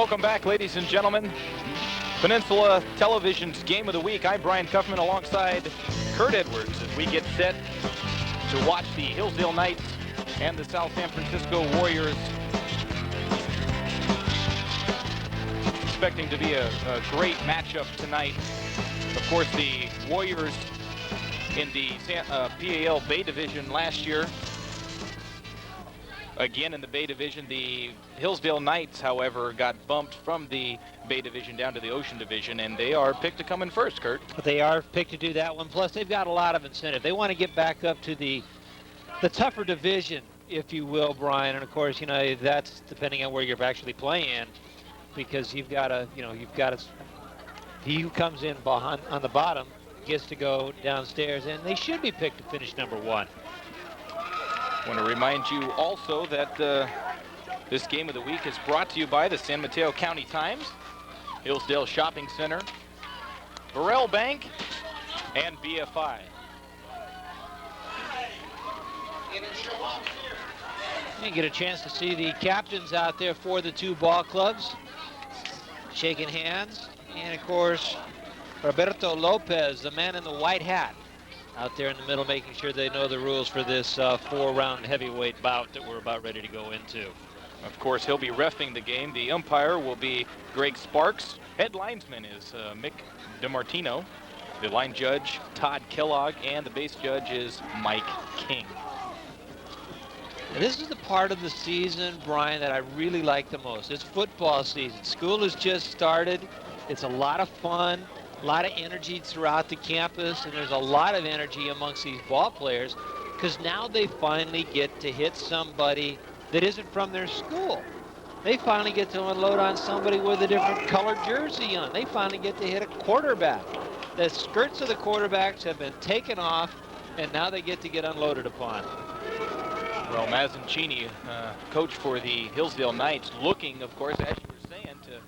Welcome back, ladies and gentlemen. Peninsula Television's Game of the Week. I'm Brian Cuffman alongside Kurt Edwards as we get set to watch the Hillsdale Knights and the South San Francisco Warriors. Expecting to be a great matchup tonight. Of course, the Warriors in the PAL Bay Division last year. Again in the Bay Division. The Hillsdale Knights, however, got bumped from the Bay Division down to the Ocean Division, and they are picked to come in first, Kurt. They are picked to do that one. Plus, they've got a lot of incentive. They want to get back up to the tougher division, if you will, Brian. And of course, you know, that's depending on where you're actually playing, because you've got to, he who comes in behind on the bottom gets to go downstairs, and they should be picked to finish number one. I want to remind you also that this Game of the Week is brought to you by the San Mateo County Times, Hillsdale Shopping Center, Burrell Bank, and BFI. You get a chance to see the captains out there for the two ball clubs, shaking hands, and of course, Roberto Lopez, the man in the white hat, out there in the middle, making sure they know the rules for this four-round heavyweight bout that we're about ready to go into. Of course, he'll be reffing the game. The umpire will be Greg Sparks. Head linesman is Mick DiMartino. The line judge, Todd Kellogg, and the base judge is Mike King. This is the part of the season, Brian, that I really like the most. It's football season. School has just started. It's a lot of fun. A lot of energy throughout the campus, and there's a lot of energy amongst these ball players because now they finally get to hit somebody that isn't from their school. They finally get to unload on somebody with a different colored jersey on. They finally get to hit a quarterback. The skirts of the quarterbacks have been taken off, and now they get unloaded upon. Well, Mazzoncini, coach for the Hillsdale Knights, looking, of course, as you were saying, to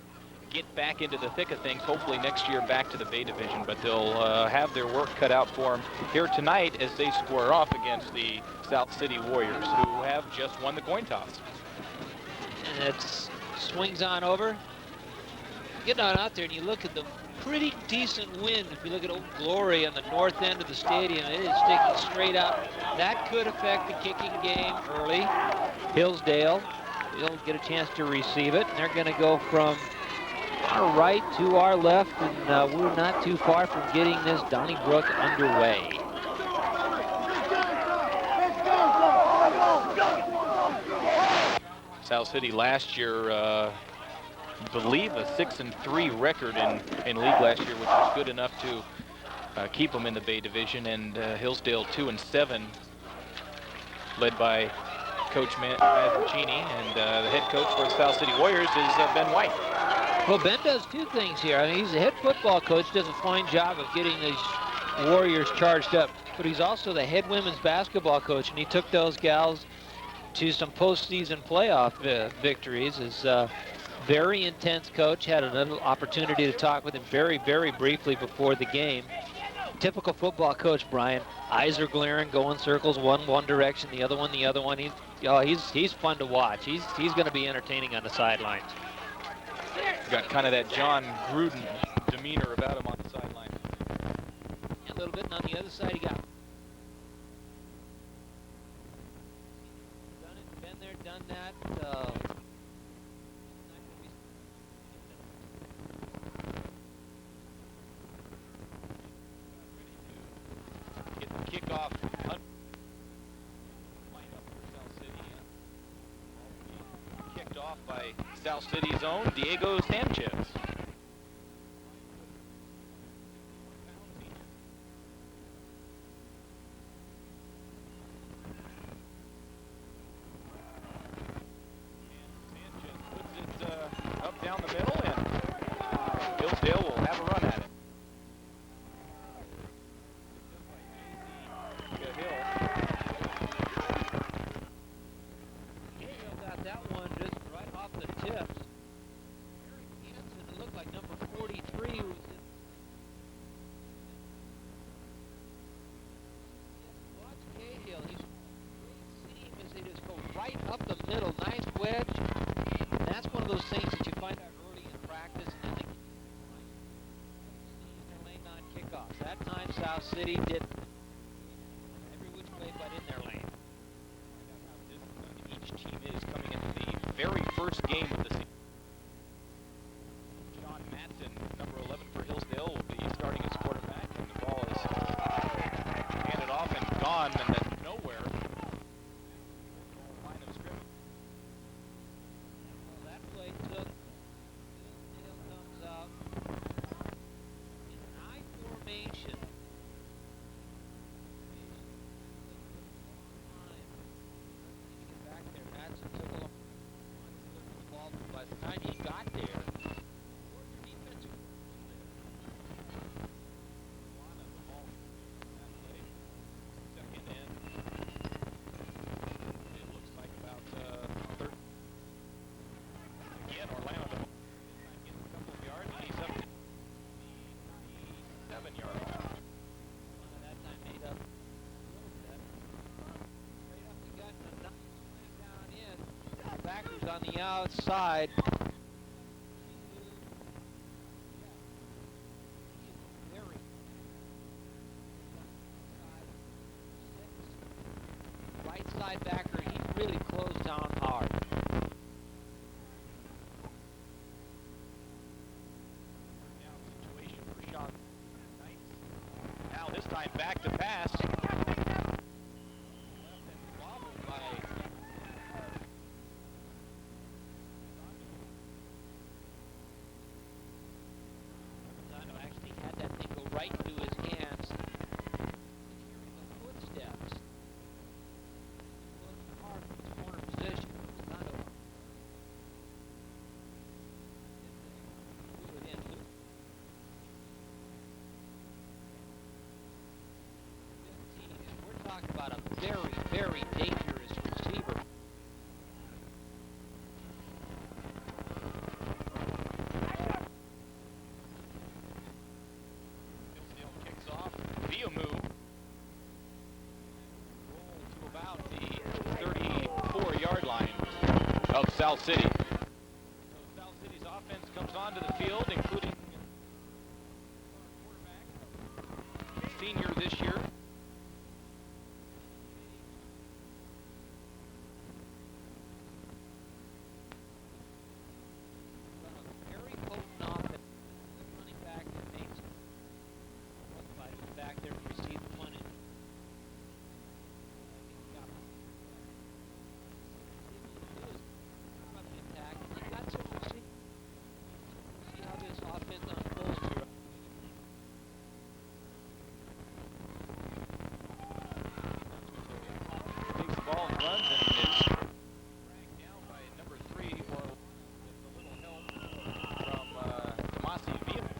get back into the thick of things, hopefully next year back to the Bay Division, but they'll have their work cut out for them here tonight as they square off against the South City Warriors, who have just won the coin toss. And it swings on over. Get on out there and you look at the pretty decent wind. If you look at Old Glory on the north end of the stadium, it is sticking straight up. That could affect the kicking game early. Hillsdale will get a chance to receive it, and they're going to go from our right to our left, and we're not too far from getting this Donnybrook underway. South City last year, I believe a 6-3 record in league last year, which was good enough to keep them in the Bay Division, and Hillsdale 2-7, led by Coach Mazzoncini, and the head coach for the South City Warriors is Ben White. Well, Ben does two things here. I mean, he's the head football coach, does a fine job of getting these Warriors charged up, but he's also the head women's basketball coach, and he took those gals to some postseason playoff victories. Is a very intense coach. Had an opportunity to talk with him very, very briefly before the game. Typical football coach, Brian. Eyes are glaring, going circles, one direction, the other one. He's fun to watch. He's going to be entertaining on the sidelines. Got kind of that John Gruden demeanor about him on the sideline. A little bit, and on the other side, he got done it, been there, done that. Get the kickoff. Line up for South City. Kicked off by South City's own Diego Sanchez. Up down the middle, and Hillsdale will have a run at it. Hill got that one just right off the tips. It looked like number 43 was in. Watch Cahill. He's seeing as they just go right up the middle. Nice wedge. And that's one of those things that you find out early. City did every which way but in their lane. Each team is coming into the very first game of the season. Sean Matson, number 11 for Hillsdale, will be starting as quarterback, and the ball is handed off and gone, and then nowhere. Line of scrimmage. Well, that play took. Hillsdale comes out in an I formation. Back there, Matson took a long ball, but by the time he got there, defensive. Second in. It looks like about third. Again, Orlando gets a couple of yards, and he's up to the 7-yard line. That time made up a little bit. Straight up the gut and a nice slam down in. Backers on the outside. Right side backer, he really closed down hard. Down situation for Sean Knights. Now this time back to pass. Wobbled by Lozano actually had that thing go right into his hands. Hearing the footsteps. Closing hard from his corner position. Lozano threw it in loop. 15. And we're talking about a very, very dangerous receiver. Hillsdale kicks off via move. Roll to about the 34-yard line of South City. So South City's offense comes onto the field, including quarterback, senior this year. Very potent offense. Running back that makes back there to receive the punt. From the attack, he got some receivers. See how this offense unfolds here. Takes the ball and runs, and it's dragged down by number 3, or with a little help from Tomasi Villa.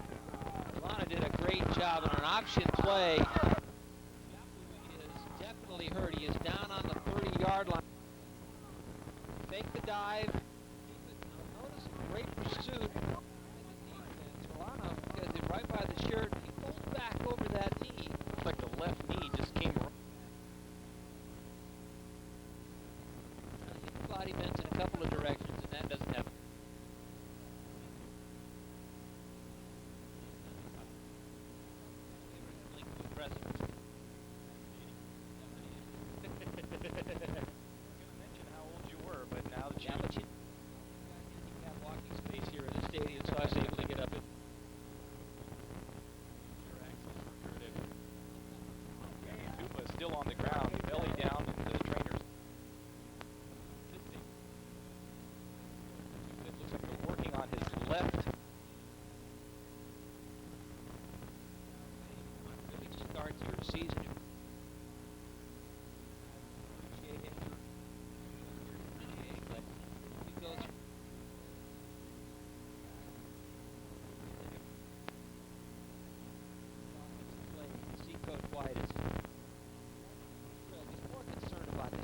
Lana did a great job on an option play. He is definitely hurt. He is down on the 30-yard line. Fake the dive. Notice a great pursuit. Solano gets it right by the shirt. He pulls back over that knee. Looks like the left knee just came around. His body bends in a couple of directions, and that doesn't happen. Mention how old you were, but now that you Yeah, but you have walking space here in the stadium, so I was able to get up and your access recruited. Tupa is still on the ground, belly down, and the trainers. It looks like they're working on his left. really start your season. But he goes play. See Coach White is more concerned about the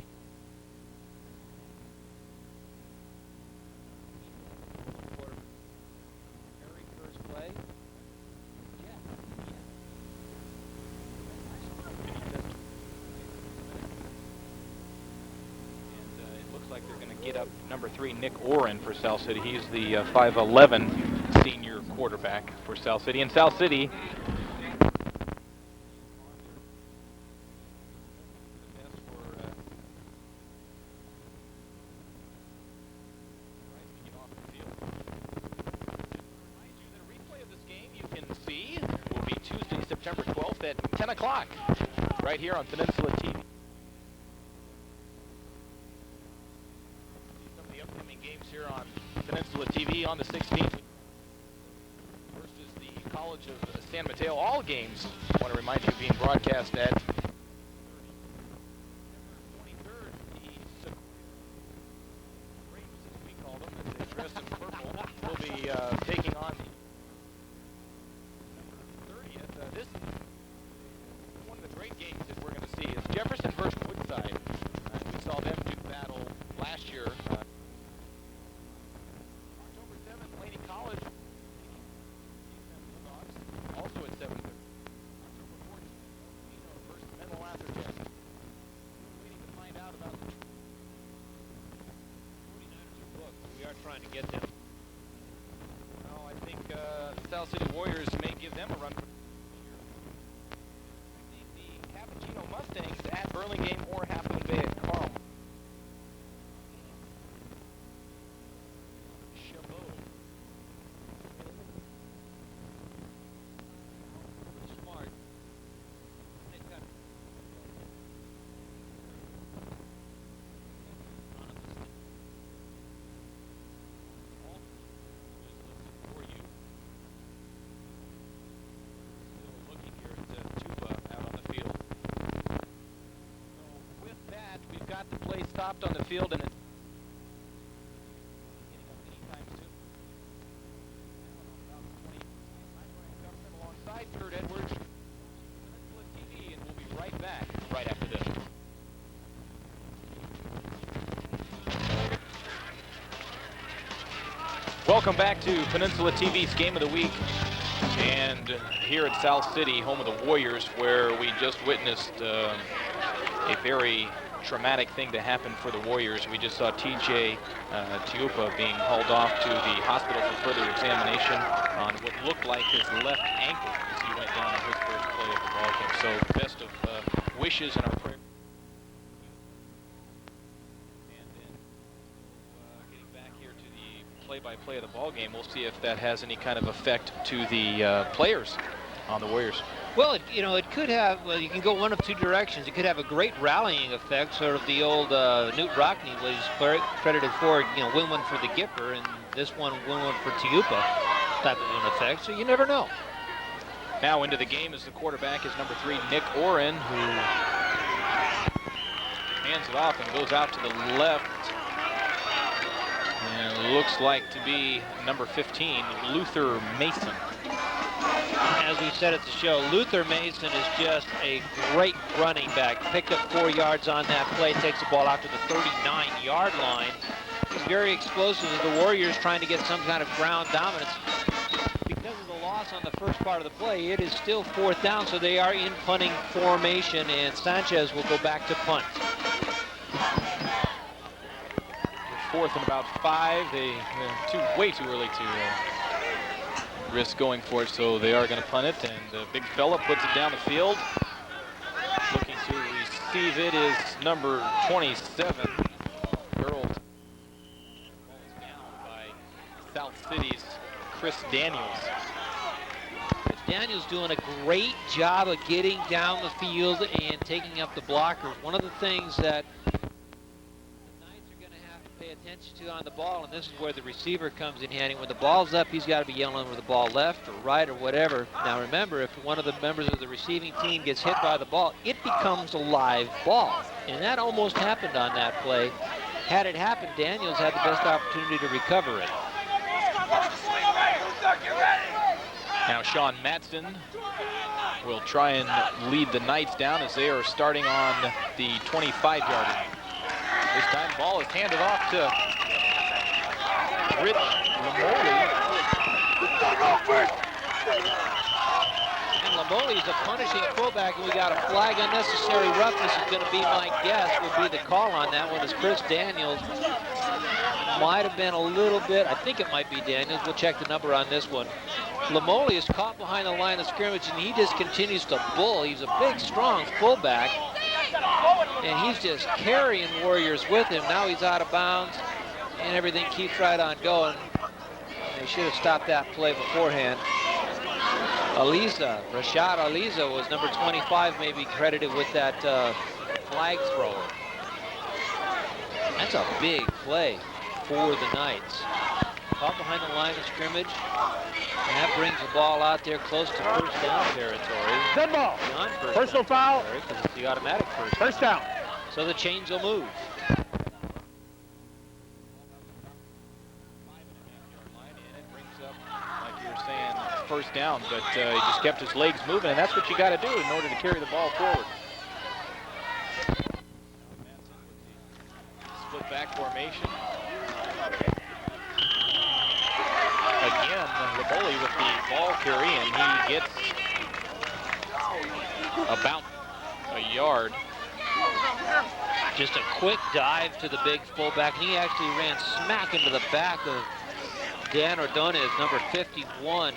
very first play. And it looks like they're going to get up number 3, Nick Oren, for South City. He's the 5'11" senior quarterback for South City. And South City broadcast at 10 o'clock right here on Peninsula TV. Some of the upcoming games here on Peninsula TV on the 16th. First is the College of San Mateo. All games, I want to remind you, being broadcast at 23rd. The Braves, as we call them, as they dress in purple, will be taking on the 30th. This is one of the great games that we're going to see is Jefferson versus Woodside. We saw them do battle last year. October 7th, Laney College. Also at 7:30. October 14th, Pino versus Menlo Atherton. Waiting to find out about the 49ers are booked. We are trying to get them. Well, I think the South City Warriors may give them a run for the Cappuccino Mustangs at Burlingame or Half Moon Bay at Carl. Chabot. Smart. They've got For you. Still looking here at Tupa out on the field. So with that, we've got the play stopped on the field, and it's getting up anytime soon. Alongside Kurt Edwards, Peninsula TV, and we'll be right back right after this. Welcome back to Peninsula TV's Game of the Week, and here at South City, home of the Warriors, where we just witnessed a very traumatic thing to happen for the Warriors. We just saw TJ Tiupa being hauled off to the hospital for further examination on what looked like his left ankle as he went down in his first play of the ball game. So best of wishes and our prayers. And then getting back here to the play-by-play of the ball game, we'll see if that has any kind of effect to the players on the Warriors. Well, it could have, well, you can go one of two directions. It could have a great rallying effect, sort of the old Newt Rockney was credited for, win one for the Gipper, and this one win one for Tiupa type of an effect, so you never know. Now into the game as the quarterback is number 3, Nick Oren, who hands it off and goes out to the left. And looks like to be number 15, Luther Mason. As we said at the show, Luther Mason is just a great running back. Picked up 4 yards on that play, takes the ball out to the 39-yard line. He's very explosive as the Warriors trying to get some kind of ground dominance. Because of the loss on the first part of the play, it is still 4th down, so they are in punting formation, and Sanchez will go back to punt. 4th and about 5. Way too early to risk going for it, so they are going to punt it, and Big Fella puts it down the field. Looking to receive it is number 27, Earl. Ball is down by South City's Chris Daniels. Chris Daniels doing a great job of getting down the field and taking up the blockers. One of the things that attention to on the ball, and this is where the receiver comes in handy. When the ball's up, he's got to be yelling with the ball left or right or whatever. Now remember, if one of the members of the receiving team gets hit by the ball, it becomes a live ball, and that almost happened on that play. Had it happened, Daniels had the best opportunity to recover it. Now Sean Matson will try and lead the Knights down as they are starting on the 25-yard line. This time, ball is handed off to Rich Lamoli. And Lamoli is a punishing fullback, and we got a flag. Unnecessary roughness is going to be my guess, would be the call on that one, as Chris Daniels might have been a little bit, I think it might be Daniels. We'll check the number on this one. Lamoli is caught behind the line of scrimmage, and he just continues to bull. He's a big, strong fullback. And he's just carrying Warriors with him. Now he's out of bounds, and everything keeps right on going. They should have stopped that play beforehand. Rashad Aliza was number 25, maybe credited with that flag thrower. That's a big play for the Knights. Caught behind the line of scrimmage. And that brings the ball out there close to first down territory. Dead ball. Beyond Personal foul. Because it's the automatic First down. So the chains will move. First down, but he just kept his legs moving, and that's what you got to do in order to carry the ball forward. Split back formation. Again, Laboli with the ball carry, and he gets about a yard. Just a quick dive to the big fullback, and he actually ran smack into the back of Dan Ordonez, number 51.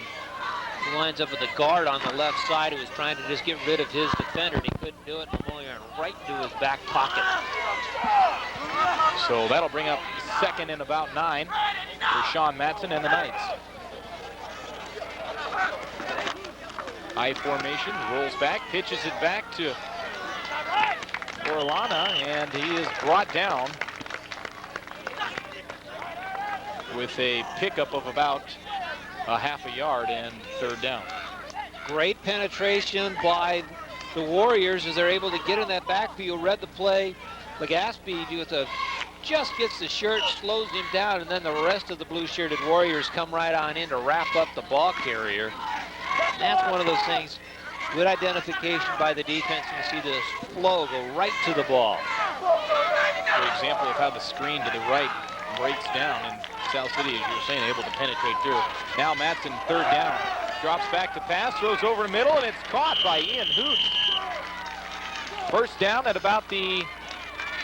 He lines up with the guard on the left side who was trying to just get rid of his defender, and he couldn't do it. Laboli ran right into his back pocket. So that'll bring up second and about 9 for Sean Matson and the Knights. I formation, rolls back, pitches it back to Orellana, and he is brought down with a pickup of about a half a yard and third down. Great penetration by the Warriors as they're able to get in that backfield. Read the play. Legaspi just gets the shirt, slows him down, and then the rest of the blue-shirted Warriors come right on in to wrap up the ball carrier. And that's one of those things. Good identification by the defense. You see this flow go right to the ball. Good example of how the screen to the right breaks down, and South City, as you were saying, able to penetrate through. Now Matson, third down, drops back to pass, throws over the middle, and it's caught by Ian Hoots. First down at about the,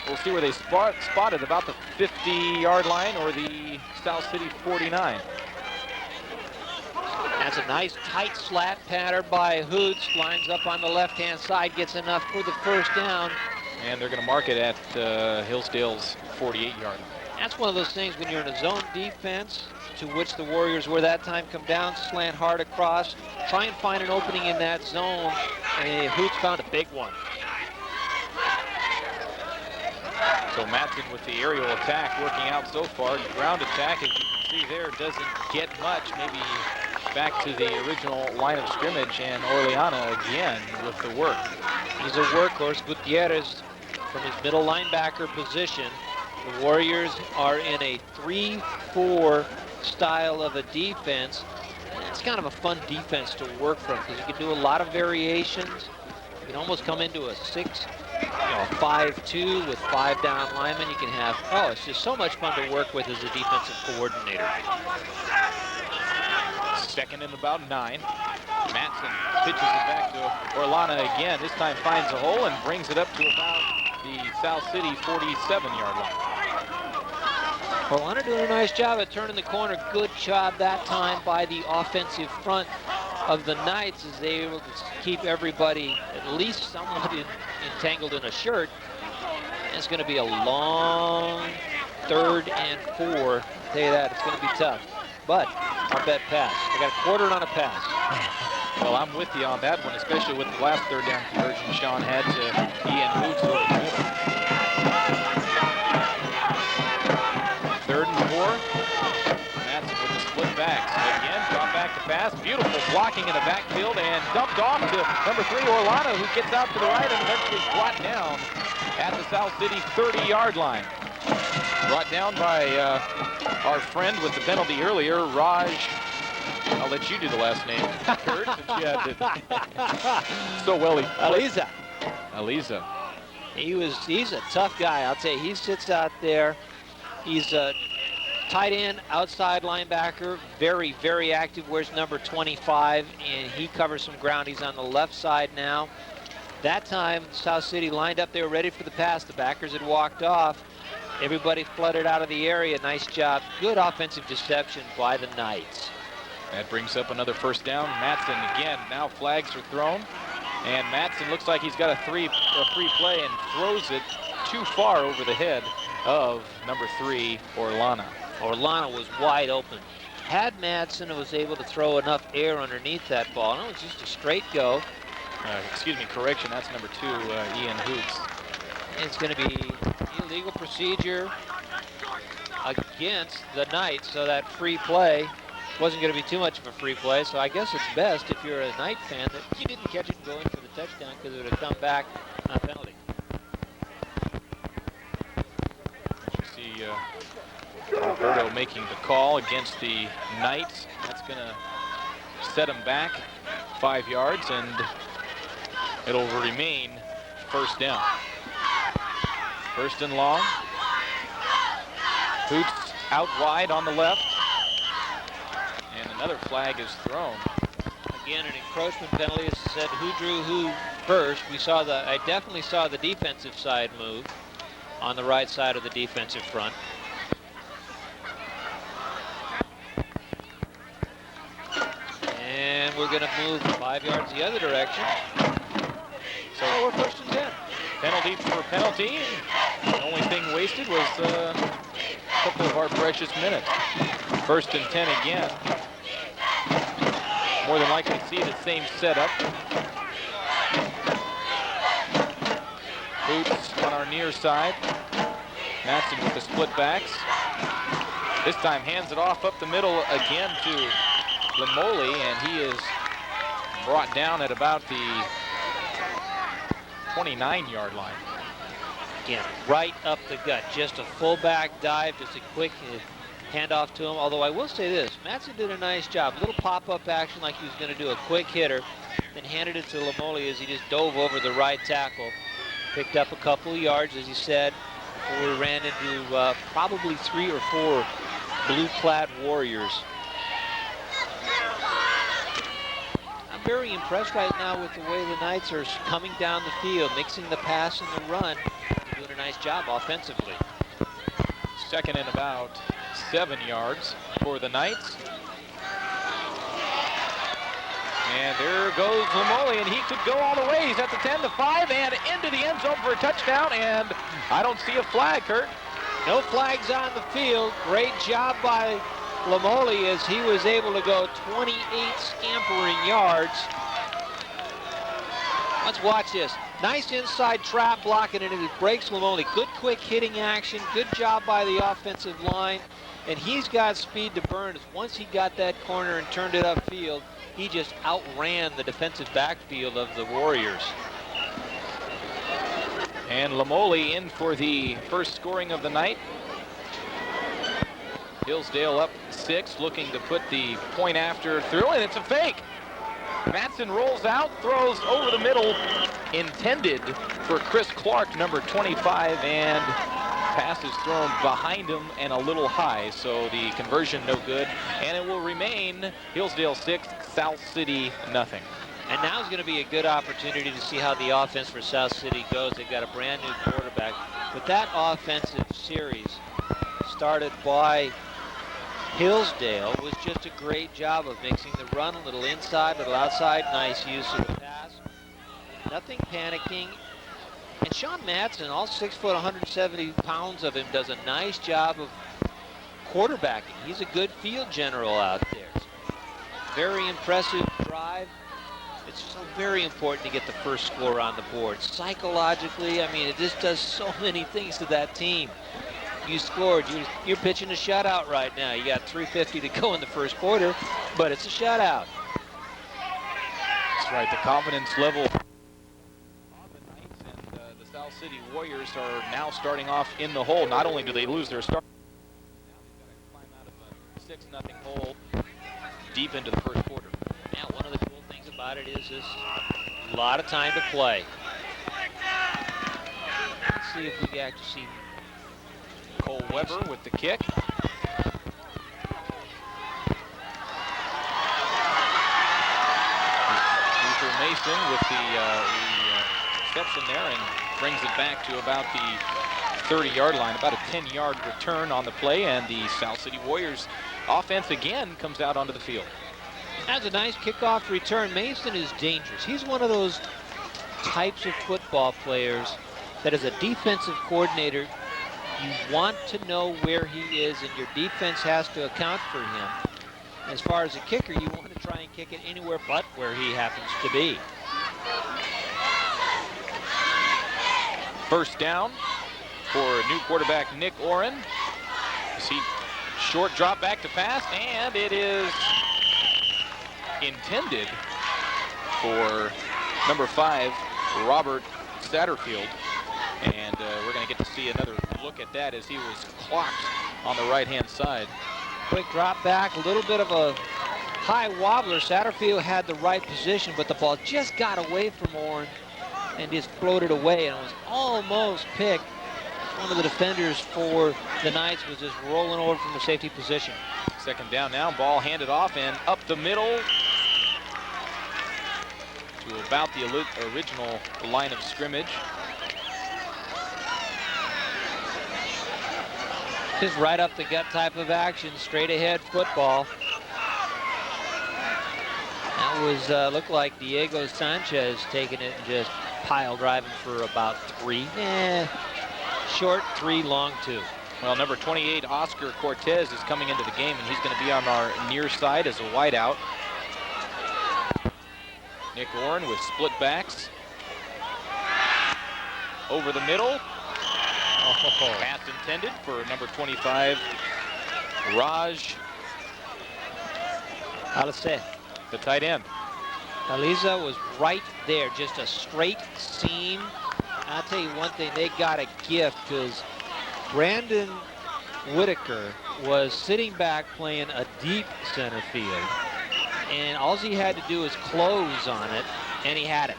we'll see where they spotted, about the 50-yard line or the South City 49. That's a nice tight slat pattern by Hoots. Lines up on the left-hand side, gets enough for the first down. And they're going to mark it at Hillsdale's 48-yard line. That's one of those things when you're in a zone defense, to which the Warriors were that time, come down, slant hard across, try and find an opening in that zone, and Hoots found a big one. So Matson with the aerial attack working out so far. The ground attack, as you can see there, doesn't get much. Maybe back to the original line of scrimmage, and Orellana again with the work. He's a workhorse. Gutierrez from his middle linebacker position. The Warriors are in a 3-4 style of a defense. It's kind of a fun defense to work from because you can do a lot of variations. You can almost come into a 5-2 with 5 down linemen. You can have, it's just so much fun to work with as a defensive coordinator. Second and about 9. Matson pitches it back to Orellana again. This time finds a hole and brings it up to about the South City 47-yard line. Orellana doing a nice job at turning the corner. Good job that time by the offensive front of the Knights as they were able to keep everybody at least somewhat entangled in a shirt. And it's going to be a long 3rd and 4. I'll tell you that, it's going to be tough. But I'll bet pass. I got a quarter on a pass. Well, I'm with you on that one, especially with the last third down conversion Sean had to Ian Hoots over the middle. 3rd and 4. Matson with the split backs. Again, drop back to pass. Beautiful blocking in the backfield and dumped off to number 3, Orellana, who gets out to the right and eventually brought down at the South City 30-yard line. Brought down by our friend with the penalty earlier, Raj. I'll let you do the last name, Kurt, since you had to. So well he Aliza. Aliza. He's a tough guy. I'll tell you, he sits out there. He's a tight end, outside linebacker, very, very active. Wears number 25, and he covers some ground. He's on the left side now. That time, South City lined up. They were ready for the pass. The backers had walked off. Everybody flooded out of the area. Nice job. Good offensive deception by the Knights. That brings up another first down. Matson again. Now flags are thrown. And Matson looks like he's got a free play and throws it too far over the head of number 3, Orellana. Orellana was wide open. had Madsen and was able to throw enough air underneath that ball. And it was just a straight go. Excuse me, correction, that's number 2, Ian Hoots. It's going to be illegal procedure against the Knights, so that free play wasn't going to be too much of a free play. So I guess it's best if you're a Knight fan that you didn't catch it and go in for the touchdown, because it would have come back on a penalty. You see Roberto making the call against the Knights. That's going to set him back 5 yards, and it'll remain first down. First and long. Hoots out wide on the left. And another flag is thrown. Again, an encroachment penalty. As I said, who drew who first. I definitely saw the defensive side move on the right side of the defensive front. And we're going to move 5 yards the other direction. So we're first and 10. Penalty for penalty. The only thing wasted was a couple of our precious minutes. First and 10 again. More than likely see the same setup. Boots on our near side. Madsen with the split backs. This time hands it off up the middle again to Lamoli, and he is brought down at about the 29-yard line. Again, right up the gut. Just a fullback dive, just a quick handoff to him. Although I will say this, Madsen did a nice job. A little pop-up action like he was going to do a quick hitter, then handed it to Lamoli as he just dove over the right tackle. Picked up a couple of yards, as he said, before we ran into probably 3 or 4 blue-clad Warriors. I'm very impressed right now with the way the Knights are coming down the field, mixing the pass and the run, doing a nice job offensively. Second and about 7 yards for the Knights. And there goes Lamoli, and he could go all the way. He's at the 10, the 5, and into the end zone for a touchdown, and I don't see a flag, Kurt. No flags on the field. Great job by Lamoli as he was able to go 28 scampering yards. Let's watch this. Nice inside trap blocking, and it breaks Lamoli. Good quick hitting action. Good job by the offensive line. And he's got speed to burn. Once he got that corner and turned it upfield, he just outran the defensive backfield of the Warriors. And Lamoli in for the first scoring of the night. Hillsdale up 6, looking to put the point after through, and it's a fake. Madsen rolls out, throws over the middle, intended for Chris Clark, number 25, and pass is thrown behind him and a little high, so the conversion no good, and it will remain Hillsdale 6, South City nothing. And now is going to be a good opportunity to see how the offense for South City goes. They've got a brand new quarterback, but that offensive series started by Hillsdale was just a great job of mixing the run, a little inside, a little outside, nice use of the pass. Nothing panicking. And Sean Madsen, all 6 foot, 170 pounds of him, does a nice job of quarterbacking. He's a good field general out there. Very impressive drive. It's so very important to get the first score on the board. Psychologically, I mean, it just does so many things to that team. You scored. You're pitching a shutout right now. You got 3:50 to go in the first quarter, but it's a shutout. That's right. The confidence level of the Knights and the South City Warriors are now starting off in the hole. Not only do they lose their start, now they've got to climb out of a 6-0 hole deep into the first quarter. Now, one of the cool things about it is there's a lot of time to play. Let's see if we can actually see Cole Weber with the kick. Luther Mason with the reception there and brings it back to about the 30-yard line. About a 10-yard return on the play, and the South City Warriors offense again comes out onto the field. That's a nice kickoff return. Mason is dangerous. He's one of those types of football players that as a defensive coordinator, you want to know where he is, and your defense has to account for him. As far as a kicker, you want to try and kick it anywhere but where he happens to be. First down for new quarterback Nick Oren. See, short drop back to pass, and it is intended for number 5, Robert Satterfield. And we're going to get to see another look at that as he was clocked on the right-hand side. Quick drop back, a little bit of a high wobbler. Satterfield had the right position, but the ball just got away from Oren and just floated away, and it was almost picked. One of the defenders for the Knights was just rolling over from the safety position. Second down now, ball handed off and up the middle to about the original line of scrimmage. Just right up the gut type of action, straight ahead football. That was, looked like Diego Sanchez taking it and just pile driving for about 3. Short 3, long 2. Well, number 28, Oscar Cortez, is coming into the game, and he's going to be on our near side as a wideout. Nick Oren with split backs. Over the middle. Oh, pass intended for number 25, Raj Alise, the tight end. Aliza was right there, just a straight seam. I'll tell you one thing, they got a gift because Brandon Whitaker was sitting back playing a deep center field, and all he had to do was close on it, and he had it.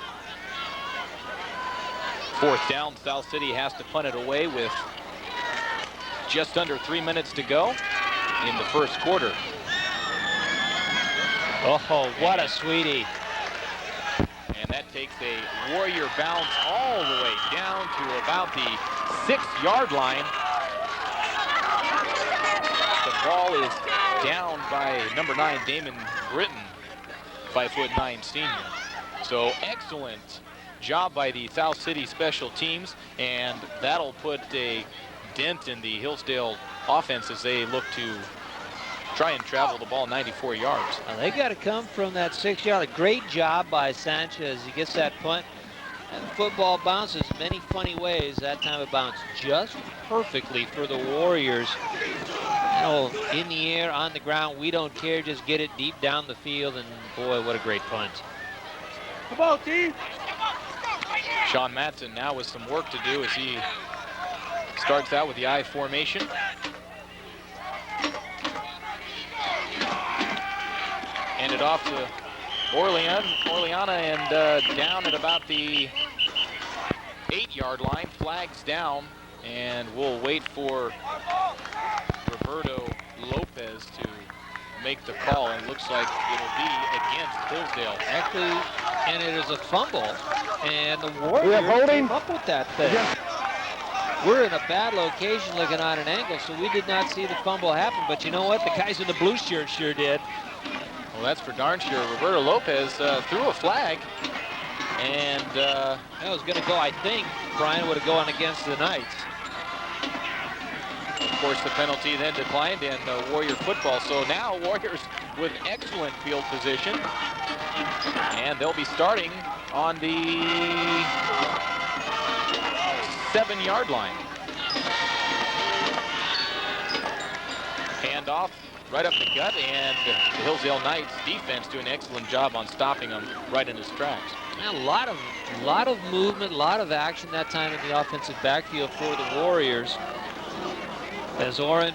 Fourth down, South City has to punt it away with just under 3 minutes to go in the first quarter. Oh, what a sweetie. And that takes a Warrior bounce all the way down to about the 6-yard line. The ball is down by number 9, Damon Britton, 5'9" senior. So excellent job by the South City special teams, and that'll put a dent in the Hillsdale offense as they look to try and travel the ball 94 yards. Well, they got to come from that 6-yard. Great job by Sanchez. He gets that punt. And football bounces many funny ways. That time it bounced just perfectly for the Warriors. You know, in the air, on the ground, we don't care. Just get it deep down the field, and boy, what a great punt. Come on, team. Sean Matson now with some work to do as he starts out with the I formation. Hand it off to Orleana, and down at about the 8-yard line. Flags down, and we'll wait for Roberto Lopez to make the call, and looks like it'll be against Hillsdale. Actually, and it is a fumble, and the Warriors came up with that thing. We're in a bad location looking on an angle, so we did not see the fumble happen, but you know what? The guys in the blue shirt sure did. Well, that's for darn sure. Roberto Lopez threw a flag, and that was going to go, I think, Brian, would have gone against the Knights. Of course, the penalty then declined in Warrior football. So now Warriors with excellent field position, and they'll be starting on the 7-yard line. Hand off right up the gut, and the Hillsdale Knights defense doing an excellent job on stopping him right in his tracks. A lot of movement, a lot of action that time in the offensive backfield for the Warriors. As Oren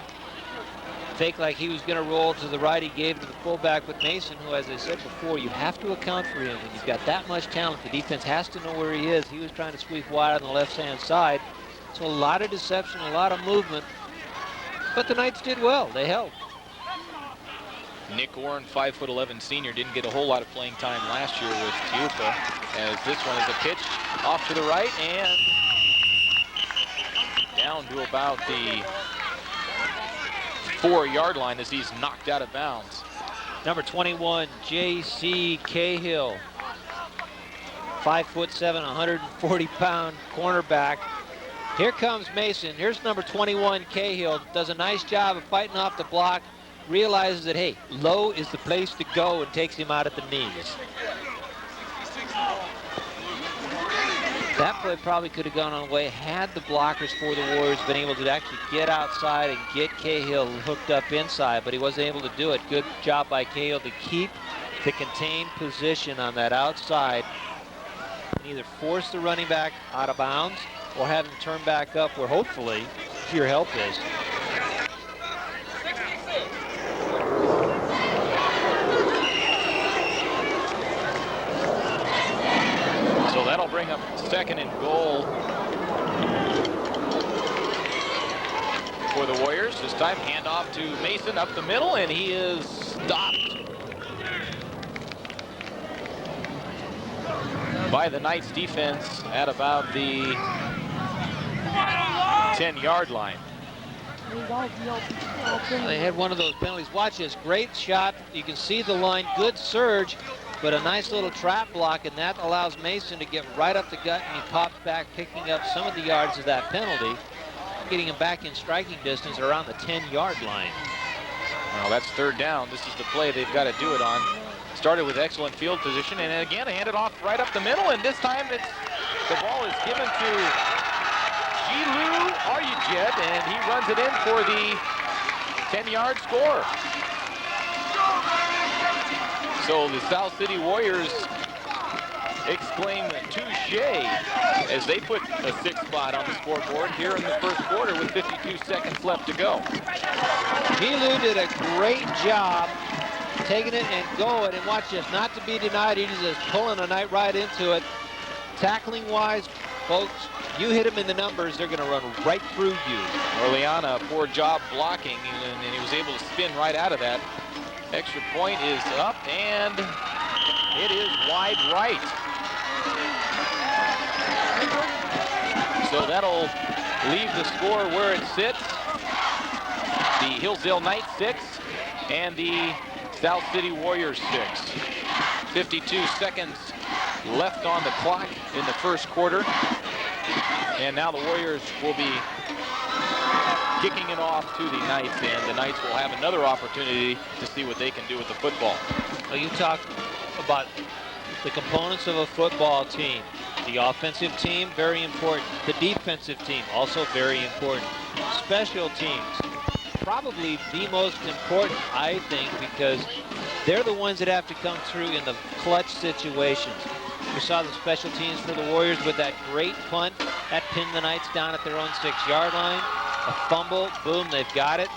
faked like he was going to roll to the right, he gave to the fullback with Mason, who, as I said before, you have to account for him. When you've got that much talent, the defense has to know where he is. He was trying to sweep wide on the left-hand side. So a lot of deception, a lot of movement. But the Knights did well. They held. Nick Oren, 5'11" senior, didn't get a whole lot of playing time last year with Tiupa, as this one is a pitch off to the right and down to about the 4-yard line as he's knocked out of bounds. Number 21, J.C. Cahill, 5'7", 140-pound cornerback. Here comes Mason. Here's number 21, Cahill. Does a nice job of fighting off the block. realizes that, hey, low is the place to go and takes him out at the knees. That play probably could have gone on the way had the blockers for the Warriors been able to actually get outside and get Cahill hooked up inside, but he wasn't able to do it. Good job by Cahill to keep the contained position on that outside and either force the running back out of bounds or have him turn back up where hopefully your help is. So that'll bring up 2nd and goal for the Warriors. This time handoff to Mason up the middle, and he is stopped by the Knights defense at about the 10-yard line. They had one of those penalties. Watch this, great shot. You can see the line, good surge, but a nice little trap block, and that allows Mason to get right up the gut, and he pops back, picking up some of the yards of that penalty, getting him back in striking distance around the 10-yard line. Well, that's 3rd down. This is the play they've got to do it on. Started with excellent field position, and again, handed off right up the middle, and this time the ball is given to Jilu Aryujet, and he runs it in for the 10-yard score. So the South City Warriors exclaim touche as they put a 6th spot on the scoreboard here in the 1st quarter with 52 seconds left to go. Jilu did a great job taking it and going, and watch this, not to be denied, he's just pulling a Knight right into it. Tackling wise, folks, you hit him in the numbers, they're going to run right through you. Orleana, poor job blocking, and he was able to spin right out of that. Extra point is up, and it is wide right. So that'll leave the score where it sits. The Hillsdale Knights 6 and the South City Warriors 6. 52 seconds left on the clock in the 1st quarter. And now the Warriors will be kicking it off to the Knights, and the Knights will have another opportunity to see what they can do with the football. Well, you talk about the components of a football team. The offensive team, very important. The defensive team, also very important. Special teams, probably the most important, I think, because they're the ones that have to come through in the clutch situations. We saw the special teams for the Warriors with that great punt that pinned the Knights down at their own 6-yard line. A fumble, boom, they've got it.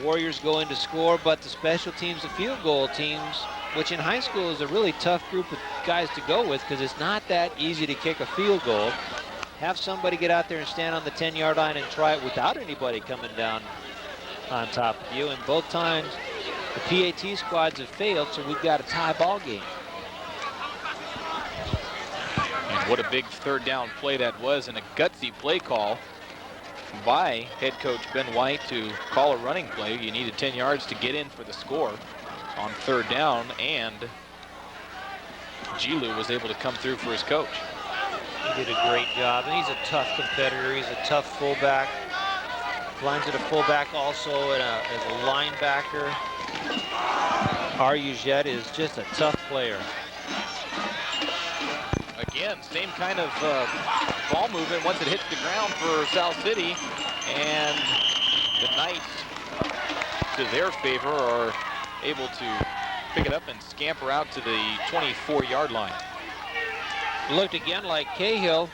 Warriors go in to score, but the special teams, the field goal teams, which in high school is a really tough group of guys to go with because it's not that easy to kick a field goal. Have somebody get out there and stand on the 10-yard line and try it without anybody coming down on top of you. And both times the PAT squads have failed, so we've got a tie ball game. And what a big 3rd down play that was, and a gutsy play call by head coach Ben White to call a running play. You needed 10 yards to get in for the score on 3rd down, and Jilu was able to come through for his coach. He did a great job, and he's a tough competitor. He's a tough fullback. Lines at a fullback also as a linebacker. Aryujet is just a tough player. Again, same kind of ball movement once it hits the ground for South City, and the Knights, to their favor, are able to pick it up and scamper out to the 24-yard line. Looked again like Cahill.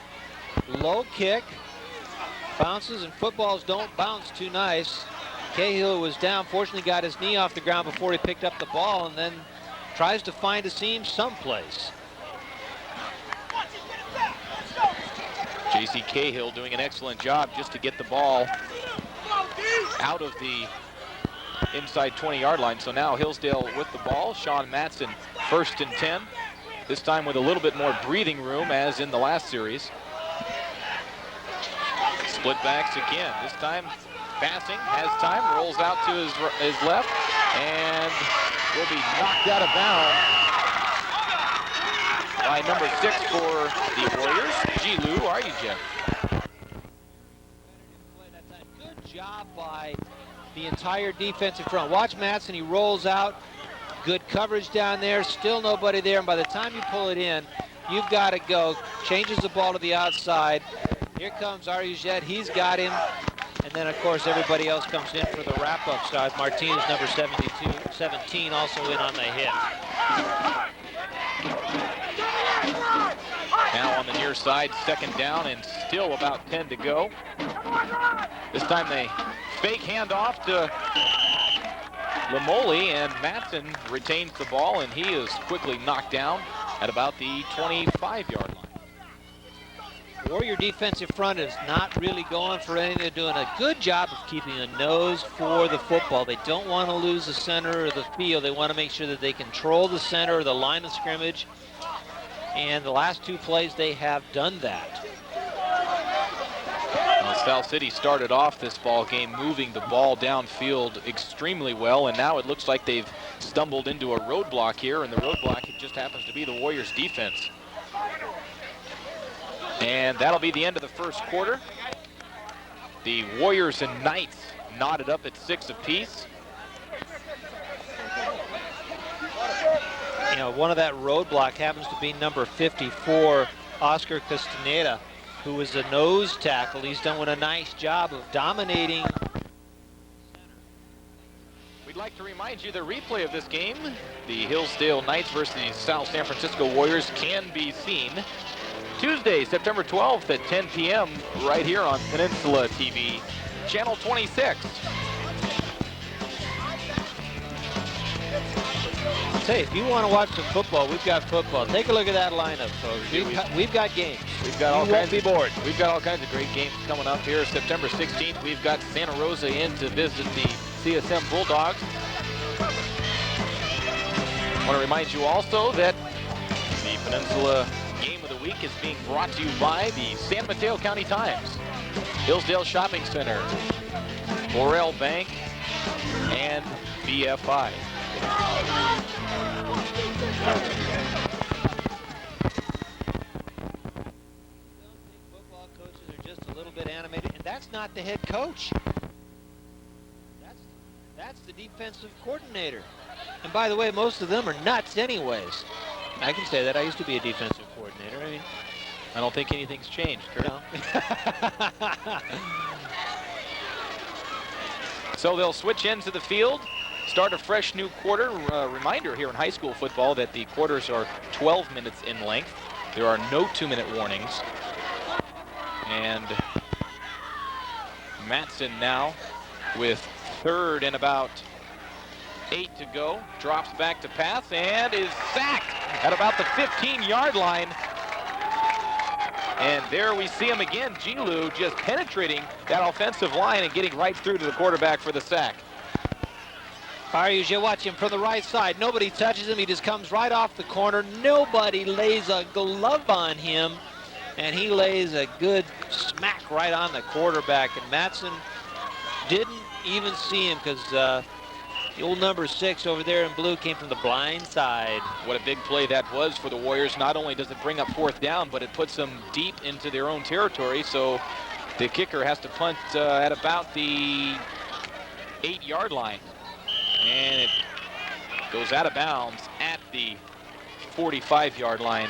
Low kick. Bounces, and footballs don't bounce too nice. Cahill was down, fortunately got his knee off the ground before he picked up the ball, and then tries to find a seam someplace. J.C. Cahill doing an excellent job just to get the ball out of the inside 20-yard line. So now Hillsdale with the ball. Sean Matson 1st and 10. This time with a little bit more breathing room as in the last series. Split backs again. This time passing, has time, rolls out to his left, and will be knocked out of bounds by number 6 for the Warriors, Jilu Aryujet. Good job by the entire defensive front. Watch Matson, he rolls out. Good coverage down there, still nobody there, and by the time you pull it in, you've got to go. Changes the ball to the outside. Here comes Ariujet, he's got him. And then, of course, everybody else comes in for the wrap-up side. Martinez, number 17, also in on the hit. Now on the near side, second down, and still about 10 to go. This time they fake handoff to Lamoli, and Matson retains the ball, and he is quickly knocked down at about the 25-yard line. Warrior defensive front is not really going for anything. They're doing a good job of keeping a nose for the football. They don't want to lose the center of the field. They want to make sure that they control the center of the line of scrimmage. And the last 2 plays, they have done that. Well, South City started off this ball game moving the ball downfield extremely well, and now it looks like they've stumbled into a roadblock here, and the roadblock just happens to be the Warriors defense. And that'll be the end of the first quarter. The Warriors and Knights knotted up at 6 apiece. You know, one of that roadblock happens to be number 54, Oscar Castaneda, who is a nose tackle. He's done a nice job of dominating. We'd like to remind you the replay of this game, the Hillsdale Knights versus the South San Francisco Warriors, can be seen Tuesday, September 12th at 10 p.m. right here on Peninsula TV, channel 26. Say, if you want to watch some football, we've got football. Take a look at that lineup, folks. We've got games. We've got all you won't kinds be bored. We've got all kinds of great games coming up here. September 16th, we've got Santa Rosa in to visit the CSM Bulldogs. I want to remind you also that the Peninsula Game of the Week is being brought to you by the San Mateo County Times, Hillsdale Shopping Center, Morel Bank, and BFI. Football coaches are just a little bit animated, and that's not the head coach. That's the defensive coordinator. And by the way, most of them are nuts anyways. I can say that. I used to be a defensive coordinator. I mean, I don't think anything's changed, Kurt. No. So they'll switch into the field, start a fresh new quarter. Reminder here in high school football that the quarters are 12 minutes in length. There are no 2-minute warnings. And Matson now with 3rd and about 8 to go, drops back to pass and is sacked at about the 15-yard line. And there we see him again, Gilu just penetrating that offensive line and getting right through to the quarterback for the sack. You watch him from the right side. Nobody touches him. He just comes right off the corner. Nobody lays a glove on him. And he lays a good smack right on the quarterback. And Matson didn't even see him because the old number 6 over there in blue came from the blind side. What a big play that was for the Warriors. Not only does it bring up 4th down, but it puts them deep into their own territory. So the kicker has to punt at about the 8-yard line. And it goes out of bounds at the 45-yard line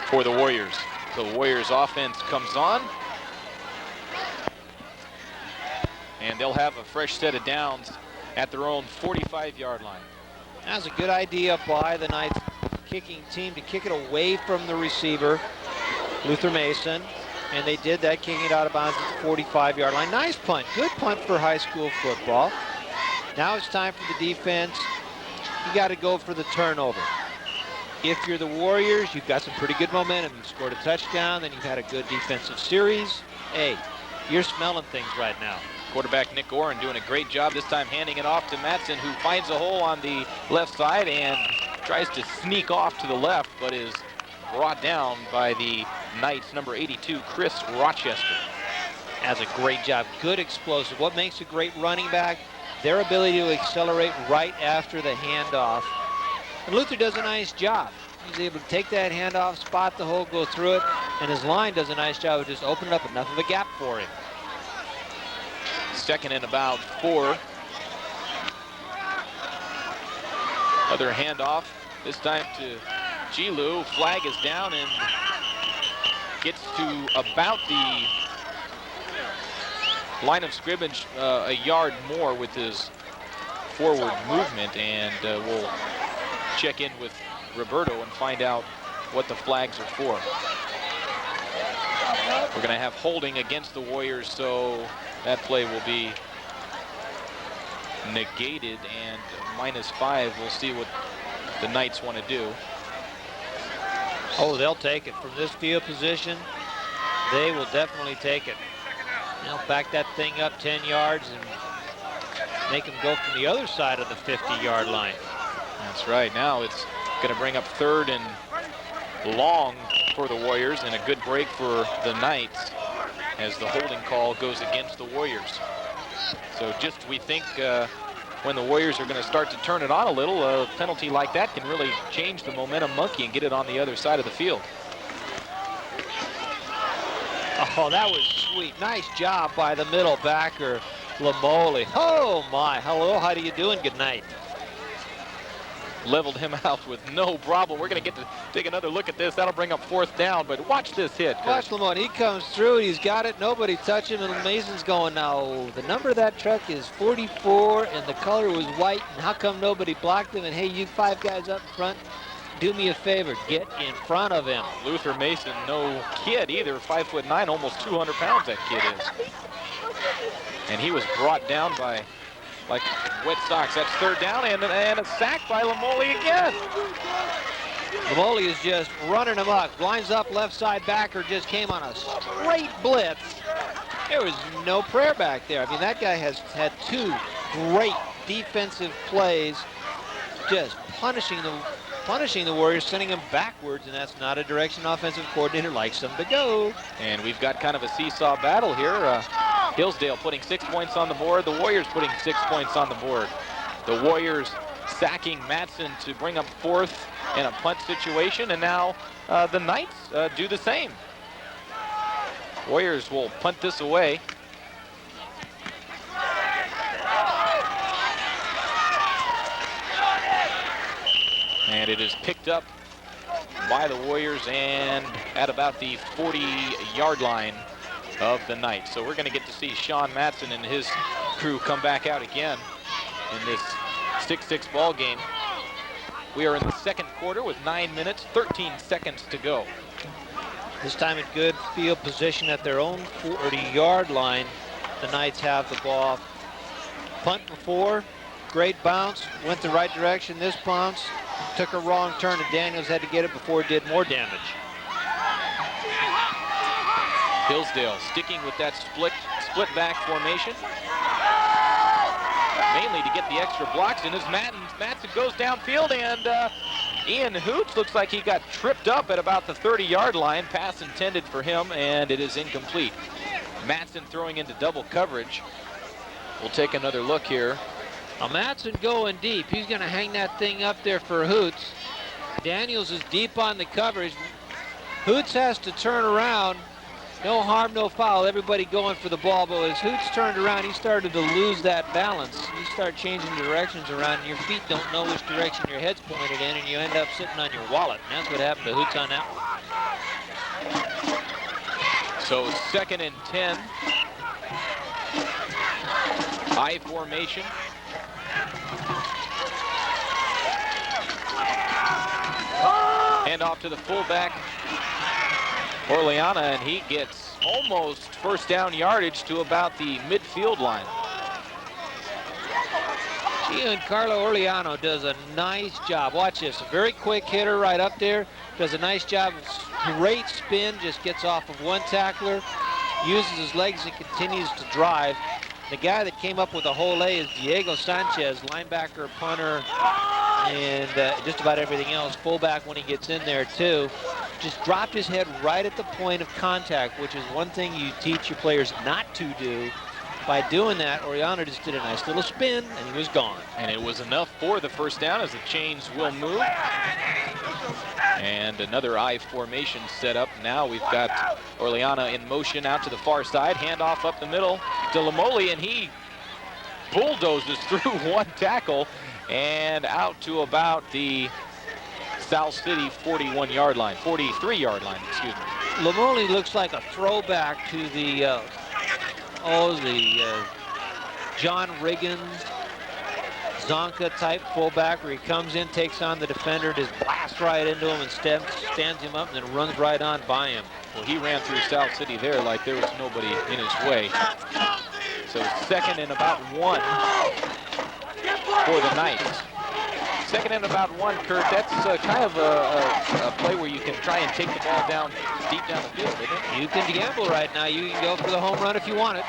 for the Warriors. So the Warriors offense comes on. And they'll have a fresh set of downs at their own 45-yard line. That was a good idea by the Knights kicking team to kick it away from the receiver, Luther Mason. And they did that, kicking it out of bounds at the 45-yard line. Nice punt. Good punt for high school football. Now it's time for the defense. You got to go for the turnover. If you're the Warriors, you've got some pretty good momentum. You scored a touchdown, then you've had a good defensive series. Hey, you're smelling things right now. Quarterback Nick Oren doing a great job this time handing it off to Matson, who finds a hole on the left side and tries to sneak off to the left, but is brought down by the Knights, number 82, Chris Rochester. Has a great job. Good explosive. What makes a great running back? Their ability to accelerate right after the handoff. And Luther does a nice job. He's able to take that handoff, spot the hole, go through it, and his line does a nice job of just opening up enough of a gap for him. Second and about 4. Another handoff, this time to Gilu. Flag is down and gets to about the line of scrimmage a yard more with his forward movement, and we'll check in with Roberto and find out what the flags are for. We're going to have holding against the Warriors, so that play will be negated, and -5. We'll see what the Knights want to do. Oh, they'll take it from this field position. They will definitely take it. They'll back that thing up 10 yards and make them go from the other side of the 50-yard line. That's right. Now it's going to bring up 3rd and long for the Warriors, and a good break for the Knights as the holding call goes against the Warriors. So just, we think, when the Warriors are going to start to turn it on a little, a penalty like that can really change the momentum monkey and get it on the other side of the field. Oh, that was sweet. Nice job by the middle backer, Lamoli. Oh, my. Hello, how do you doing? Good night. Leveled him out with no problem. We're going to get to take another look at this. That'll bring up 4th down, but watch this hit, Kurt. Watch Lamoni. He comes through. He's got it. Nobody touch him, and Mason's going, now, the number of that truck is 44, and the color was white, and how come nobody blocked him? And, hey, you 5 guys up front, do me a favor. Get in front of him. Luther Mason, no kid either. 5'9", almost 200 pounds that kid is. And he was brought down by like wet socks. That's 3rd down, and a sack by Lamoli again. Lamoli is just running amok. Lines up, left side backer just came on a straight blitz. There was no prayer back there. I mean, that guy has had 2 great defensive plays, just punishing the Warriors, sending them backwards, and that's not a direction offensive coordinator likes them to go. And we've got kind of a seesaw battle here. Hillsdale putting 6 points on the board. The Warriors putting 6 points on the board. The Warriors sacking Matson to bring up 4th in a punt situation, and now the Knights do the same. Warriors will punt this away. And it is picked up by the Warriors and at about the 40-yard line of the Knights. So we're going to get to see Sean Matson and his crew come back out again in this 6-6 ball game. We are in the 2nd quarter with 9 minutes, 13 seconds to go. This time in good field position at their own 40-yard line. The Knights have the ball. Punt before, great bounce, went the right direction. This bounce took a wrong turn, and Daniels had to get it before it did more damage. Hillsdale sticking with that split back formation, mainly to get the extra blocks in as Matson goes downfield, and Ian Hoots looks like he got tripped up at about the 30-yard line. Pass intended for him, and it is incomplete. Matson throwing into double coverage. We'll take another look here. Now Matson going deep. He's going to hang that thing up there for Hoots. Daniels is deep on the coverage. Hoots has to turn around. No harm, no foul. Everybody going for the ball, but as Hoots turned around, he started to lose that balance. You start changing directions around, and your feet don't know which direction your head's pointed in, and you end up sitting on your wallet. And that's what happened to Hoots on that one. So 2nd and 10. I formation. Hand off to the fullback, Orleana, and he gets almost 1st down yardage to about the midfield line. Giancarlo Orleano does a nice job. Watch this, a very quick hitter right up there. Does a nice job, great spin, just gets off of one tackler, uses his legs and continues to drive. The guy that came up with a whole A is Diego Sanchez, linebacker, punter, and just about everything else. Fullback when he gets in there too. Just dropped his head right at the point of contact, which is one thing you teach your players not to do. By doing that, Oriana just did a nice little spin, and he was gone. And it was enough for the 1st down as the chains will move. And another I formation set up. Now we've got Orellana in motion out to the far side. Handoff up the middle to Lamoli, and he bulldozes through one tackle and out to about the South City 41-yard line, 43-yard line, excuse me. Lamoli looks like a throwback to the, John Riggins, Zonka type fullback, where he comes in, takes on the defender, just blasts right into him and stands him up and then runs right on by him. Well, he ran through South City there like there was nobody in his way. So 2nd and about 1 for the Knights. 2nd and about 1, Kurt. That's kind of a play where you can try and take the ball down deep down the field, isn't it? You can gamble right now. You can go for the home run if you want it.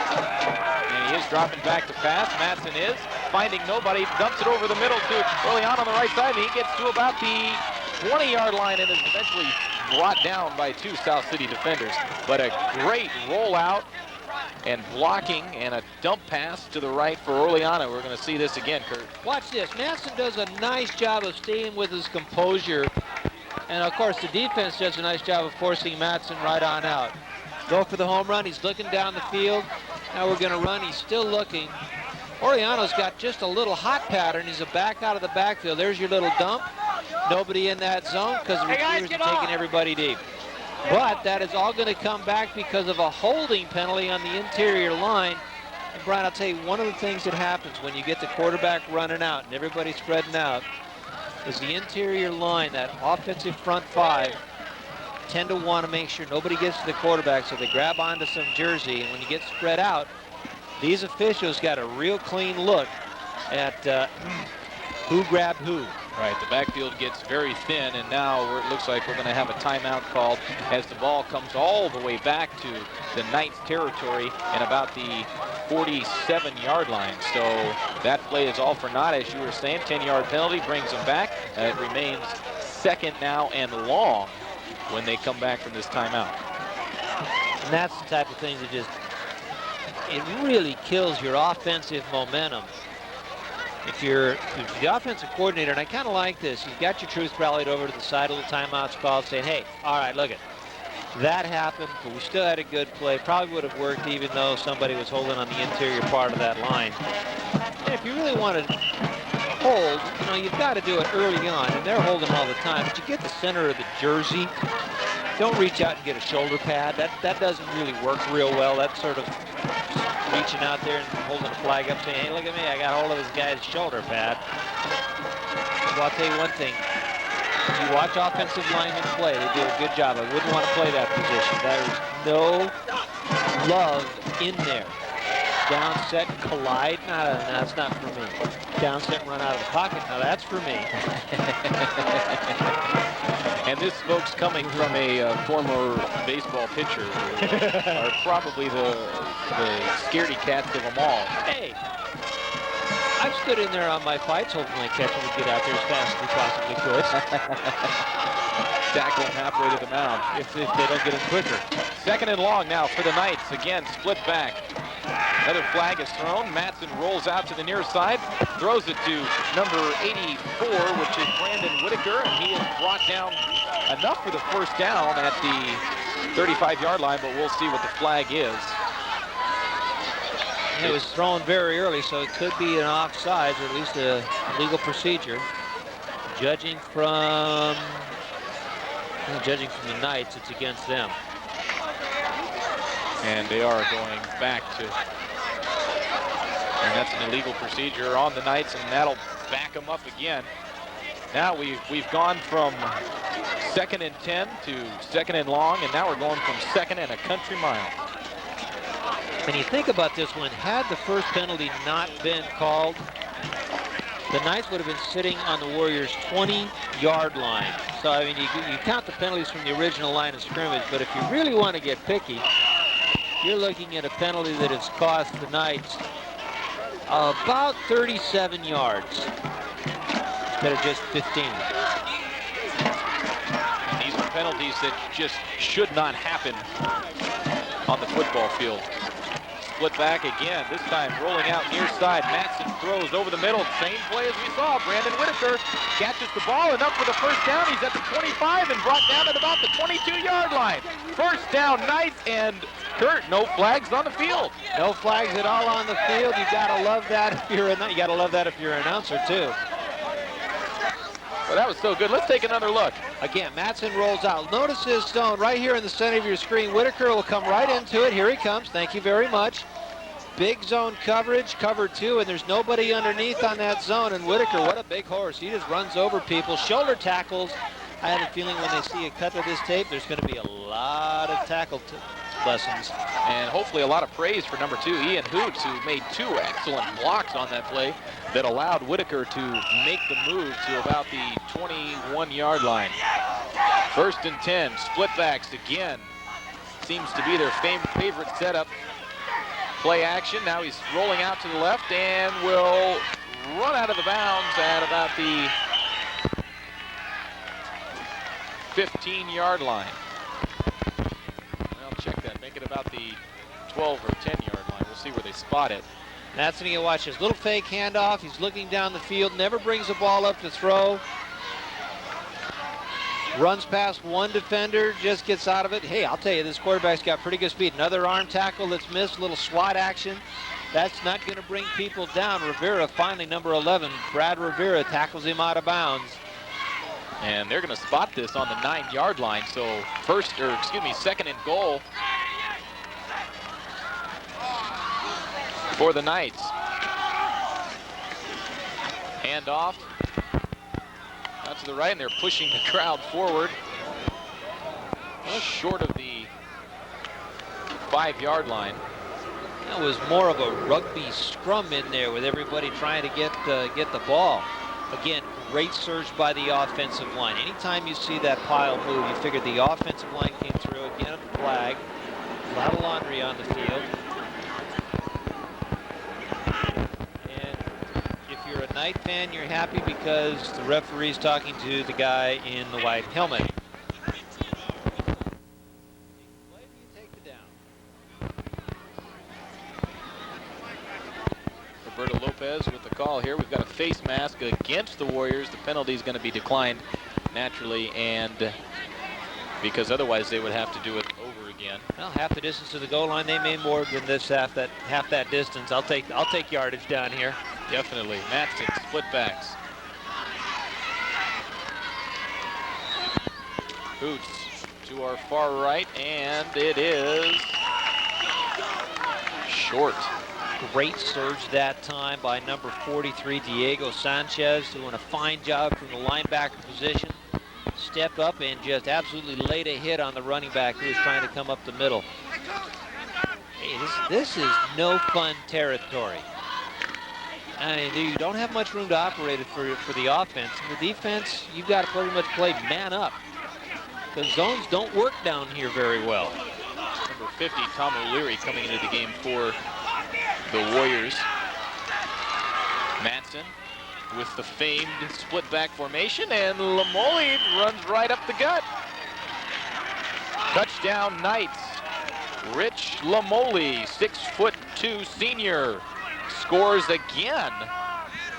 And he is dropping back to pass. Matson is finding nobody, dumps it over the middle to Orellana on the right side, and he gets to about the 20-yard line and is eventually brought down by 2 South City defenders. But a great rollout and blocking and a dump pass to the right for Orellana. We're going to see this again, Kurt. Watch this. Matson does a nice job of staying with his composure. And of course, the defense does a nice job of forcing Matson right on out. Go for the home run. He's looking down the field. Now we're going to run. He's still looking. Orellana's got just a little hot pattern. He's a back out of the backfield. There's your little dump. Nobody in that zone because the receivers are taking everybody deep. But that is all going to come back because of a holding penalty on the interior line. And Brian, I'll tell you, one of the things that happens when you get the quarterback running out and everybody spreading out is the interior line, that offensive front 5, tend to want to make sure nobody gets to the quarterback, so they grab onto some jersey. And when you get spread out, these officials got a real clean look at who grabbed who. Right, the backfield gets very thin, and now it looks like we're going to have a timeout called as the ball comes all the way back to the Knights territory and about the 47-yard line. So that play is all for naught, as you were saying. 10-yard penalty brings them back. It remains 2nd now and long when they come back from this timeout. And that's the type of thing that just, it really kills your offensive momentum. If you're the offensive coordinator, and I kind of like this, you've got your troops rallied over to the side of the timeouts called, saying, hey, all right, look it. That happened, but we still had a good play. Probably would have worked even though somebody was holding on the interior part of that line. And if you really want to hold, you've got to do it early on, and they're holding all the time. But you get the center of the jersey. Don't reach out and get a shoulder pad. That doesn't really work real well. That sort of reaching out there and holding a flag up saying, hey, look at me, I got hold of this guy's shoulder pad. Well, I'll tell you one thing. You watch offensive linemen play, they do a good job. I wouldn't want to play that position. There is no love in there. Down, set, collide. No, that's not for me. Down, set, run out of the pocket. Now that's for me. And this, folks, coming from a former baseball pitcher, are probably the scaredy cats of them all. Hey, I've stood in there on my fights hoping my catcher would get out there as fast as he possibly could. Tackle him halfway to the mound if they don't get him quicker. 2nd and long now for the Knights. Again, split back. Another flag is thrown. Matson rolls out to the near side, throws it to number 84, which is Brandon Whitaker, and he is brought down enough for the first down at the 35-yard line, but we'll see what the flag is. It was thrown very early, so it could be an offsides, or at least a legal procedure. Judging from the Knights, it's against them. And they are going back to, and that's an illegal procedure on the Knights, and that'll back them up again. Now we've gone from 2nd and 10 to 2nd and long, and now we're going from 2nd and a country mile. And you think about this one, had the first penalty not been called, the Knights would have been sitting on the Warriors' 20-yard line. So, I mean, you count the penalties from the original line of scrimmage, but if you really want to get picky, you're looking at a penalty that has cost the Knights about 37 yards instead of just 15. These are penalties that just should not happen on the football field. split back again. This time rolling out near side. Matson throws over the middle. Same play as we saw. Brandon Whitaker catches the ball and up for the first down. He's at the 25 and brought down at about the 22-yard line. First down, Knights, and Kurt, no flags on the field. No flags at all on the field. You gotta love that if you're an announcer too. Well, that was so good. Let's take another look. Again, Matson rolls out. Notice his zone right here in the center of your screen. Whitaker will come right into it. Here he comes. Thank you very much. Big zone coverage, cover two, and there's nobody underneath on that zone. And Whitaker, what a big horse. He just runs over people. Shoulder tackles. I have a feeling when they see a cut of this tape, there's going to be a lot of tackle lessons. And hopefully a lot of praise for number 2, Ian Hoots, who made 2 excellent blocks on that play that allowed Whitaker to make the move to about the 21-yard line. First and 10, split backs again. Seems to be their favorite setup. Play action, now he's rolling out to the left and will run out of the bounds at about the 15-yard line. I'll check that, make it about the 12 or 10-yard line. We'll see where they spot it. That's when you watch his little fake handoff. He's looking down the field, never brings the ball up to throw. Runs past one defender, just gets out of it. Hey, I'll tell you, this quarterback's got pretty good speed. Another arm tackle that's missed, little SWAT action. That's not going to bring people down. Rivera, finally, number 11, Brad Rivera tackles him out of bounds. And they're going to spot this on the 9-yard line. So second and goal for the Knights. Hand off. Out to the right, and they're pushing the crowd forward. Short of the 5-yard line. That was more of a rugby scrum in there with everybody trying to get the ball. Again, great surge by the offensive line. Anytime you see that pile move, you figure the offensive line came through. Again, a flag. A lot of laundry on the field. And if you're a Knight fan, you're happy because the referee's talking to the guy in the white helmet. Roberto Lopez with the call here. We've got a face mask against the Warriors. The penalty is going to be declined naturally, and because otherwise they would have to do it over again. Well, half the distance to the goal line. They made more than this half that distance. I'll take yardage down here. Definitely. Matson, split backs. Hoots to our far right, and it is short. Great surge that time by number 43, Diego Sanchez, doing a fine job from the linebacker position. Stepped up and just absolutely laid a hit on the running back who was trying to come up the middle. Hey, this is no fun territory. I mean, you don't have much room to operate it for the offense. In the defense, you've got to pretty much play man up. The zones don't work down here very well. Number 50, Tom O'Leary, coming into the game for the Warriors. Matson with the famed split back formation, and Lamole runs right up the gut. Touchdown Knights. Rich Lamole, 6'2" senior, scores again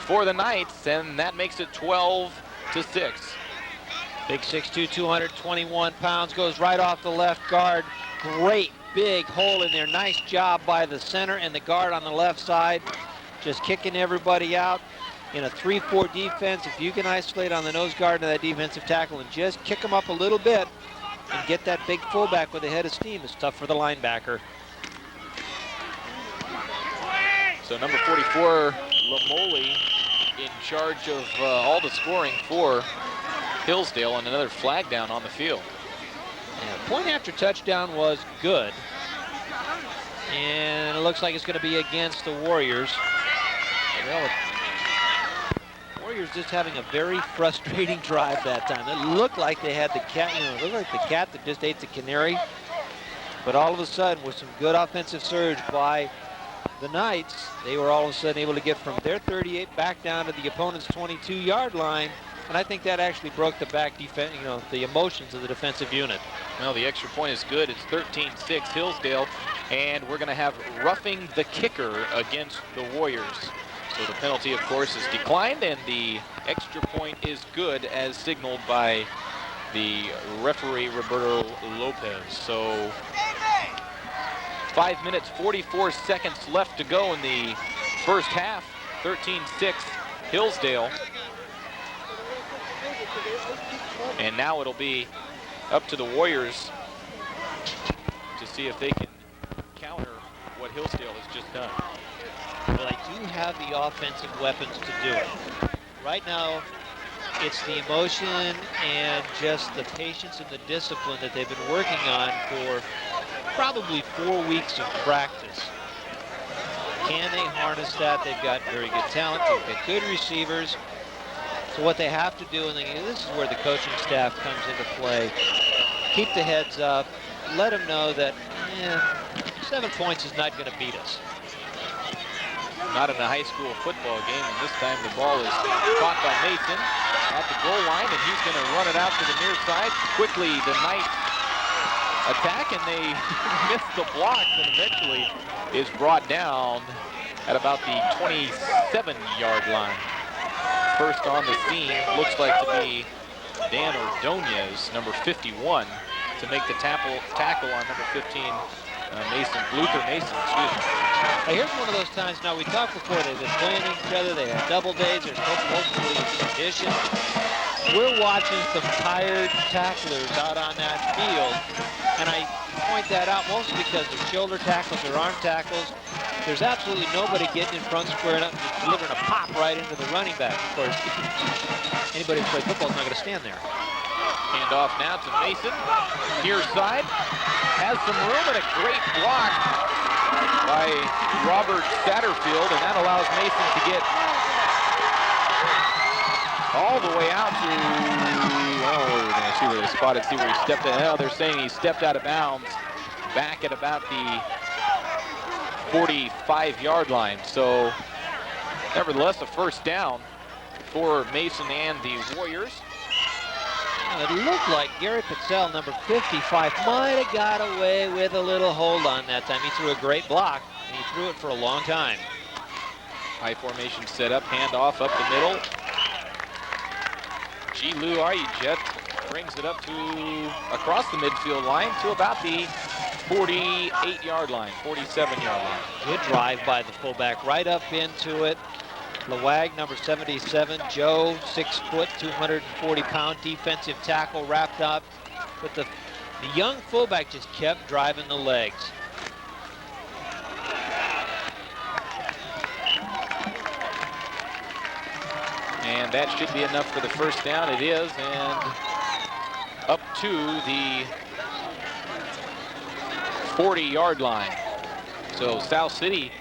for the Knights, and that makes it 12-6. Big 6'2", 221 pounds, goes right off the left guard. Great big hole in there. Nice job by the center and the guard on the left side, just kicking everybody out. In a 3-4 defense, if you can isolate on the nose guard of that defensive tackle and just kick them up a little bit and get that big fullback with a head of steam, it's tough for the linebacker. So number 44, Lamole, in charge of all the scoring for Hillsdale, and another flag down on the field. Yeah, point after touchdown was good. And it looks like it's going to be against the Warriors. Well, Warriors just having a very frustrating drive that time. It looked like they had the cat, it looked like the cat that just ate the canary. But all of a sudden, with some good offensive surge by the Knights, they were all of a sudden able to get from their 38 back down to the opponent's 22-yard line. And I think that actually broke the back defense, the emotions of the defensive unit. Well, the extra point is good. It's 13-6 Hillsdale. And we're going to have roughing the kicker against the Warriors. So the penalty, of course, is declined, and the extra point is good as signaled by the referee, Roberto Lopez. So 5 minutes, 44 seconds left to go in the first half. 13-6 Hillsdale. And now it'll be up to the Warriors to see if they can counter what Hillsdale has just done. Well, they do have the offensive weapons to do it. Right now, it's the emotion and just the patience and the discipline that they've been working on for probably 4 weeks of practice. Can they harness that? They've got very good talent. They've got good receivers. So what they have to do, and this is where the coaching staff comes into play, keep the heads up, let them know that 7 points is not going to beat us. Not in a high school football game, and this time the ball is caught by Mason at the goal line, and he's going to run it out to the near side. Quickly, the Knights attack, and they miss the block, and eventually is brought down at about the 27-yard line. First on the scene looks like to be Dan Ordonez, number 51, to make the tackle on number 15, Luther Mason, excuse me. Now here's one of those times, now we talked before, they've been playing each other, they have double days, there's hopefully condition. We're watching some tired tacklers out on that field, and I point that out mostly because they're shoulder tackles, they're arm tackles. There's absolutely nobody getting in front, squaring up, and just delivering a pop right into the running back. Of course, anybody who plays football is not going to stand there. Hand off now to Mason. Near side. Has some room and a great block by Robert Satterfield, and that allows Mason to get all the way out to, we're going to see where they spotted, see where he stepped out. Now they're saying he stepped out of bounds back at about the 45-yard line. So nevertheless, a first down for Mason and the Warriors. It looked like Gary Patel, number 55, might have got away with a little hold on that time. He threw a great block, and he threw it for a long time. High formation set up, handoff up the middle. G. Lou Ayujet brings it up to across the midfield line to about the 48-yard line, 47-yard line. Good drive by the fullback, right up into it. Lawag, number 77, Joe, 6 foot, 240-pound defensive tackle wrapped up. But the young fullback just kept driving the legs. And that should be enough for the first down. It is, and up to the 40-yard line. So South City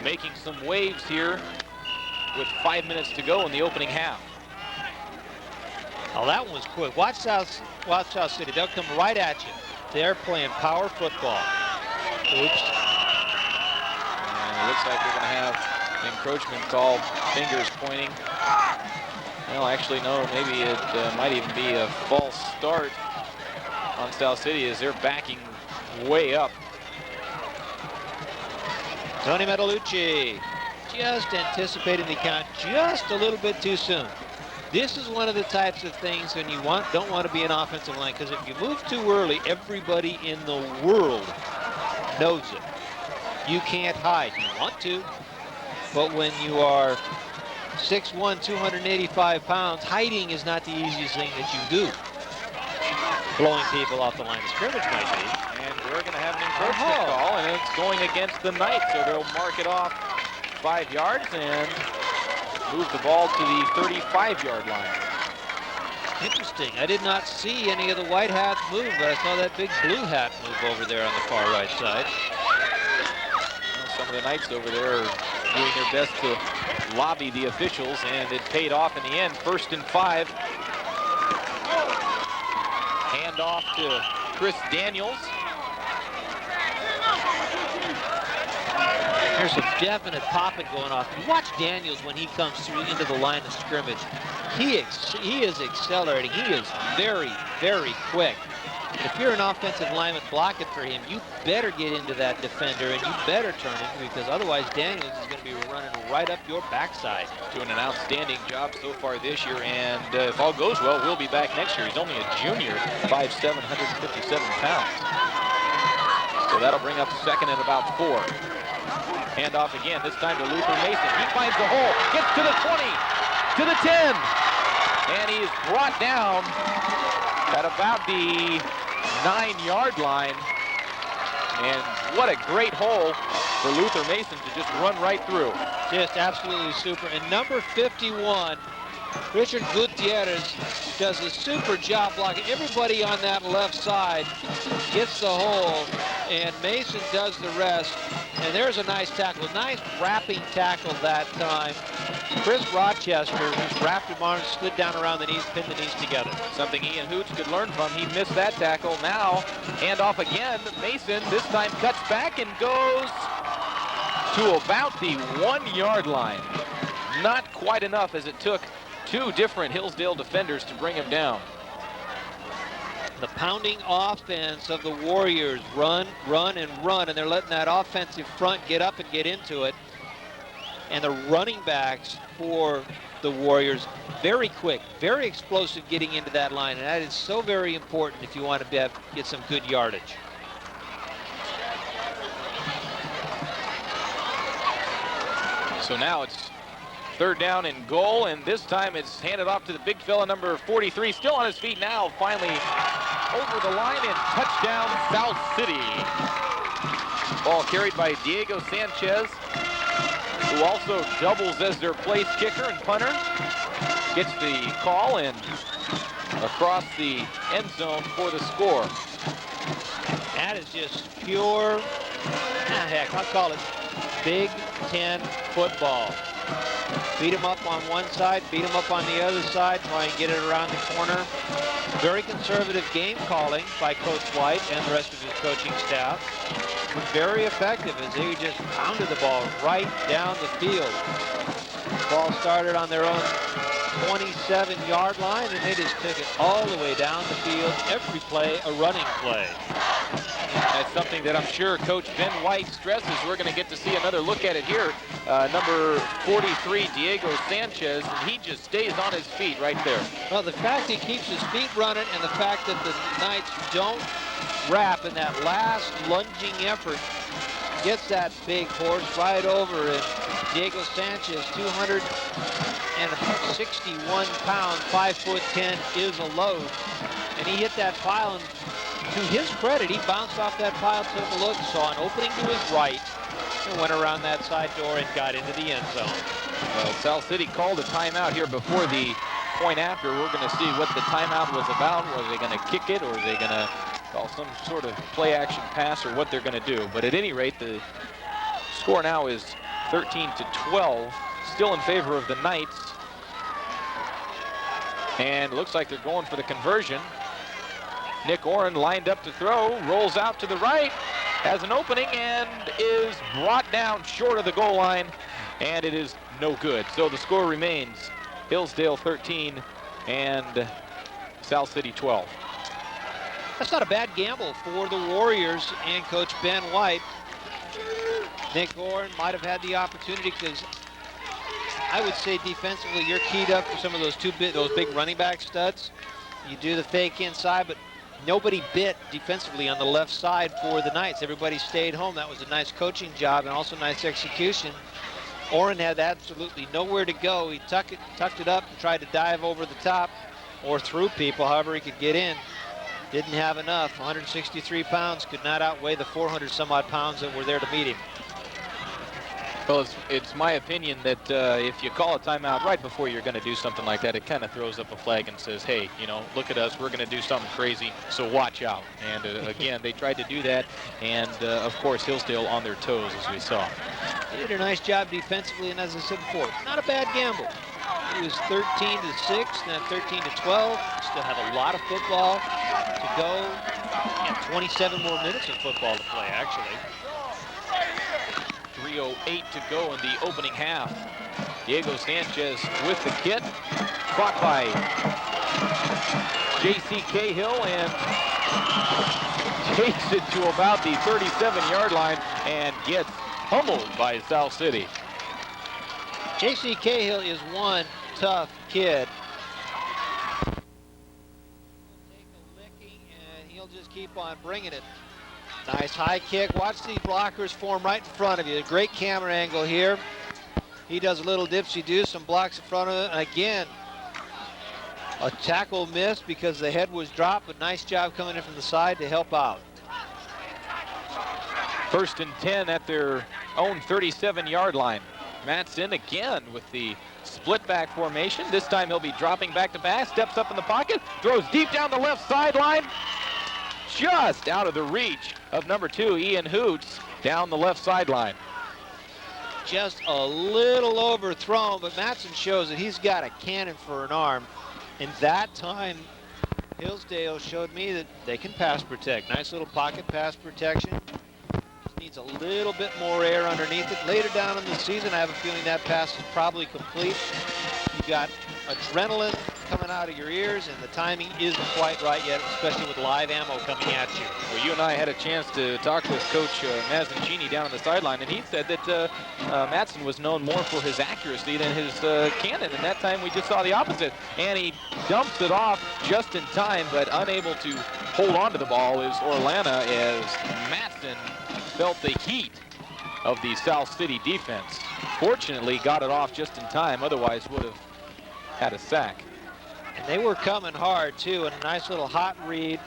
making some waves here with 5 minutes to go in the opening half. Oh, that one was quick. Watch South City. They'll come right at you. They're playing power football. Oops. And it looks like we're going to have an encroachment call, fingers pointing. Well, actually, no, maybe it might even be a false start on South City as they're backing way up. Tony Metalucci just anticipating the count just a little bit too soon. This is one of the types of things when you don't want to be an offensive line, because if you move too early, everybody in the world knows it. You can't hide. You want to, but when you are 6'1", 285 pounds, hiding is not the easiest thing that you do. Blowing people off the line of scrimmage might be. And we're going to have an encroachment call, and it's going against the Knights, so they'll mark it off 5 yards and move the ball to the 35-yard line. Interesting. I did not see any of the white hats move, but I saw that big blue hat move over there on the far right side. Well, some of the Knights over there are doing their best to lobby the officials, and it paid off in the end. 1st and 5. Hand off to Chris Daniels. There's some definite popping going off. You watch Daniels when he comes through into the line of scrimmage. He is accelerating. He is very, very quick. If you're an offensive lineman blocking for him, you better get into that defender and you better turn him, because otherwise Daniels is going to be running right up your backside. Doing an outstanding job so far this year, and if all goes well, we'll be back next year. He's only a junior, 5'7", 157 pounds. So that'll bring up second and about 4. Hand off again, this time to Luther Mason. He finds the hole, gets to the 20, to the 10, and he is brought down at about the 9-yard line. And what a great hole for Luther Mason to just run right through. Just absolutely super. And number 51, Richard Gutierrez, does a super job blocking. Everybody on that left side gets the hole, and Mason does the rest. And there's a nice tackle, nice wrapping tackle that time. Chris Rochester just wrapped him arms, slid down around the knees, pinned the knees together. Something Ian Hoots could learn from. He missed that tackle. Now, hand off again. Mason this time cuts back and goes to about the 1-yard line. Not quite enough, as it took 2 different Hillsdale defenders to bring him down. The pounding offense of the Warriors, run, run, and run, and they're letting that offensive front get up and get into it. And the running backs for the Warriors, very quick, very explosive getting into that line, and that is so very important if you want to get some good yardage. So now it's 3rd down and goal, and this time it's handed off to the big fella, number 43, still on his feet now, finally over the line, and touchdown South City. Ball carried by Diego Sanchez, who also doubles as their place kicker and punter. Gets the call and across the end zone for the score. That is just pure, heck, I'll call it Big Ten football. Beat him up on one side, beat him up on the other side, try and get it around the corner. Very conservative game calling by Coach White and the rest of his coaching staff. Very effective as they just pounded the ball right down the field. Ball started on their own 27-yard line, and they just took it all the way down the field. Every play, a running play. That's something that I'm sure Coach Ben White stresses. We're going to get to see another look at it here. Number 43, Diego Sanchez, and he just stays on his feet right there. Well, the fact he keeps his feet running and the fact that the Knights don't wrap in that last lunging effort gets that big horse right over, and Diego Sanchez, 261 pounds, 5'10", is a load, and he hit that pile, and to his credit, he bounced off that pile, took a look, saw an opening to his right, and went around that side door and got into the end zone. Well, South City called a timeout here before the point after. We're going to see what the timeout was about. Were they going to kick it, or are they going to call some sort of play-action pass, or what they're going to do? But at any rate, the score now is 13-12, still in favor of the Knights. And it looks like they're going for the conversion. Nick Oren lined up to throw, rolls out to the right, has an opening, and is brought down short of the goal line, and it is no good. So the score remains Hillsdale 13 and South City 12. That's not a bad gamble for the Warriors and Coach Ben White. Nick Oren might have had the opportunity, because I would say defensively you're keyed up for some of those big running back studs. You do the fake inside, but nobody bit defensively on the left side for the Knights. Everybody stayed home. That was a nice coaching job and also nice execution. Oren had absolutely nowhere to go. He tucked it up and tried to dive over the top or through people, however he could get in. Didn't have enough. 163 pounds could not outweigh the 400 some odd pounds that were there to meet him. Well, it's my opinion that if you call a timeout right before you're going to do something like that, it kind of throws up a flag and says, hey, you know, look at us, we're going to do something crazy, so watch out. And again, they tried to do that, and of course, Hillsdale on their toes, as we saw. He did a nice job defensively, and as I said before, not a bad gamble. It was 13-6, then 13-12. Still have a lot of football to go, and 27 more minutes of football to play, actually. 3:08 to go in the opening half. Diego Sanchez with the kit, caught by J.C. Cahill, and Takes it to about the 37-yard line and gets pummeled by South City. J.C. Cahill is one tough kid. He'll take a licking and he'll just keep on bringing it. Nice high kick. Watch these blockers form right in front of you. A great camera angle here. He does a little dipsy-do, some blocks in front of it. And again, a tackle missed because the head was dropped, but nice job coming in from the side to help out. 1st and 10 at their own 37-yard line. Matson again with the split back formation. This time he'll be dropping back to back, steps up in the pocket, throws deep down the left sideline. Just out of the reach of number 2, Ian Hoots, down the left sideline. Just a little overthrown, but Matson shows that he's got a cannon for an arm. And that time, Hillsdale showed me that they can pass protect. Nice little pocket pass protection. Just needs a little bit more air underneath it. Later down in the season, I have a feeling that pass is probably complete. You got adrenaline coming out of your ears, and the timing isn't quite right yet, especially with live ammo coming at you. Well, you and I had a chance to talk with Coach Mazzancini down on the sideline, and he said that Matson was known more for his accuracy than his cannon, and that time we just saw the opposite. And he dumps it off just in time, but unable to hold on to the ball is Orlana, as Matson felt the heat of the South City defense. Fortunately, got it off just in time, otherwise would have had a sack. And they were coming hard, too, and a nice little hot read.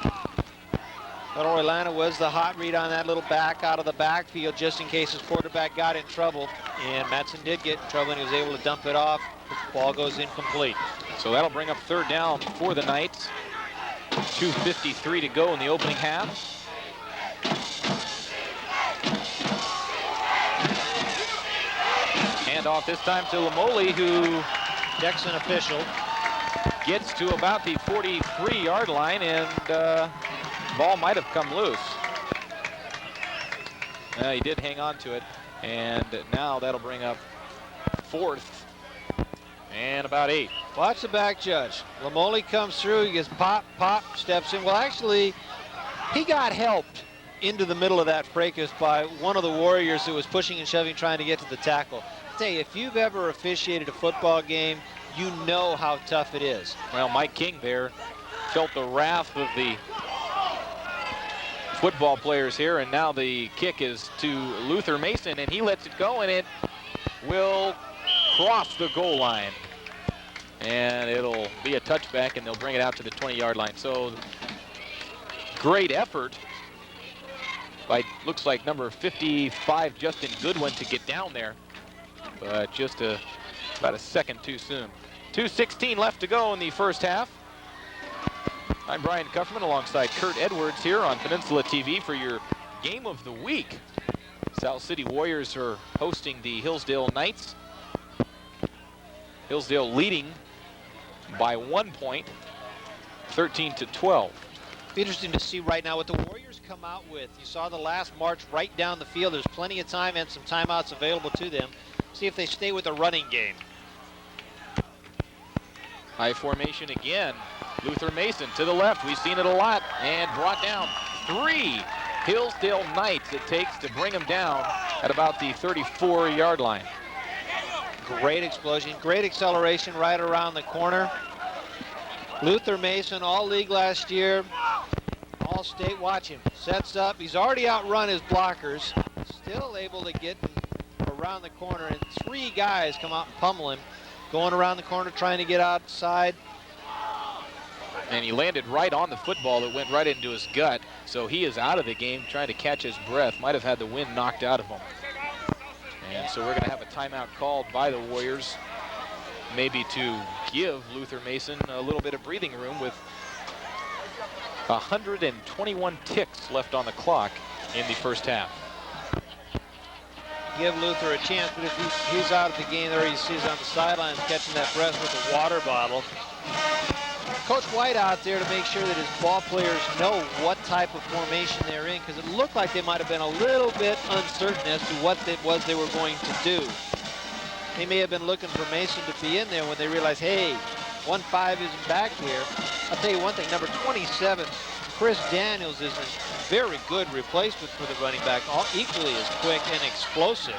But Orlana was the hot read on that little back out of the backfield just in case his quarterback got in trouble. And Matson did get in trouble, and he was able to dump it off. The ball goes incomplete. So that'll bring up 3rd down for the Knights. 2:53 to go in the opening half. Hand off this time to Lamoli, who Jackson official. Gets to about the 43-yard line, and ball might have come loose. He did hang on to it, and now that'll bring up 4th and about 8. Watch the back judge. Lamoli comes through, he gets pop, steps in. Well, actually, he got helped into the middle of that fracas by one of the Warriors who was pushing and shoving, trying to get to the tackle. I tell you, if you've ever officiated a football game, you know how tough it is. Well, Mike King there felt the wrath of the football players here, and now the kick is to Luther Mason, and he lets it go, and it will cross the goal line. And it'll be a touchback, and they'll bring it out to the 20-yard line. So great effort by, looks like, number 55, Justin Goodwin, to get down there, but just about a second too soon. 2:16 left to go in the first half. I'm Brian Kufferman alongside Kurt Edwards here on Peninsula TV for your game of the week. South City Warriors are hosting the Hillsdale Knights. Hillsdale leading by 1 point, 13-12. Be interesting to see right now what the Warriors come out with. You saw the last march right down the field. There's plenty of time and some timeouts available to them. See if they stay with the running game. High formation again. Luther Mason to the left. We've seen it a lot, and brought down 3 Hillsdale Knights it takes to bring them down at about the 34-yard line. Great explosion, great acceleration right around the corner. Luther Mason, all league last year, all state. Watch him, sets up. He's already outrun his blockers, still able to get around the corner, and 3 guys come out and pummel him, going around the corner trying to get outside. And he landed right on the football that went right into his gut, so he is out of the game trying to catch his breath. Might have had the wind knocked out of him. And so we're going to have a timeout called by the Warriors, maybe to give Luther Mason a little bit of breathing room with 121 ticks left on the clock in the first half. Give Luther a chance, but if he's out of the game, there he sees on the sidelines catching that breath with a water bottle. Coach White out there to make sure that his ball players know what type of formation they're in, because it looked like they might have been a little bit uncertain as to what it was they were going to do. They may have been looking for Mason to be in there when they realized, hey, 1-5 isn't back here. I'll tell you one thing, number 27, Chris Daniels is a very good replacement for the running back, equally as quick and explosive.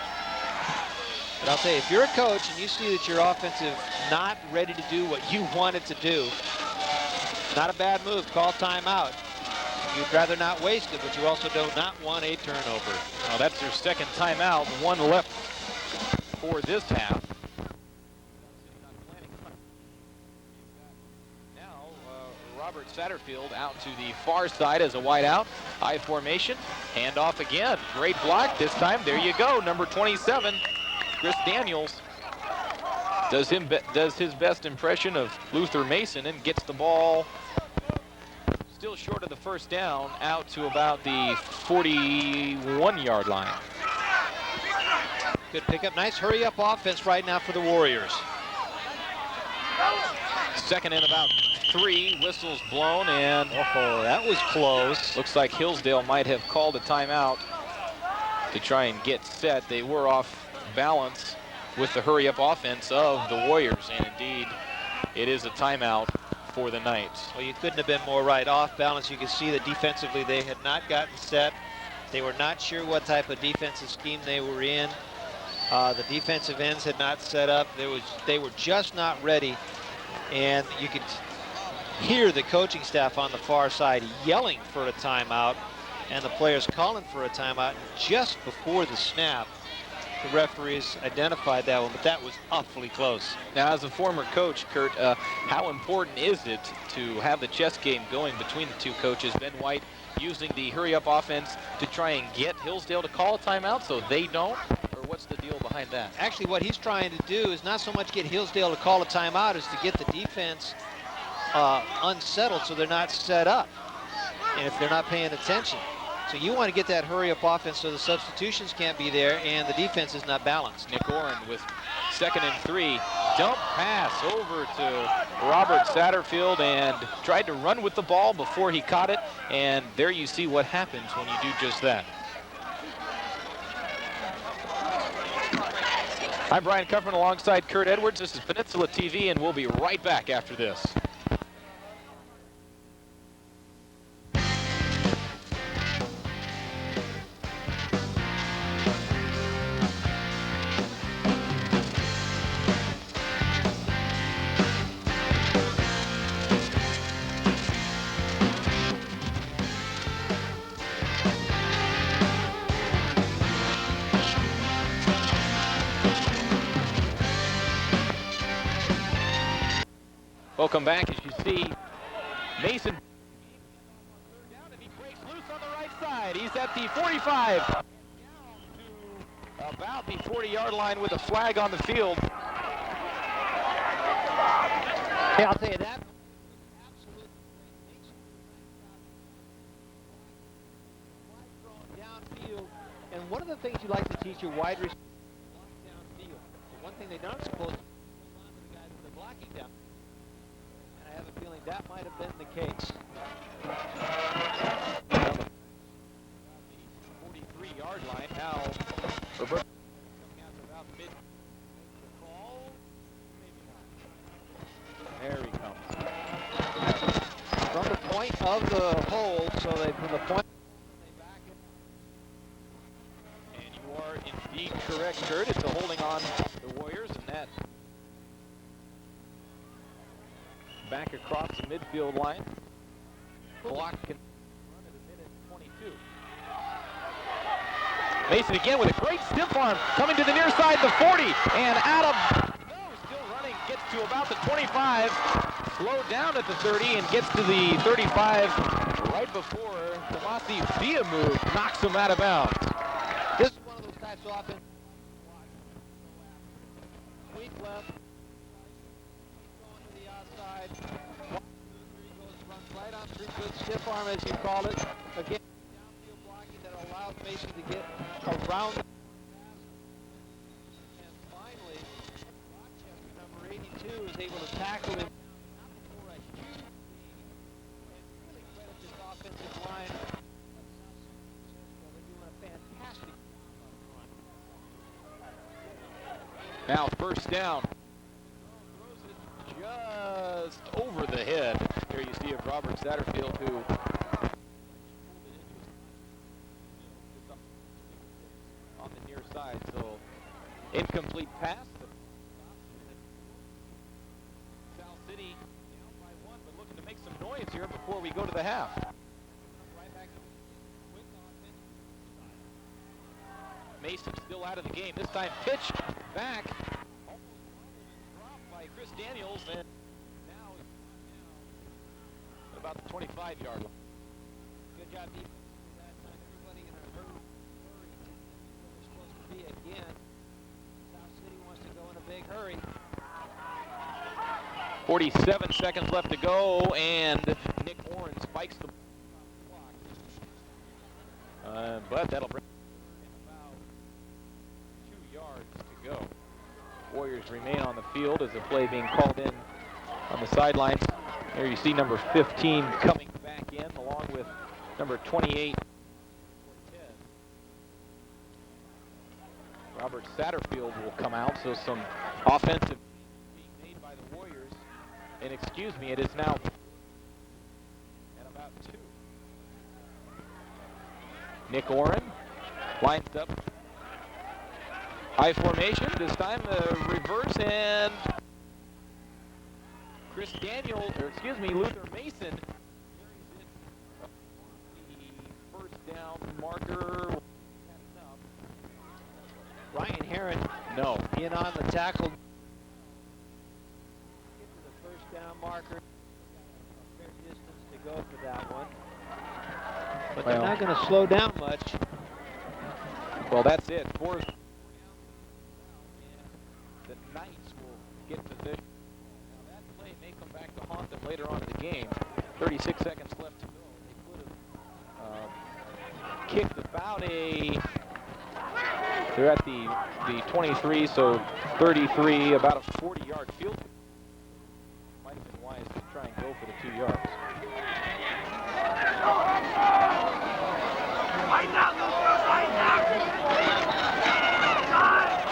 But I'll tell you, if you're a coach and you see that your offense is not ready to do what you want it to do, not a bad move. Call timeout. You'd rather not waste it, but you also do not want a turnover. Well, that's their second timeout. One left for this half. Now, Robert Satterfield out to the far side as a wide out. I formation. Handoff again. Great block this time. There you go. Number 27, Chris Daniels, does his best impression of Luther Mason and gets the ball still short of the first down, out to about the 41-yard line. Good pickup. Nice hurry-up offense right now for the Warriors. Second and about 3. Whistles blown, and that was close. Looks like Hillsdale might have called a timeout to try and get set. They were off balance with the hurry-up offense of the Warriors, and indeed, it is a timeout for the Knights. Well, you couldn't have been more right. Off balance, you can see that defensively they had not gotten set. They were not sure what type of defensive scheme they were in. The defensive ends had not set up. They were just not ready. And you could hear the coaching staff on the far side yelling for a timeout and the players calling for a timeout. And just before the snap, the referees identified that one, but that was awfully close. Now, as a former coach, Kurt, how important is it to have the chess game going between the two coaches? Ben White using the hurry-up offense to try and get Hillsdale to call a timeout so they don't? Or what's the deal behind that? Actually, what he's trying to do is not so much get Hillsdale to call a timeout as to get the defense unsettled so they're not set up and if they're not paying attention. So you want to get that hurry-up offense so the substitutions can't be there and the defense is not balanced. Nick Oren with 2nd and 3. Dump pass over to Robert Satterfield and tried to run with the ball before he caught it. And there you see what happens when you do just that. I'm Brian Cuffman alongside Kurt Edwards. This is Peninsula TV, and we'll be right back after this. Welcome back. As you see, Mason down and he breaks loose on the right side. He's at the 45. Down to about the 40-yard line with a flag on the field. Hey, I'll tell you that. Downfield, and one of the things you like to teach your wide receivers downfield. But one thing they're not supposed to do is hold on to the guys that they're blocking down. I have a feeling that might have been the case. The 43-yard line now. Roberto coming out to about mid. Call. There he comes. From the point of the hold, so from the point they back it. And you are indeed correct, Kurt. It's a holding on the Warriors, and that back across the midfield line. Block can run at a minute 22. Mason again with a great stiff arm coming to the near side, the 40, and Adam still running, gets to about the 25, slowed down at the 30 and gets to the 35 right before Tomasi via move knocks him out of bounds. This is one of those types of offense. Sweep left. Going to the outside. Runs right on through, good stiff arm as you call it. Again, downfield blocking that allows Mason to get around. And finally, Rochester, number 82, is able to tackle him for a huge lead. And really credit this offensive line. They're doing a fantastic job. Now first down. Throws it just over the head. There you see of Robert Satterfield, who side. So incomplete pass. South City down by 1, but looking to make some noise here before we go to the half. Mason still out of the game. This time pitch back. Almost dropped by Chris Daniels, and now it's down at about the 25-yard line. Good job defense that time. Everybody in a hurry. They're supposed to be again. South City wants to go in a big hurry. 47 seconds left to go, and Nick Oren spikes the block. But that'll bring about 2 yards to go. Warriors remain on the field as the play being called in on the sidelines. There you see number 15 coming back in, along with number 28. Robert Satterfield will come out, so some offensive being made by the Warriors. And excuse me, it is now at about 2. Nick Oren lines up. High formation, this time the reverse, and Chris Daniels, or excuse me, Luther Mason carries it up the first down marker. Ryan Herron No. in on the tackle. Get to the first down marker. A fair distance to go for that one. But they're not going to slow down much. Well, that's it. The Knights will get position. Now that play may come back to haunt them later on in the game. 36 seconds left to go. They could have kicked about they're at the 23, so 33, about a 40-yard field. Might have been wise to try and go for the 2 yards.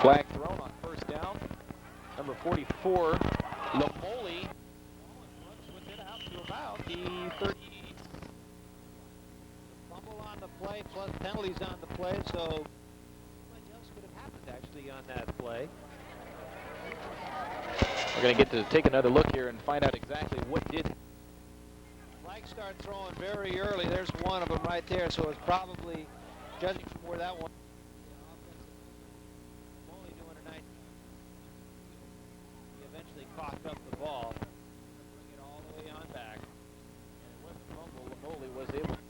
Flag thrown on first down. Number 44, Lamoli runs with it out to about the 30. Fumble on the play, plus penalties on the play, so what else could have happened actually on that play? We're going to get to take another look here and find out exactly what did. Flags start throwing very early. There's one of them right there, so it's probably, judging from where that one. Only doing a nice. He eventually coughed up the ball. Bring it all the way on back. And it wasn't fumble. Lamoli was able to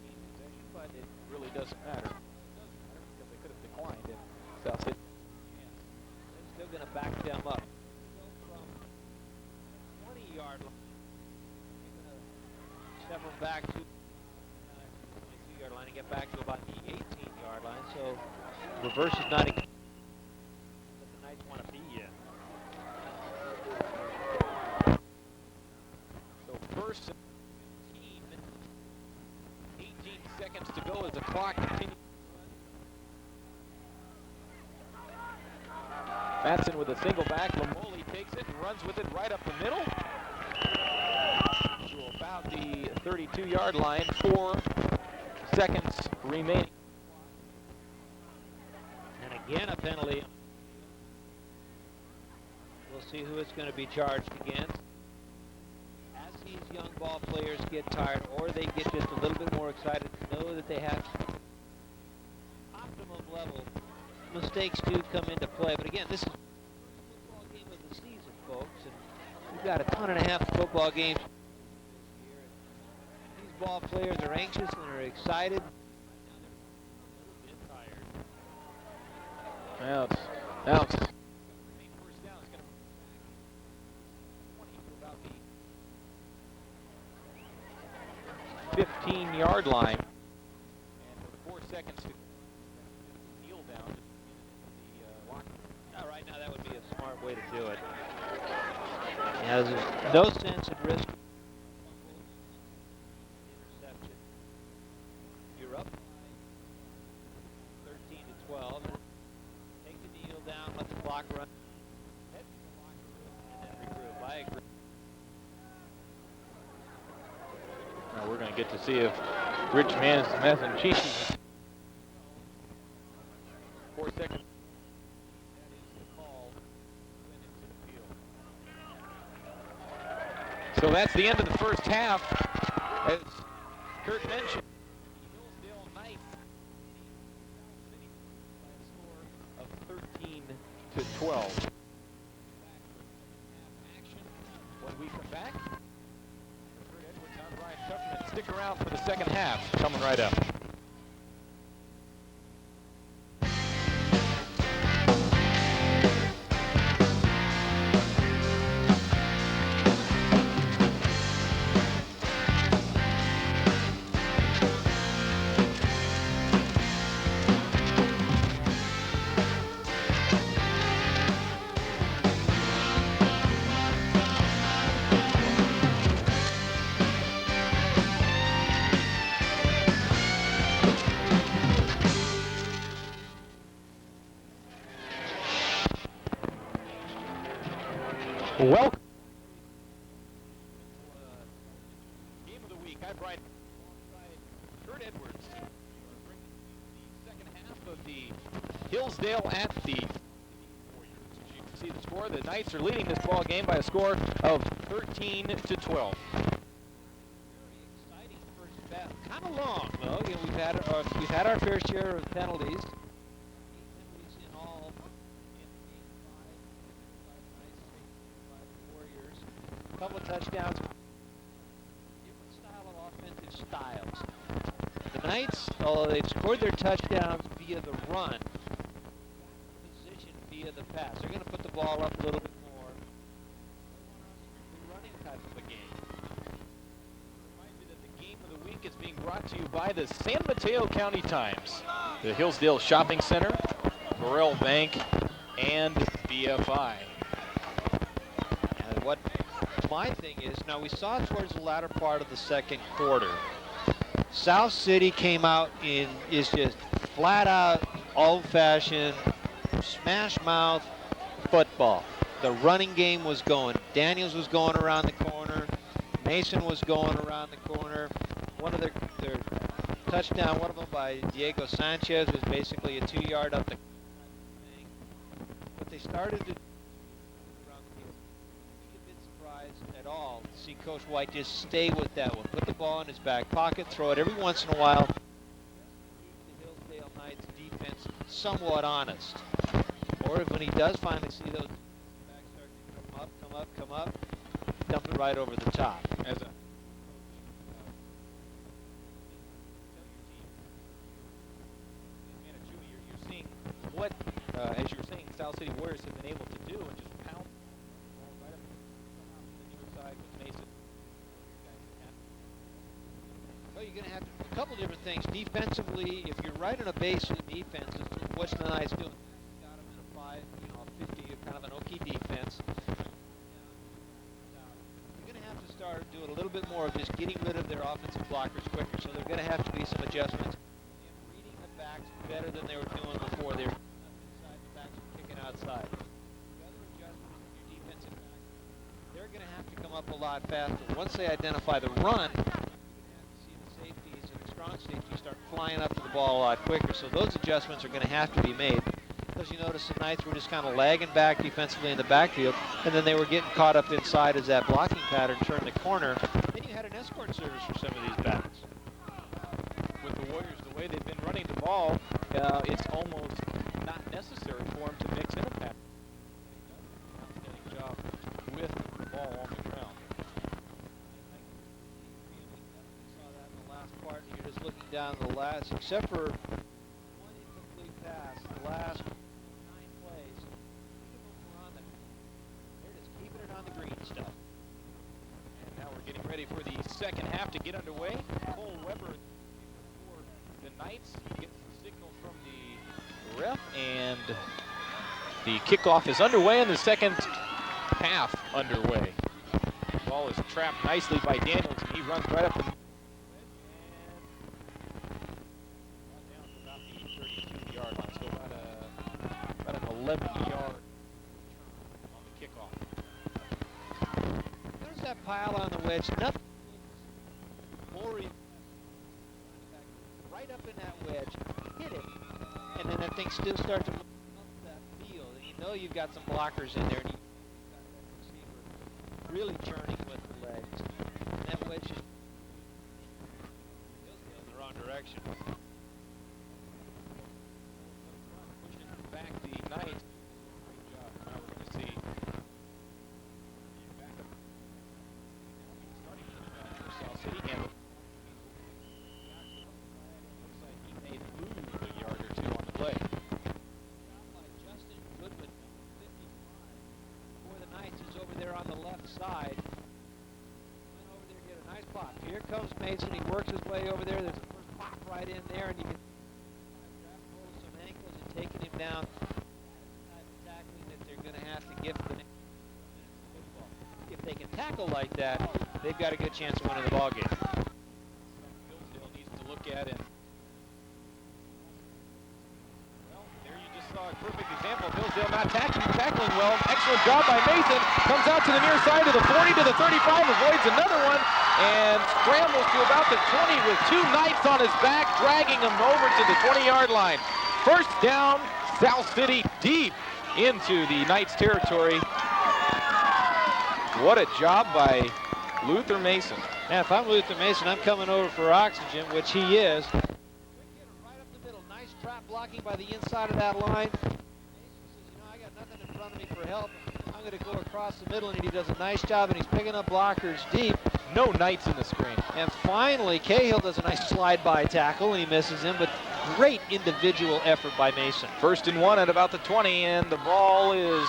gain possession, but it really doesn't matter. It doesn't matter because they could have declined in South City. They're still going to back them up. From 20-yard line. Step them back to 22-yard line and get back to about the 18-yard line. So reverse is not what the Knights want to be yet. So first 18 seconds to go as the clock continues. Matson with a single back. Lamoli takes it and runs with it right up the middle. To about the 32-yard line. 4 seconds remaining. And again, a penalty. We'll see who it's going to be charged against. As these young ball players get tired, or they get just a little bit more excited to know that they have optimum level, mistakes do come into play. But again, this is the first football game of the season, folks, and we've got a ton and a half of football games. These ball players are anxious and are excited. Now it's first down. It's going to 20 to about the 15-yard line. And with 4 seconds to kneel down. Right now, that would be a smart way to do it. Yeah, there's no sense in risk. Interception. You're up 13 to 12. Take the kneel down, let the clock run. Head to the locker room and then regroup. I agree. Now we're going to get to see if Rich Mason cheese. 4 seconds. So that's the end of the first half. As Kurt mentioned, the Hillsdale Knights by a score of 13-12. When we come back, Kurt Edwards on Brian Tuffman. Stick around for the second half. Coming right up. Welcome. Game of the week. I'm Brian alongside Kurt Edwards. Bringing the second half of the Hillsdale at the Warriors. As you can see the score, the Knights are leading this ball game by a score of 13-12. Very exciting first half. Kind of long, though. You know, we've had our fair share of penalties. 8 penalties in all. A couple of touchdowns. Different style of offensive styles. The Knights, although they've scored their touchdowns via the run, position via the pass. They're going to put the ball up a little bit more. They want a running type of a game. Remind you that the game of the week is being brought to you by the San Mateo County Times, the Hillsdale Shopping Center, Burrell Bank, and BFI. And what my thing is, now we saw towards the latter part of the second quarter, South City came out in is just flat out old-fashioned smash mouth football. The running game was going. Daniels was going around the corner. Mason was going around the corner. One of their touchdown, one of them by Diego Sanchez, was basically a 2-yard up the thing. What they started to at all to see Coach White just stay with that one. Put the ball in his back pocket, throw it every once in a while. Keep the Hillsdale Knights defense somewhat honest. Or if when he does finally see those backs start to come up, dump it right over the top. As a you're seeing what, as you were saying, South City Warriors have been able to do and just pound right up the side with Mason. Well, you're going to have a couple different things. Defensively, if you're right on a base of the defense, what's the Knights doing? Got them in a 50, kind of an Okie defense. You're going to have to start doing a little bit more of just getting rid of their offensive blockers quicker. So there's going to have to be some adjustments. Reading the backs better than they were doing before. They were inside, the backs were kicking outside. The other adjustment with your defensive backs, they're going to have to come up a lot faster. Once they identify the run, safety start flying up to the ball a lot quicker, so those adjustments are going to have to be made. Because you notice the Knights were just kind of lagging back defensively in the backfield, and then they were getting caught up inside as that blocking pattern turned the corner. Then you had an escort service for some of these backs. With the Warriors, the way they've been running the ball, it's almost not necessary for them to mix in a pattern. Outstanding job with the ball on the ground. Part, and you're just looking down the last, except for one incomplete pass, the last 9 plays, they're just keeping it on the green stuff. And now we're getting ready for the second half to get underway. Cole Weber for the Knights gets the signal from the ref, and the kickoff is underway and the second half underway. The ball is trapped nicely by Daniels, and he runs right up the about an 11-yard on the kickoff. There's that pile on the wedge. Nothing more right up in that wedge. Hit it, and then that thing still starts to look up that field. And you know you've got some blockers in there, and you've got that receiver really churning with the leg. which is in the wrong direction. Pushing back the Knights. Great job. Now we're going to see backup starting for South City. And looks like he may lose a yard or two on the play. Justin Goodman, 55. For the Knights is over there on the left side. Went over there, get a nice pop. Here comes Mason. He works his way over there. There's a first pop right in there, and you can grab hold of some ankles and taking him down. That's the type of tackling that they're going to have to give the next football. If they can tackle like that, they've got a good chance of winning the ball game. Hillsdale needs to look at it. There you just saw a perfect example of Hillsdale not tackling well. Excellent job by Mason. Comes out to the near side of the 40 to the 35, avoids another one, and scrambles to about the 20 with two Knights on his back, dragging him over to the 20-yard line. First down, South City deep into the Knights territory. What a job by Luther Mason. Now, if I'm Luther Mason, I'm coming over for oxygen, which he is. Right up the middle. Nice trap blocking by the inside of that line. Mason says, you know, I got nothing in front of me for help. I'm going to go across the middle, and he does a nice job, and he's picking up blockers deep. No Knights in the screen. And finally, Cahill does a nice slide-by tackle, and he misses him, but great individual effort by Mason. 1st and 1 at about the 20, and the ball is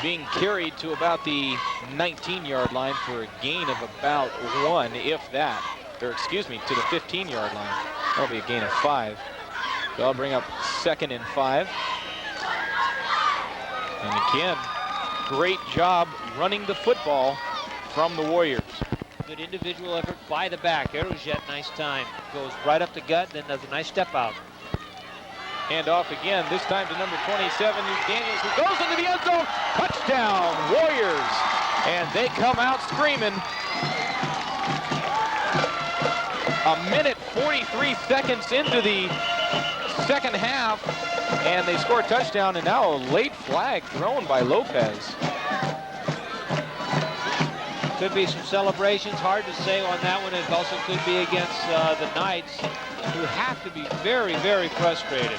being carried to about the 19-yard line for a gain of about 1, if that. Or excuse me, to the 15-yard line. That'll be a gain of 5. So I'll bring up 2nd and 5. And again, great job running the football from the Warriors. Good individual effort by the back. Aerosjet, nice time. Goes right up the gut, then does a nice step out. Hand off again, this time to number 27, Daniels, who goes into the end zone. Touchdown, Warriors. And they come out screaming. A minute 43 seconds into the second half, and they score a touchdown, and now a late flag thrown by Lopez. Could be some celebrations. Hard to say on that one. It also could be against the Knights, who have to be very, very frustrated.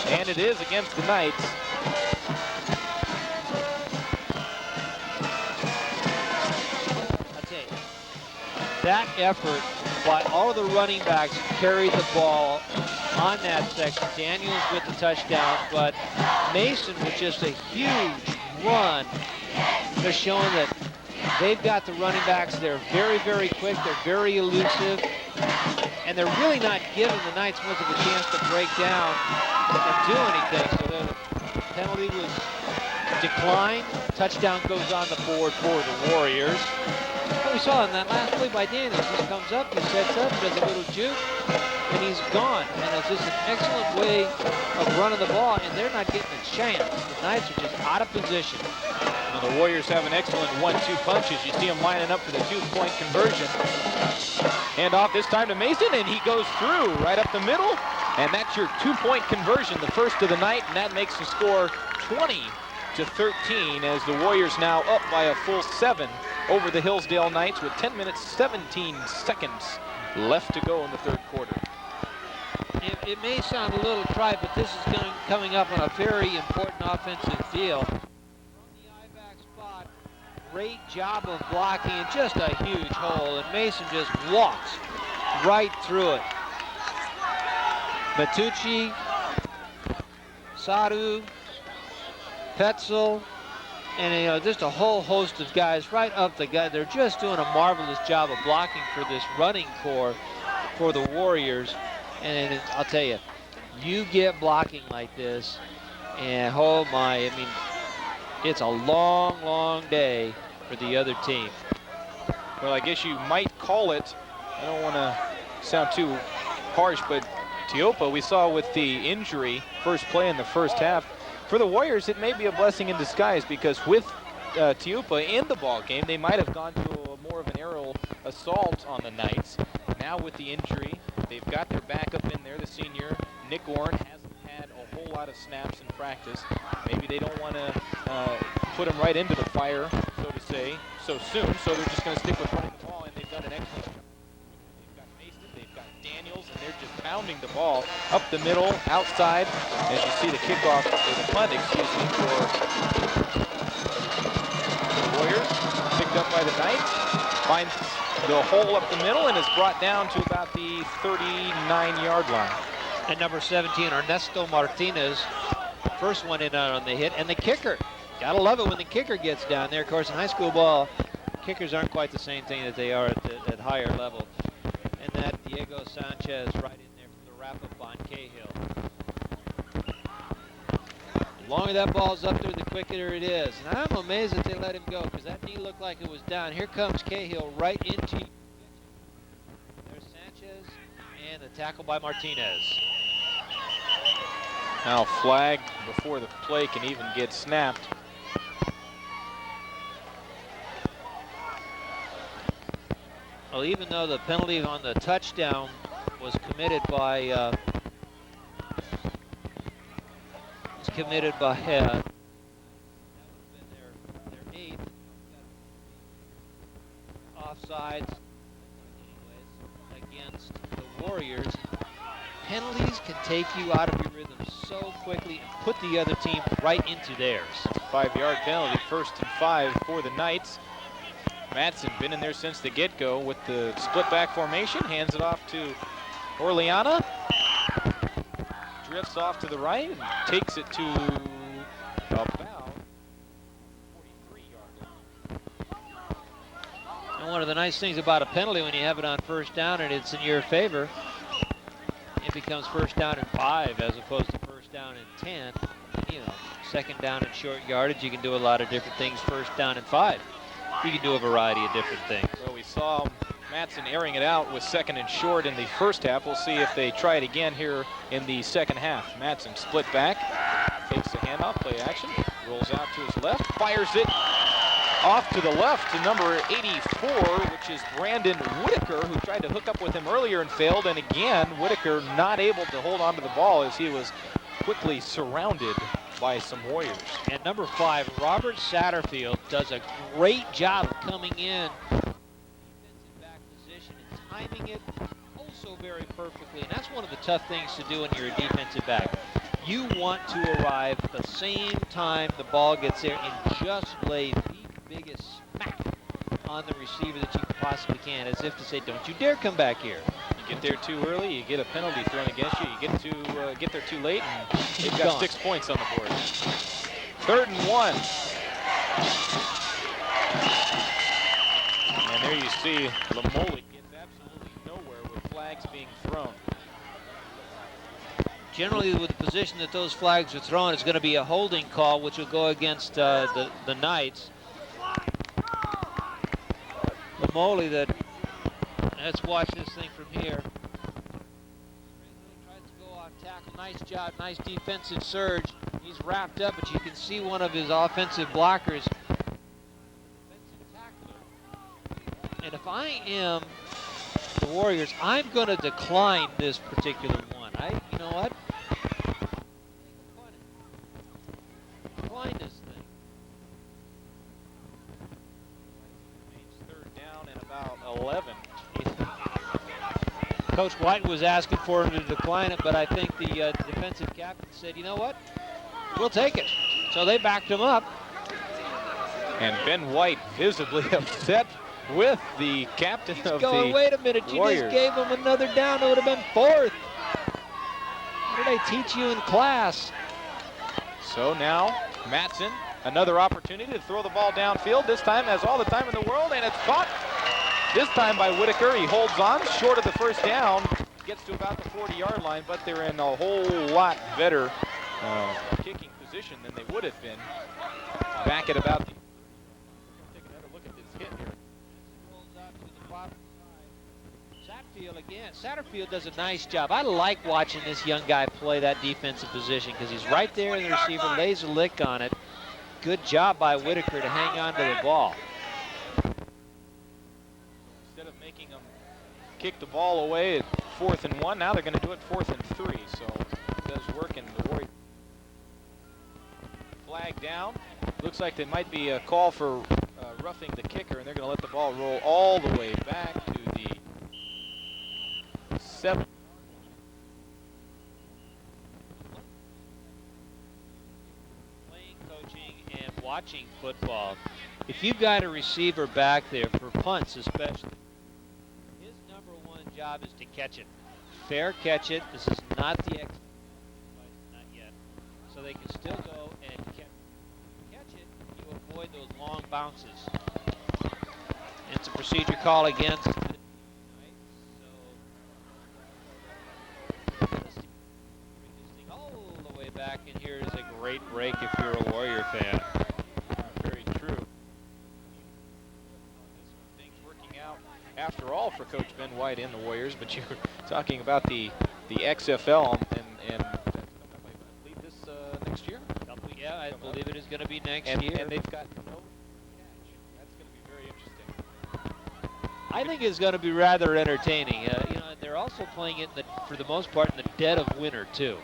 And it is against the Knights. I'll tell you, that effort by all of the running backs who carried the ball on that section. Daniels with the touchdown, but Mason with just a huge run. They're showing that they've got the running backs. They're very, very quick. They're very elusive. And they're really not giving the Knights much of a chance to break down and do anything. So the penalty was declined. Touchdown goes on the board for the Warriors. What we saw in that last play by Daniels, he comes up, he sets up, does a little juke, and he's gone. And it's just an excellent way of running the ball, and they're not getting a chance. The Knights are just out of position. Well, the Warriors have an excellent 1-2 punch as you see them lining up for the 2-point conversion. Hand off this time to Mason, and he goes through right up the middle. And that's your 2-point conversion, the first of the night, and that makes the score 20-13 as the Warriors now up by a full 7 over the Hillsdale Knights with 10 minutes, 17 seconds left to go in the third quarter. It may sound a little trite, but this is coming up on a very important offensive deal. From the I-back spot, great job of blocking and just a huge hole, and Mason just walks right through it. Matucci, Sadu, Petzel, and just a whole host of guys right up the gut. They're just doing a marvelous job of blocking for this running core for the Warriors. And I'll tell you, you get blocking like this, and oh my, I mean, it's a long, long day for the other team. Well, I guess you might call it, I don't want to sound too harsh, but Teopa, we saw with the injury, first play in the first half, for the Warriors, it may be a blessing in disguise because with Teopa in the ball game, they might have gone to more of an aerial assault on the Knights. Now with the injury, they've got their backup in there, the senior, Nick Orn, hasn't had a whole lot of snaps in practice. Maybe they don't want to put them right into the fire, so to say, so soon. So they're just going to stick with running the ball, and they've done an excellent job. They've got Mason, they've got Daniels, and they're just pounding the ball up the middle, outside. As you see the kickoff, or the punt, excuse me, for the Warriors, picked up by the Knights, finds the hole up the middle, and is brought down to about the 39-yard line. And number 17, Ernesto Martinez, first one in on the hit, and the kicker. Gotta love it when the kicker gets down there. Of course, in high school ball, kickers aren't quite the same thing that they are at higher level. And that Diego Sanchez right in there for the wrap-up on Cahill. The longer that ball's up there, the quicker it is. And I'm amazed that they let him go, because that knee looked like it was down. Here comes Cahill right into. There's Sanchez, and the tackle by Martinez. Now flag before the play can even get snapped. Well, even though the penalty on the touchdown was committed by that would have been their 8th offsides against the Warriors. Penalties can take you out of your rhythm so quickly and put the other team right into theirs. 5-yard penalty, 1st and 5 for the Knights. Madsen been in there since the get-go with the split back formation, hands it off to Orleana. Drifts off to the right and takes it to about 43-yard line. And one of the nice things about a penalty when you have it on 1st down and it's in your favor, it becomes 1st down and 5 as opposed to 1st down and 10. You know, 2nd down and short yardage, you can do a lot of different things. 1st down and 5, you can do a variety of different things. Well, we saw Madsen airing it out with 2nd and short in the first half. We'll see if they try it again here in the second half. Madsen split back, takes the handoff, play action, rolls out to his left, fires it off to the left to number 84, which is Brandon Whitaker, who tried to hook up with him earlier and failed. And again, Whitaker not able to hold on to the ball as he was quickly surrounded by some Warriors. And number 5, Robert Satterfield, does a great job of coming in defensive back position and timing it also very perfectly. And that's one of the tough things to do when you're a defensive back. You want to arrive at the same time the ball gets there and just lay the biggest smack on the receiver that you possibly can, as if to say, don't you dare come back here. You get there too early, you get a penalty thrown against you. You get there too late, and they've got 6 points on the board. 3rd and 1. And there you see Lamoli gets absolutely nowhere with flags being thrown. Generally, with the position that those flags are thrown, it's going to be a holding call, which will go against the Knights. Lamoli, let's watch this thing from here. Tries to go off tackle. Nice job, nice defensive surge. He's wrapped up, but you can see one of his offensive blockers. Defensive tackler. And if I am the Warriors, I'm going to decline this particular one. You know what? Decline this thing. It's 3rd down and about 11. Coach White was asking for him to decline it, but I think the defensive captain said, you know what? We'll take it. So they backed him up. And Ben White visibly upset with the captain of the wait a minute, you Warriors. just gave him another down. It would have been 4th. What did I teach you in class? So now Madsen, another opportunity to throw the ball downfield. This time has all the time in the world, and it's caught. This time by Whitaker. He holds on short of the 1st down. Gets to about the 40-yard line, but they're in a whole lot better kicking position than they would have been back at about the... Take another look at this hit here. Rolls out to the bottom side. Satterfield again. Satterfield does a nice job. I like watching this young guy play that defensive position because he's right there in the receiver, lays a lick on it. Good job by Whitaker to hang on to the ball. Instead of making them kick the ball away at 4th and 1, now they're going to do it 4th and 3. So it does work in the Warriors. flag down. Looks like there might be a call for roughing the kicker, and they're going to let the ball roll all the way back to the 7. Playing, coaching, and watching football. If you've got a receiver back there for punts especially, his #1 job is to catch it. Fair catch it. This is not the X. Not yet. So they can still go and catch it. You avoid those long bounces. It's a procedure call against. So bring this thing all the way back, and here is a great break if you're a Warrior fan. Very true. Things working out after all for Coach Ben White and the Warriors, but you were talking about the XFL and that's coming up, I believe, this next year. Yeah, I believe it is going to be next year. And they've got no catch. That's going to be very interesting. I think it's going to be rather entertaining. You know, they're also playing it for the most part in the dead of winter too.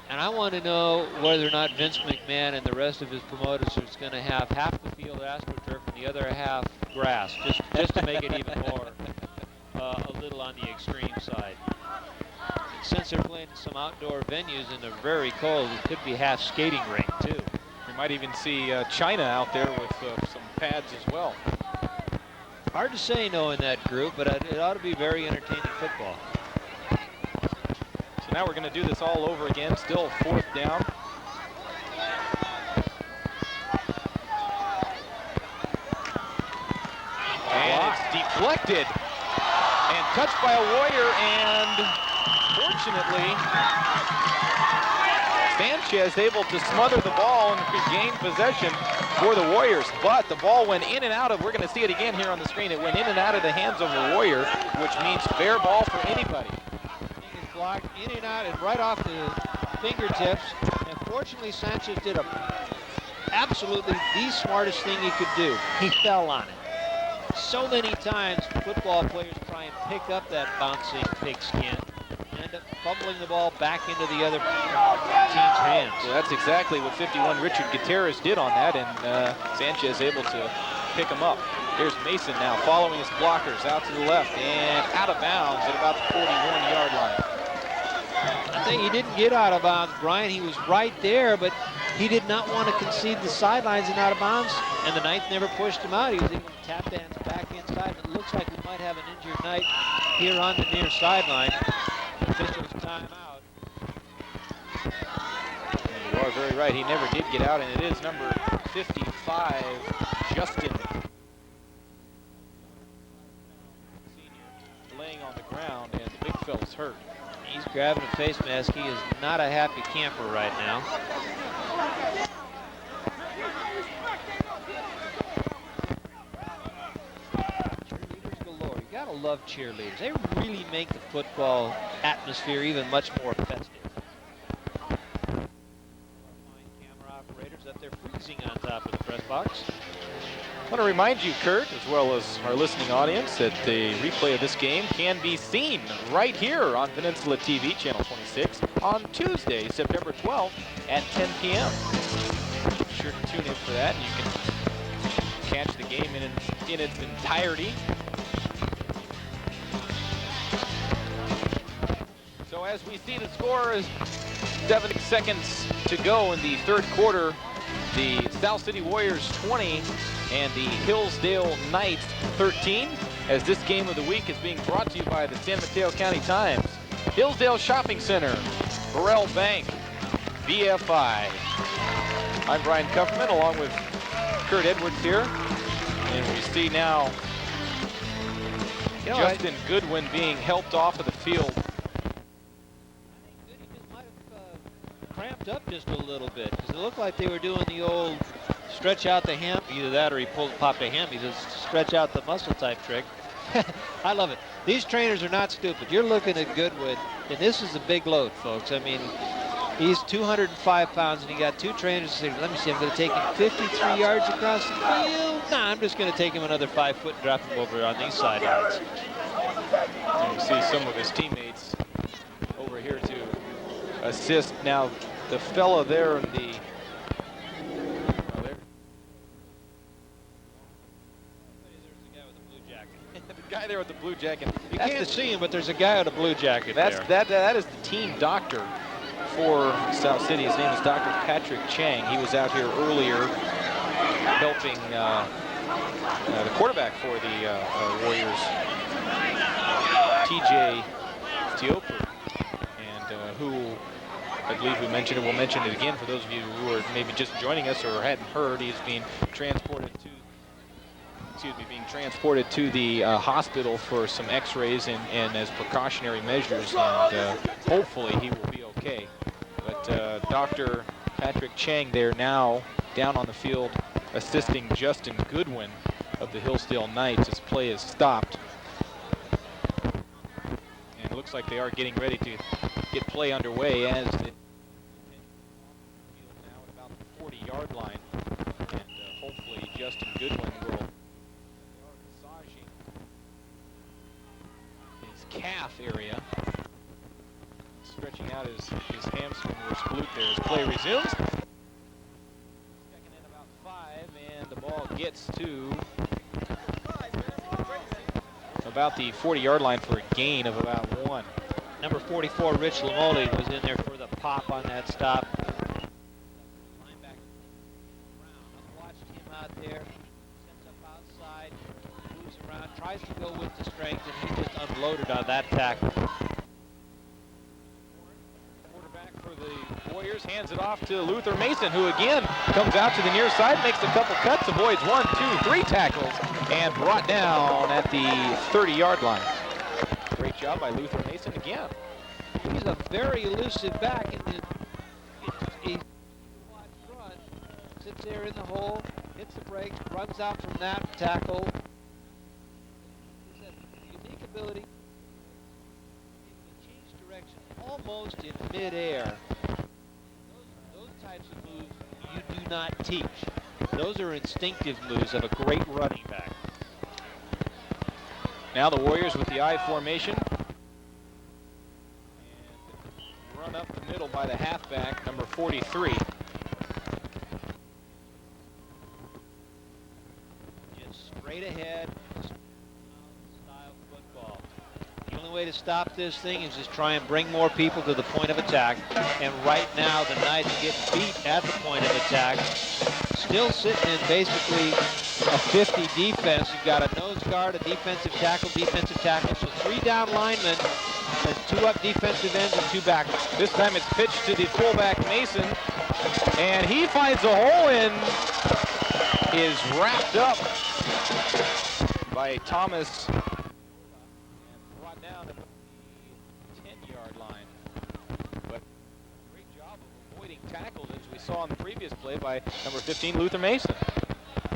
And I want to know whether or not Vince McMahon and the rest of his promoters are going to have half the field AstroTurf and the other half grass, just to make it even more a little on the extreme side. And since they're playing in some outdoor venues and they're very cold, it could be half skating rink too. We might even see China out there with some pads as well. Hard to say knowing that group, but it ought to be very entertaining football. So now we're going to do this all over again, still 4th down. And it's deflected and touched by a Warrior, and fortunately, Sanchez able to smother the ball and regain possession for the Warriors, but the ball went in and out of, we're going to see it again here on the screen, it went in and out of the hands of the Warrior, which means fair ball for anybody. Thing is blocked in and out and right off the fingertips, and fortunately Sanchez did absolutely the smartest thing he could do. He fell on it. So many times football players try and pick up that bouncing pigskin and end up fumbling the ball back into the other team's hands. Well, that's exactly what 51 Richard Gutierrez did on that, and Sanchez able to pick him up. Here's Mason now following his blockers out to the left and out of bounds at about the 41-yard line. I think he didn't get out of bounds, Brian. He was right there, but he did not want to concede the sidelines and out of bounds, and the Ninth never pushed him out. He was able to tap dance back inside. It looks like we might have an injured Knight here on the near sideline. Officials timeout. You are very right. He never did get out, and it is number 55, Justin, senior, laying on the ground, and the big fella's hurt. He's grabbing a face mask. He is not a happy camper right now. Cheerleaders galore. You gotta love cheerleaders. They really make the football atmosphere even much more festive. Camera operators up there freezing on top of the press box. I want to remind you, Kurt, as well as our listening audience, that the replay of this game can be seen right here on Peninsula TV, Channel 26, on Tuesday, September 12th at 10 p.m. Be sure to tune in for that, and you can catch the game in its entirety. So as we see, the score is 7 seconds to go in the third quarter. The South City Warriors 20 and the Hillsdale Knights 13, as this game of the week is being brought to you by the San Mateo County Times, Hillsdale Shopping Center, Burrell Bank, BFI. I'm Brian Kupferman along with Kurt Edwards here, and we see now Justin Goodwin being helped off of the field. Cramped up just a little bit because it looked like they were doing the old stretch out the ham. Either that or he popped a ham. He just stretch out the muscle type trick. I love it. These trainers are not stupid. You're looking at Goodwin, and this is a big load, folks. I mean, he's 205 pounds, and he got two trainers to say, let me see, I'm going to take him 53 yards across the field. Nah, I'm just going to take him another 5 foot and drop him over on these sidelines. And you see some of his teammates over here to assist. Now, the fella there in the the guy there with the blue jacket. You can't see him, but there's a guy with a blue jacket there. That is the team doctor for South City. His name is Dr. Patrick Chang. He was out here earlier helping the quarterback for the Warriors, TJ Tiopu, and who I believe we mentioned it. We'll mention it again for those of you who are maybe just joining us or hadn't heard. He's being transported to the hospital for some x-rays and as precautionary measures, and hopefully he will be okay. But Dr. Patrick Chang there now down on the field assisting Justin Goodwin of the Hillsdale Knights as play is stopped. And it looks like they are getting ready to get play underway as the now at about the 40-yard line, and hopefully Justin Goodwin will massaging his calf area, stretching out his hamstring or his glute there as play resumes. Checking in about 5, and the ball gets to about the 40-yard line for a gain of about 1. Number 44, Rich Lamoli, was in there for the pop on that stop. Linebacker watched him out there, sets up outside, moves around, tries to go with the strength, and he just unloaded on that tackle. Quarterback for the Warriors hands it off to Luther Mason, who again comes out to the near side, makes a couple cuts, avoids 1, 2, 3 tackles, and brought down at the 30-yard line. Great job by Luther Mason again. He's a very elusive back, and he run, sits there in the hole, hits the brakes, runs out from that tackle. He's a unique ability to change direction almost in midair. Those types of moves you do not teach. Those are instinctive moves of a great running back. Now the Warriors with the I formation. And run up the middle by the halfback, number 43. Just straight ahead, style football. The only way to stop this thing is just try and bring more people to the point of attack. And right now the Knights are getting beat at the point of attack. Still sitting in basically a 50 defense. You've got a nose guard, a defensive tackle. So 3 down linemen, and 2 up defensive ends and 2 back. This time it's pitched to the fullback Mason, and he finds a hole and is wrapped up by Thomas and brought down at the 10-yard line. But great job of avoiding tackles as we saw in the previous play by number 15 Luther Mason.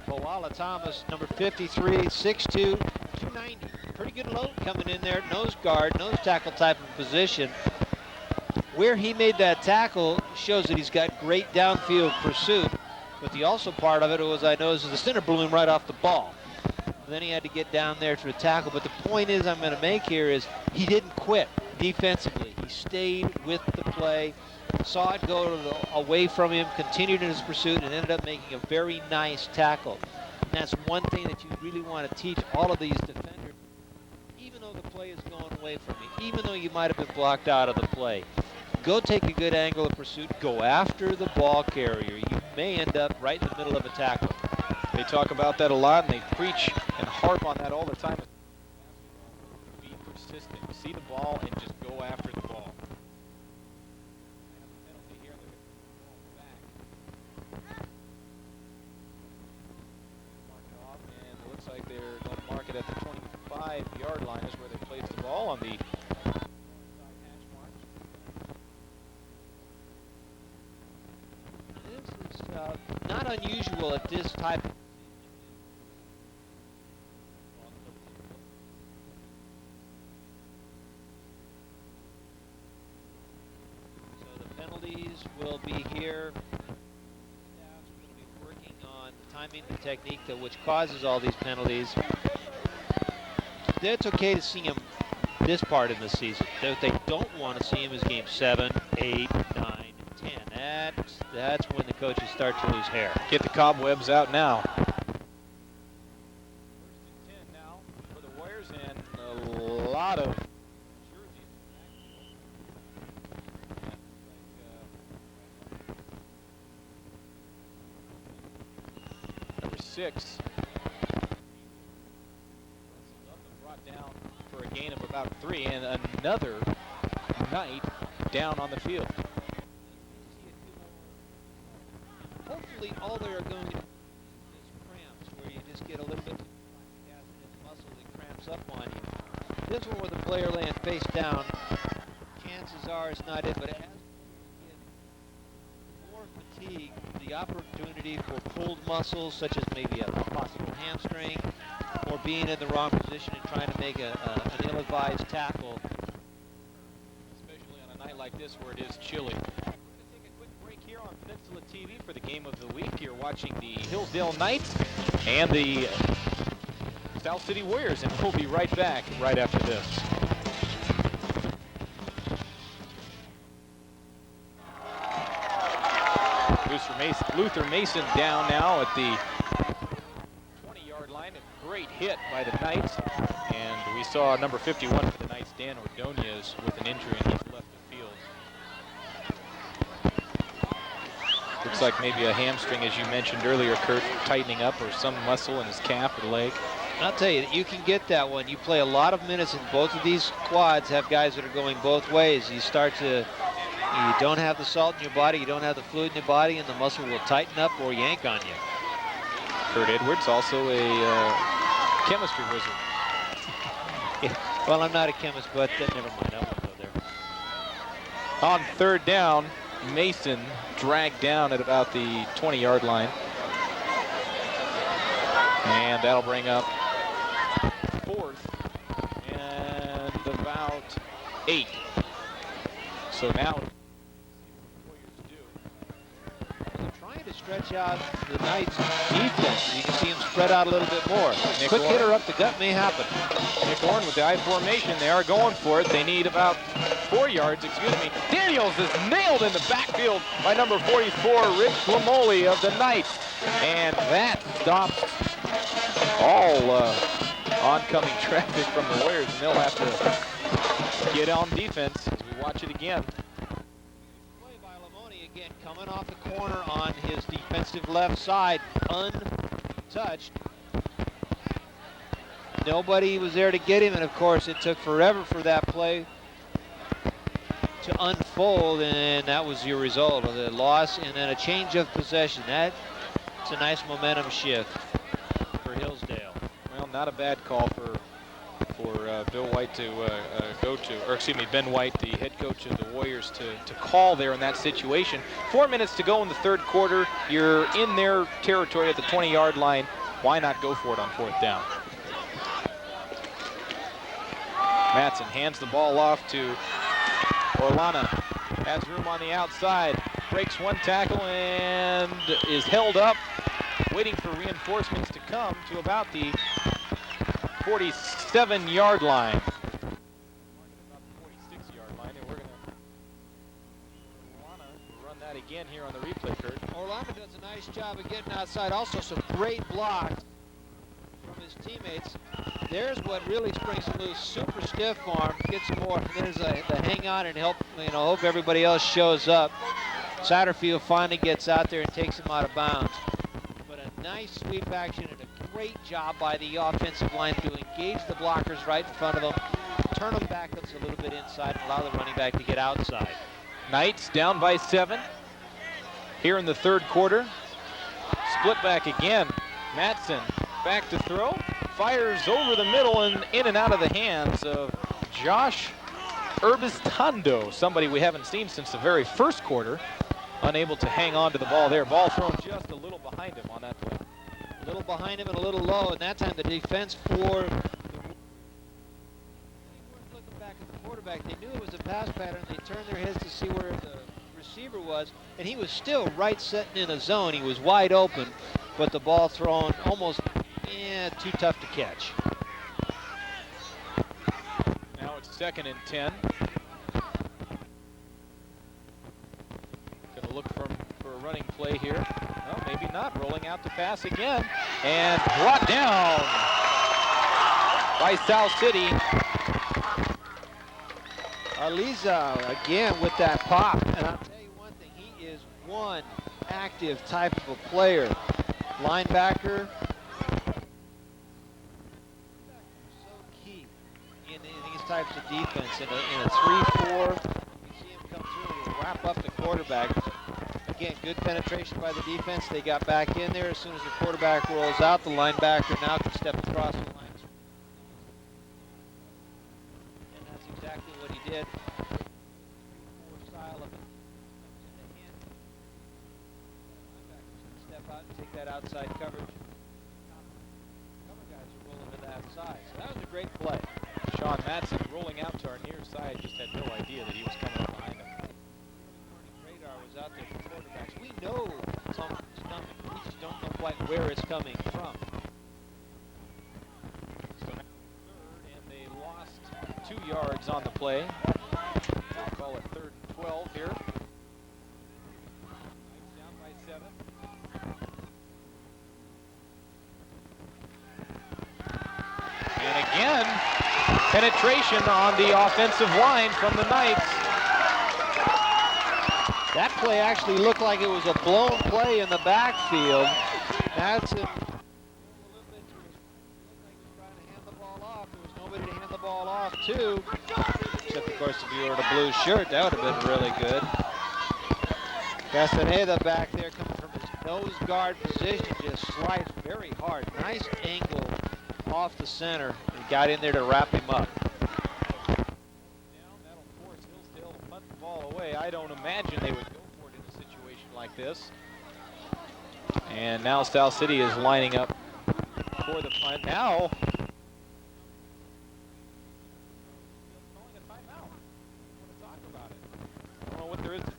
Boala Thomas, number 53, 6'2", 290. Pretty good load coming in there. Nose guard, nose tackle type of position. Where he made that tackle shows that he's got great downfield pursuit. But the also part of it was, I noticed, is the center blew him right off the ball. Then he had to get down there to the tackle. But the point is I'm going to make here is he didn't quit defensively. He stayed with the play, saw it go away from him, continued in his pursuit, and ended up making a very nice tackle. And that's one thing that you really want to teach all of these defenders. Even though the play is going away from you, even though you might have been blocked out of the play, go take a good angle of pursuit, go after the ball carrier. You may end up right in the middle of a tackle. They talk about that a lot, and they preach and harp on that all the time. Be persistent. See the ball and just go after the ball. And it looks like they're going to mark it at the 25-yard line is where they place the ball on the This is not unusual at this type of so the penalties will be here. Staff's going to be working on the timing and technique which causes all these penalties. It's okay to see him this part in the season. What they don't want to see him is game 7, 8, 9, 10. That's when the coaches start to lose hair. Get the cobwebs out now. First and 10 now for the Warriors, and a lot of jerseys in the backfield. Number 6. Brought down for a gain of about 3, and another Knight down on the field. Hopefully all they are going to do is cramps, where you just get a little bit of acid in the muscle that cramps up on you. This one with the player laying face down, chances are it's not it, but as you get more fatigue, the opportunity for pulled muscles, such as maybe a possible hamstring, or being in the wrong position and trying to make an ill-advised tackle. Especially on a night like this where it is chilly. We're going to take a quick break here on Peninsula TV for the game of the week. You're watching the Hillsdale Knights and the South City Warriors, and we'll be right back right after this. Luther Mason down now at the 20-yard line. A great hit by the Knights. And we saw number 51 for the Knights, Dan Ordonez, with an injury, and he's left the field. Looks like maybe a hamstring, as you mentioned earlier, Kurt, tightening up, or some muscle in his calf or leg. I'll tell you, you can get that one. You play a lot of minutes, and both of these quads have guys that are going both ways. You don't have the salt in your body, you don't have the fluid in your body, and the muscle will tighten up or yank on you. Kurt Edwards, also a chemistry wizard. Yeah. Well, I'm not a chemist, but never mind, I won't go there. On third down, Mason dragged down at about the 20-yard line. And that'll bring up fourth and about 8. So now they're trying to stretch out the Knights' defense. You can see them spread out a little bit more. Quick hitter up the gut may happen. Nick Horn with the I formation. They are going for it. They need about 4 yards, excuse me. Daniels is nailed in the backfield by number 44, Rick Lamoli of the Knights. And that stops all oncoming traffic from the Warriors, and they'll have to get on defense as we watch it again. Play by Lamoni again, coming off the corner on his defensive left side, untouched. Nobody was there to get him, and of course it took forever for that play to unfold, and that was your result of the loss and then a change of possession. That's a nice momentum shift for Hillsdale. Well, not a bad call for Bill White to go to, or excuse me, Ben White, the head coach of the Warriors, to call there in that situation. 4 minutes to go in the third quarter. You're in their territory at the 20-yard line. Why not go for it on fourth down? Matson hands the ball off to Orlana. Has room on the outside. Breaks one tackle and is held up, waiting for reinforcements to come to about the 47-yard line. About the 46-yard line, and we're going to run that again here on the replay, Kurt. Orlando does a nice job of getting outside. Also some great blocks from his teammates. There's what really springs him loose. Super stiff arm, gets some more. There's the hang on and help, hope everybody else shows up. Satterfield finally gets out there and takes him out of bounds. But a nice sweep action and a great job by the offensive line to engage the blockers right in front of them, turn them back a little bit inside, and allow the running back to get outside. Knights down by 7 here in the third quarter. Split back again. Matson back to throw. Fires over the middle and in and out of the hands of Josh Urbistando, somebody we haven't seen since the very first quarter. Unable to hang on to the ball there. Ball thrown just a little behind him on that play. A little behind him and a little low, and that time the defense for the... They weren't looking back at the quarterback. They knew it was a pass pattern. They turned their heads to see where the receiver was, and he was still right setting in a zone. He was wide open, but the ball thrown almost too tough to catch. Now it's 2nd and 10. Going to They'll look for a running play here. No, maybe not. Rolling out the pass again. And brought down by South City. Aliza again with that pop. And I'll tell you one thing, he is one active type of a player. Linebacker. So key in these types of defense. In a 3-4, you see him come through and he'll wrap up the quarterback. Again, good penetration by the defense. They got back in there. As soon as the quarterback rolls out, the linebacker now can step across the line. And that's exactly what he did. Style of it. Step out and take that outside coverage. Cover guys are rolling to that side. So that was a great play. Sean Madsen rolling out to our near side, just had no idea that he was coming up behind him. Radar was out there for quarterbacks. We know something's coming. We just don't know quite where it's coming from. So now third, and they lost 2 yards on the play. We'll call it 3rd and 12 here. Down by 7. And again, penetration on the offensive line from the Knights. That play actually looked like it was a blown play in the backfield. That's it. Hand the ball off. There was nobody to hand the ball off to. Except, of course, if you were in a blue shirt, that would have been really good. Castaneda back there coming from his nose guard position, just sliced very hard. Nice angle off the center. He got in there to wrap him up. That'll force Hillsdale to punt the ball away. I don't imagine they would go for it in a situation like this. And now South City is lining up for the punt. Now, calling a timeout. I want to talk about it. I don't know what there is. Much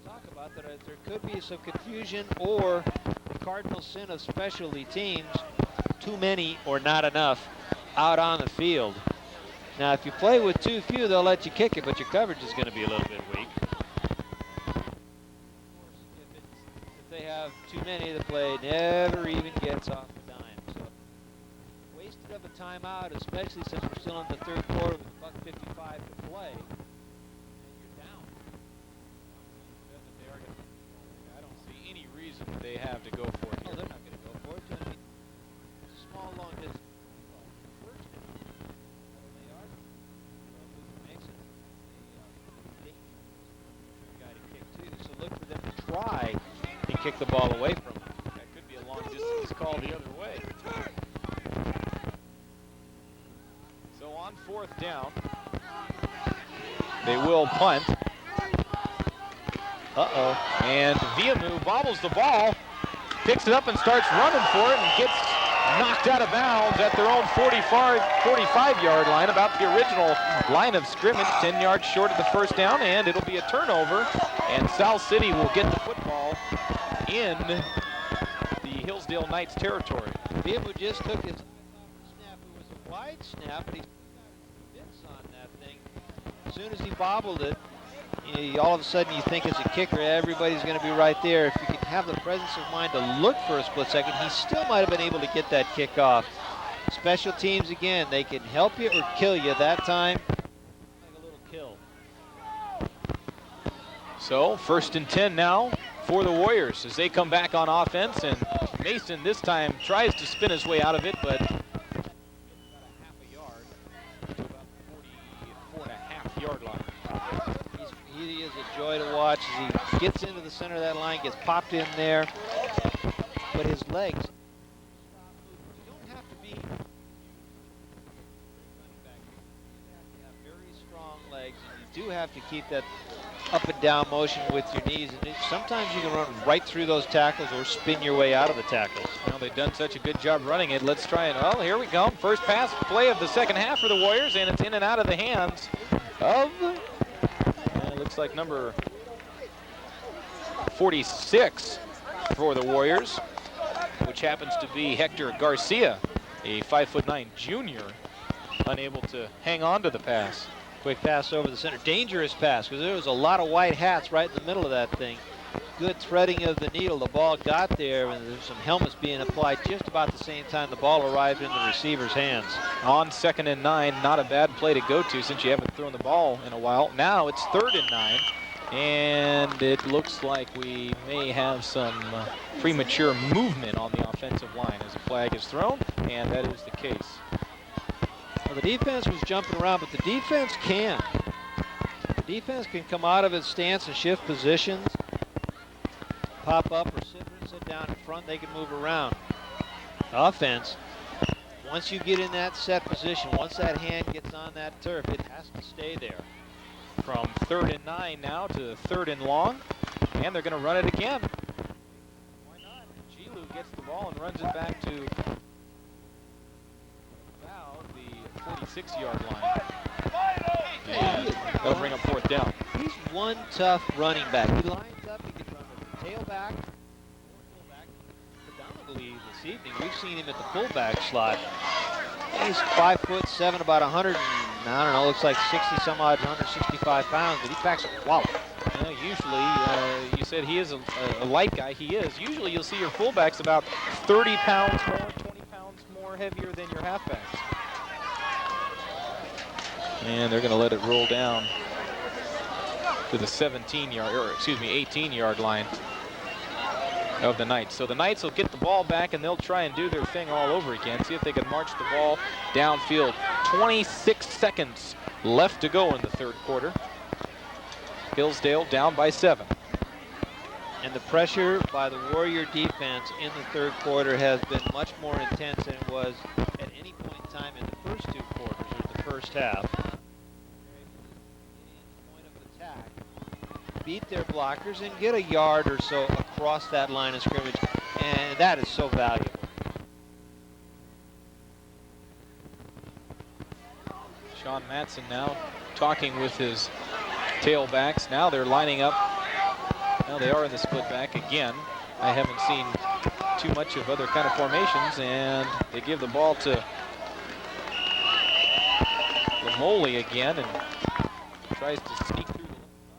to talk about that there could be some confusion or the cardinal sin of specialty teams, too many or not enough out on the field. Now, if you play with too few, they'll let you kick it, but your coverage is going to be a little bit weak. If they have too many, the play never even gets off the dime. So, wasted of a timeout, especially since we're still in the 3rd quarter with $1:55 to play. And you're down. I don't see any reason they have to go for it. No, they're not going to go for it. I mean, it's a small, long distance. First down. They are. Makes it a guy to kick too. So look for them to try and kick the ball away from him. That could be a long distance call the other way. So on 4th down, they will punt. Uh-oh. And Viamu bobbles the ball, picks it up and starts running for it and gets knocked out of bounds at their own 45-yard line, about the original line of scrimmage, 10 yards short of the 1st down, and it'll be a turnover, and South City will get the football in the Hillsdale Knights territory. Viamu just took his snap. It was a wide snap, but he got his bits on that thing. As soon as he bobbled it, all of a sudden you think as a kicker, everybody's going to be right there. If you can have the presence of mind to look for a split second, he still might have been able to get that kick off. Special teams, again, they can help you or kill you. That time, like a little kill. So 1st and 10 now for the Warriors as they come back on offense, and Mason this time tries to spin his way out of it, but about a half a yard to about the 44.5-yard line. He is a joy to watch as he gets into the center of that line, gets popped in there, but his legs, you don't have to be very strong legs, and you do have to keep that up and down motion with your knees, and sometimes you can run right through those tackles or spin your way out of the tackles. Well, they've done such a good job running it. Let's try it. Oh, here we go. First pass play of the 2nd half for the Warriors, and it's in and out of the hands of, looks like number 46 for the Warriors, which happens to be Hector Garcia, a 5'9" junior, unable to hang on to the pass. Quick pass over the center. Dangerous pass because there was a lot of white hats right in the middle of that thing. Good threading of the needle. The ball got there, and there's some helmets being applied just about the same time the ball arrived in the receiver's hands. On 2nd and 9, not a bad play to go to since you haven't thrown the ball in a while. Now it's 3rd and 9, and it looks like we may have some premature movement on the offensive line as a flag is thrown, and that is the case. Well, the defense was jumping around, but the defense can. The defense can come out of its stance and shift positions, pop up or sit down in front. They can move around. Offense, once you get in that set position, once that hand gets on that turf, it has to stay there. From 3rd and 9 now to 3rd and long, and they're going to run it again. Why not? Gilu gets the ball and runs it back to about the 46-yard line. And that'll bring up 4th down. He's one tough running back. He lines up, he can run with the tailback or fullback. Predominantly this evening, we've seen him at the fullback slot. He's 5'7", about 100, I don't know, looks like 60 some odd, 165 pounds, but he packs a wallop. Usually, you said he is a light guy. He is. Usually you'll see your fullbacks about 30 pounds more, 20 pounds more heavier than your halfbacks. And they're going to let it roll down to the 18-yard line of the Knights. So the Knights will get the ball back, and they'll try and do their thing all over again. See if they can march the ball downfield. 26 seconds left to go in the 3rd quarter. Hillsdale down by 7. And the pressure by the Warrior defense in the 3rd quarter has been much more intense than it was at any point in time in the first 2 quarters or the first half. Point of attack, beat their blockers and get a yard or so across that line of scrimmage, and that is so valuable. Sean Matson now talking with his tailbacks. Now they're lining up. Now they are in the split back again. I haven't seen too much of other kind of formations, and they give the ball to Lamole again, and tries to sneak through the left side,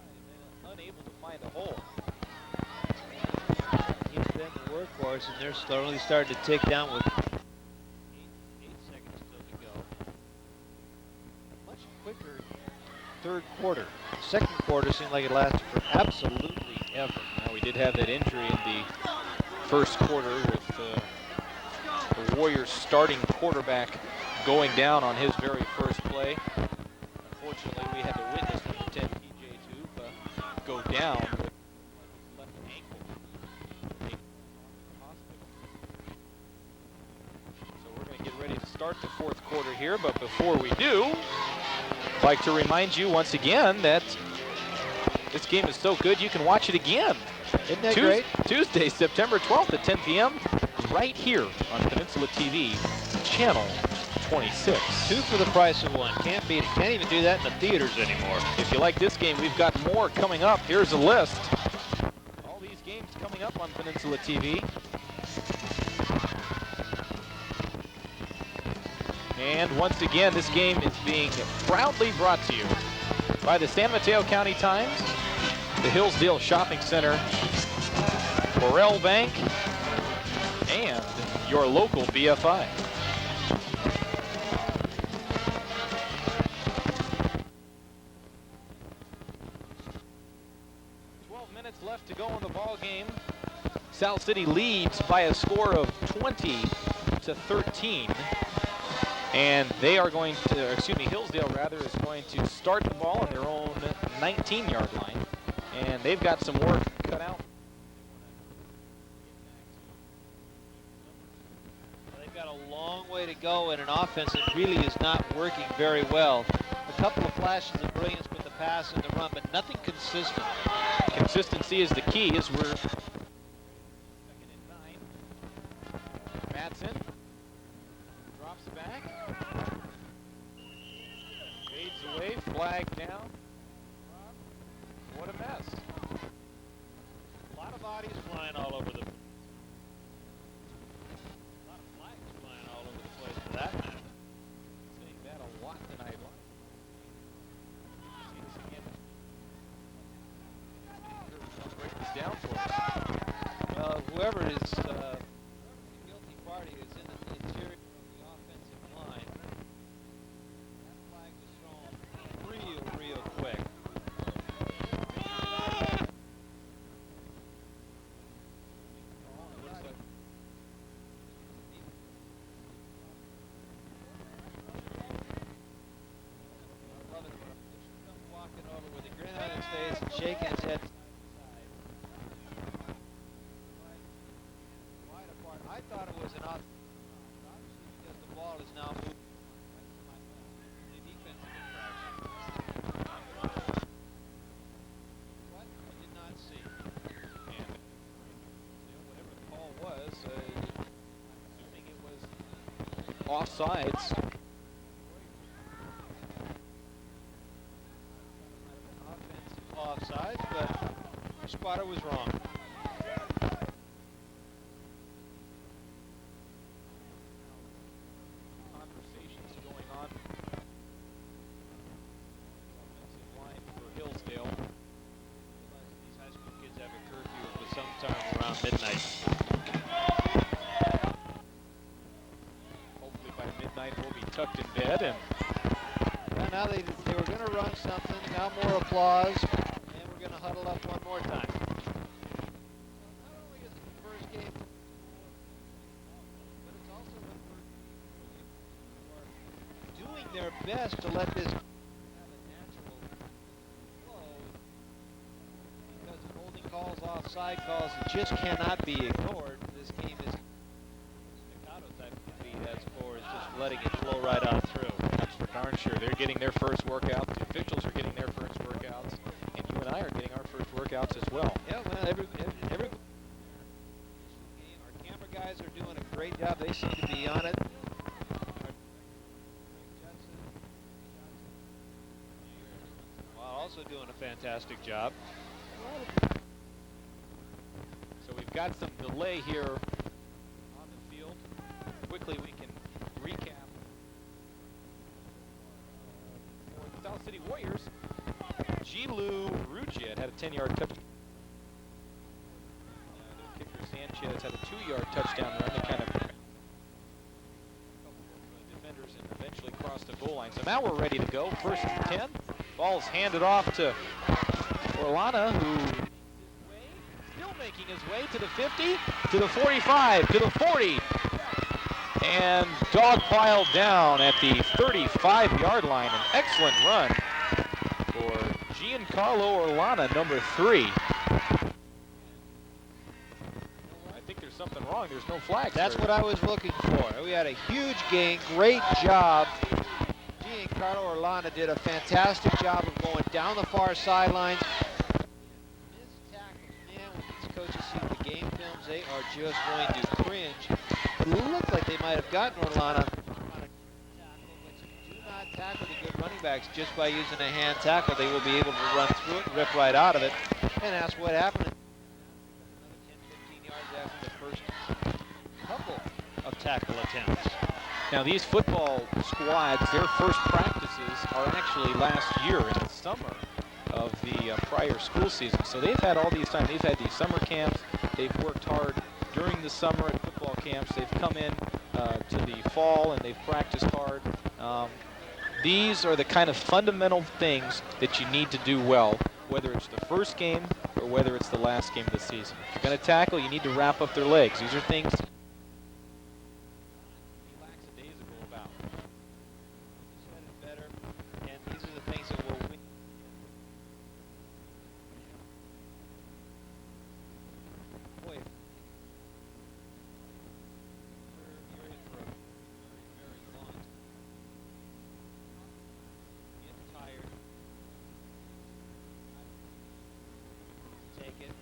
and unable to find a hole. He's been the workhorse, and they're slowly starting to tick down with 8 seconds still to go. Much quicker 3rd quarter. The 2nd quarter seemed like it lasted for absolutely ever. Now we did have that injury in the 1st quarter with the Warriors starting quarterback going down on his very first play. Unfortunately, we had to witness number 10 PJ Tube go down with left ankle. So we're going to get ready to start the 4th quarter here, but before we do, I'd like to remind you once again that this game is so good you can watch it again. Isn't that great? Tuesday, September 12th at 10 p.m. right here on Peninsula TV, channel 26. 2 for the price of 1. Can't beat it. Can't even do that in the theaters anymore. If you like this game, we've got more coming up. Here's a list. All these games coming up on Peninsula TV. And once again, this game is being proudly brought to you by the San Mateo County Times, the Hillsdale Shopping Center, Corel Bank, and your local BFI. Left to go in the ball game. South City leads by a score of 20-13, and they are going to, Hillsdale rather, is going to start the ball on their own 19-yard line, and they've got some work cut out. They've got a long way to go in an offense that really is not working very well. A couple of flashes of brilliance with the pass and the run, but nothing consistent. Consistency is the key as we're 2nd and 9. Madsen drops back. Fades away, flag down. What a mess. A lot of bodies flying all over the A lot of flags flying all over the place for that matter. Saying that a lot tonight. whoever is the guilty party is in the interior of the offensive line. That flag was thrown real quick. Walking over with a grin on his face and shaking his head. Wide apart. I thought it was an off. Obviously, because the ball is now moving. The defensive infraction. What? I did not see. And whatever the call was, assuming it was Offsides. offsides, but the spotter was wrong. Conversations going on. Offensive line for Hillsdale. These high school kids have a curfew of sometime around midnight. Hopefully by midnight we'll be tucked in bed. And Well, now they were going to run something. Now more applause. And we're going to huddle up one more time. Not only is it the first game, but it's also the first game who are doing their best to let this have a natural flow, because of holding calls, offside calls, it just cannot be ignored. This game is staccato type of beat as far as just letting it flow right on through. that's for darn sure. They're getting their first workout. The officials are getting their first workouts. And you and I are getting our first workouts as well. Yeah, well, every our camera guys are doing a great job. They seem to be on it. While also doing a fantastic job. So we've got some delay here on the field. Quickly we can recap for the South City Warriors. Gilu Rugiet had a 10-yard touchdown. Their kicker Sanchez had a 2-yard touchdown run to kind of defenders and eventually crossed the goal line. So now we're ready to go. First and 10. Ball's handed off to Orlana, who still making his way to the 50, to the 45, to the 40. And dogpiled down at the 35-yard line. An excellent run for Giancarlo Orlana, number 3. I think there's something wrong. There's no flags. That's what I was looking for. We had a huge gain. Great job. Giancarlo Orlana did a fantastic job of going down the far sidelines. Missed tackles, man, when these coaches see the game films, they are just going to cringe. It looked like they might have gotten Orlana on a tackle, but you do not tackle the good running backs just by using a hand tackle. They will be able to run through it, rip right out of it, and that's what happened. Another 10, 15 yards after the first couple of tackle attempts. Now these football squads, their first practices are actually last year in the summer of the prior school season. So they've had all these time. They've had these summer camps. They've worked hard during the summer at football camps. They've come in to the fall and they've practiced hard. These are the kind of fundamental things that you need to do well, whether it's the first game or whether it's the last game of the season. If you're going to tackle, you need to wrap up their legs. These are things Better, and these are the things that will win. Boy, you're in for a very long time. Get tired. Take it.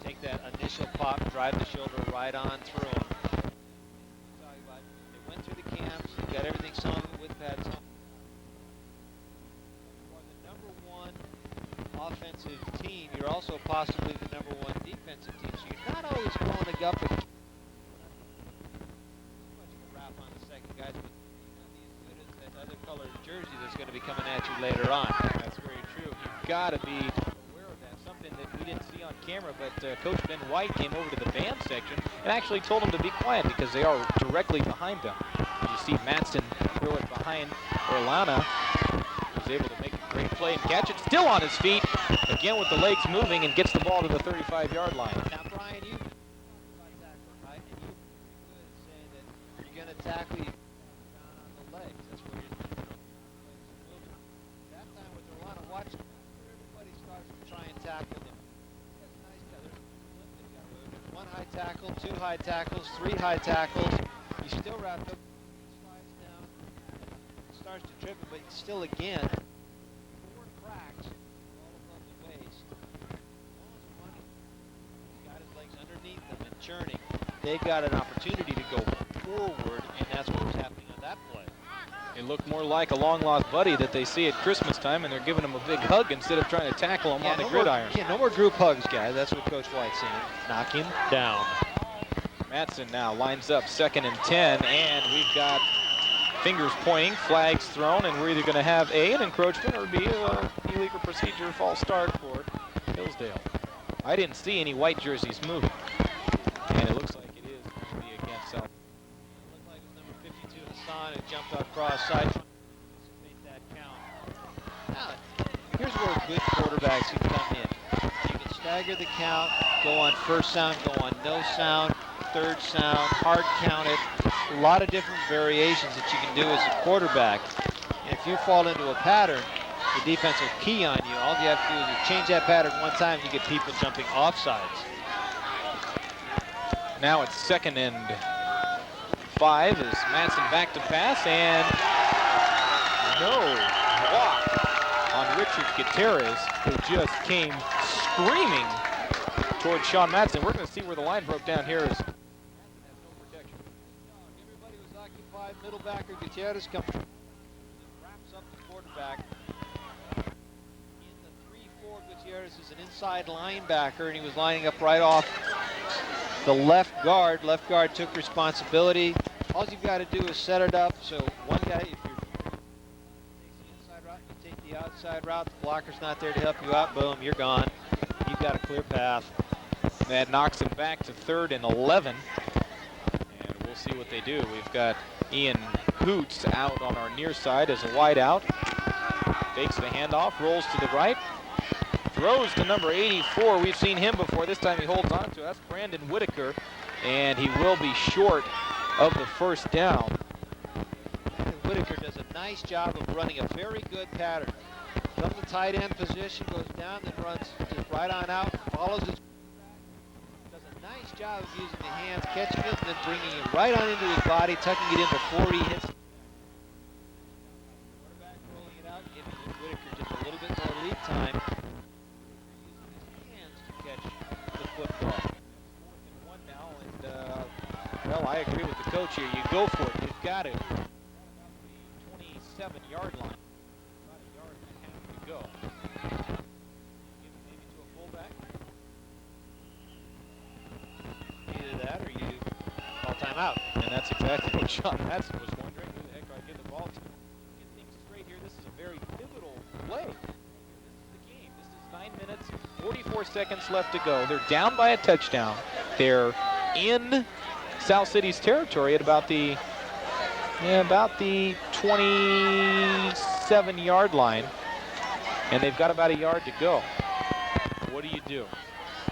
Take that initial pop, drive the shoulder right on through them. They went through the camps, they got everything sewn with pads on. Offensive team, you're also possibly the #1 defensive team, so you're not always going to go up against much of a wrap on the second guys, but you're not as good as that other colored jersey that's going to be coming at you later on. That's very true. You've got to be aware of that. Something that we didn't see on camera, but Coach Ben White came over to the band section and actually told them to be quiet because they are directly behind them. You see Matson throw it behind Orlana, who's able to make a great play and catch it. Still on his feet, again with the legs moving, and gets the ball to the 35-yard line. Now, Brian, you tackle, right? And you're good at saying that you're going to tackle you down on the legs. That's where you're moving. That time with Orlana, watch everybody starts to try and tackle him. That's nice. There's one high tackle, two high tackles, three high tackles. He's still wrapped up. Slides down, starts to trip him, but still again, 4 cracks all above the waist. He's got his legs underneath them and churning. They've got an opportunity to go forward, and that's what was happening on that play. It looked more like a long-lost buddy that they see at Christmas time, and they're giving him a big hug instead of trying to tackle him on the gridiron. No more group hugs, guys. That's what Coach White's saying. Knock him down. Matson now lines up 2nd and 10, and we've got fingers pointing, flags thrown, and we're either going to have an encroachment or B, a illegal procedure false start for Hillsdale. I didn't see any white jerseys moving, and it looks like it is going to be against South. It looked like it was number 52, Hassan, who jumped across side. Make that count. Now, here's where good quarterbacks can come in. You can stagger the count, go on first sound, go on no sound, third sound, hard count it. A lot of different variations that you can do as a quarterback. And if you fall into a pattern, the defense will key on you. All you have to do is change that pattern one time, you get people jumping off sides. Now it's 2nd and 5 as Matson back to pass, and no block on Richard Gutierrez, who just came screaming towards Sean Matson. We're going to see where the line broke down here. Is Everybody was occupied. Middle backer Gutierrez comes, wraps up the quarterback. In the 3-4, Gutierrez is an inside linebacker, and he was lining up right off the left guard. Left guard took responsibility. All you've got to do is set it up so one guy, if you're takes the inside route, you take the outside route. The blocker's not there to help you out. Boom, you're gone. You've got a clear path. that knocks him back to 3rd and 11. And we'll see what they do. We've got Ian Hoots out on our near side as a wide out. Fakes the handoff, rolls to the right. Throws to number 84. We've seen him before. This time he holds on to us. Brandon Whitaker. And he will be short of the first down. Whitaker does a nice job of running a very good pattern. From the tight end position, goes down, then runs just right on out, follows his. Does a nice job of using the hands, catching it, and then bringing it right on into his body, tucking it in before he hits. Quarterback rolling it out, giving Whitaker just a little bit more lead time. Using his hands to catch the football. 4th and 1 now, and well, I agree with the coach here. You go for it. You've got to. 27-yard line. About a yard and a half to go. Give it maybe to a fullback. Either that or you call timeout. And that's exactly what Sean Matson was wondering. Who the heck do I give the ball to? Get things straight here. This is a very pivotal play. This is the game. This is 9 minutes, 44 seconds left to go. They're down by a touchdown. They're in South City's territory at about the 27-yard line, and they've got about a yard to go. What do you do?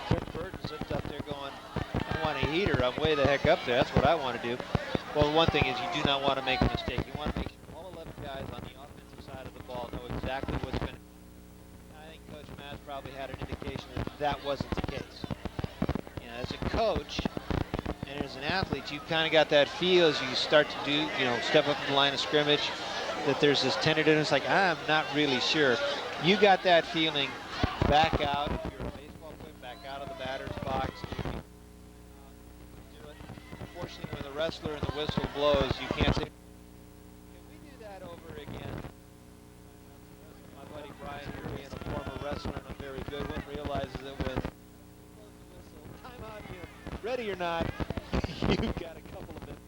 Cliff Burton's sitting up there going, I want a heater. I'm way the heck up there. That's what I want to do. Well, one thing is you do not want to make a mistake. You want to make sure all 11 guys on the offensive side of the ball know exactly what's going to. I think Coach Mass probably had an indication that that wasn't the case. You know, as a coach and as an athlete, you've kind of got that feel as you start to do, step up to the line of scrimmage, that there's this tentativeness, like, I'm not really sure. You got that feeling. Back out. If you're a baseball player, back out of the batter's box. Do it. Unfortunately, when the wrestler and the whistle blows, you can't say, can we do that over again? My buddy Brian here, being a former wrestler and a very good one, realizes that when time out here, ready or not, you've got a couple of minutes.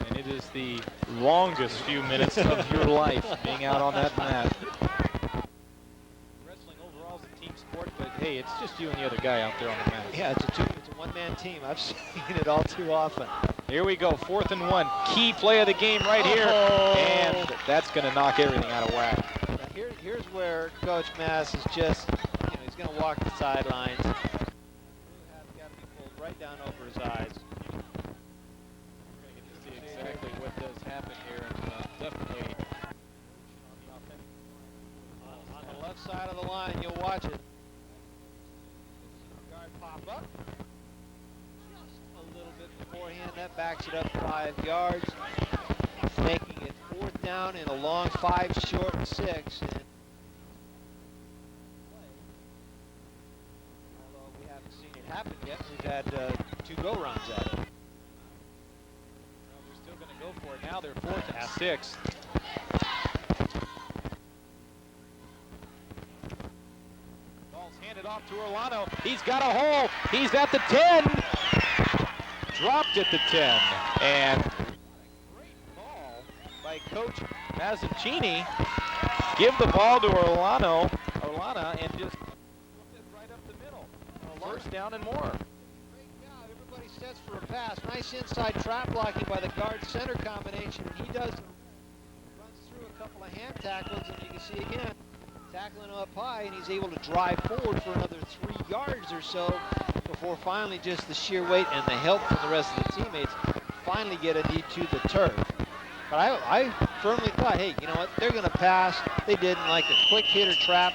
And it is the longest few minutes of your life being out on that mat. Wrestling hey, it's just you and the other guy out there on the mat. Yeah, it's a one-man team. I've seen it all too often. Here we go, 4th and 1. Key play of the game right here. And that's going to knock everything out of whack. Now here's where Coach Mass is just, he's going to walk the sidelines. Got to be pulled right down over his eyes. We're going to get to see exactly what does happen here. And definitely on the left side of the line, you'll watch it. Guard pop up. Just a little bit beforehand. That backs it up 5 yards. Making it 4th down and a long 5, short 6. And although we haven't seen it happen yet, we've had 2 go-rounds at it. Well, they're still going to go for it now. They're 4th and 6. Ball's handed off to Orlano. He's got a hole. He's at the 10. Dropped at the 10. And great ball by Coach Mazzacchini. Give the ball to Orlana, and just flip it right up the middle. 1st down and more. Great job. Everybody sets for a pass. Nice inside trap blocking by the guard-center combination. He runs through a couple of hand tackles, and you can see again, tackling him up high, and he's able to drive forward for another 3 yards or so before finally just the sheer weight and the help from the rest of the teammates finally get a knee to the turf. But I firmly thought, hey, you know what? They're going to pass. They didn't, like a quick hitter trap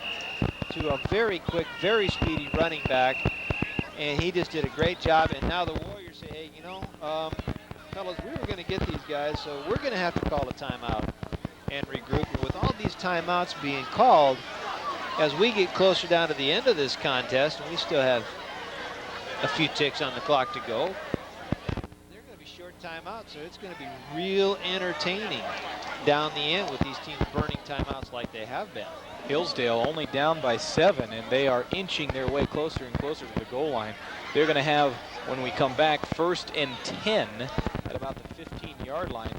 to a very quick, very speedy running back. And he just did a great job. And now the Warriors say, hey, fellas, we were going to get these guys, so we're going to have to call a timeout and regroup. And with all these timeouts being called, as we get closer down to the end of this contest, and we still have a few ticks on the clock to go, they're going to be short timeouts, so it's going to be real entertaining down the end with these teams burning timeouts like they have been. Hillsdale only down by 7, and they are inching their way closer and closer to the goal line. They're going to have, when we come back, 1st and 10 at about the 15-yard line.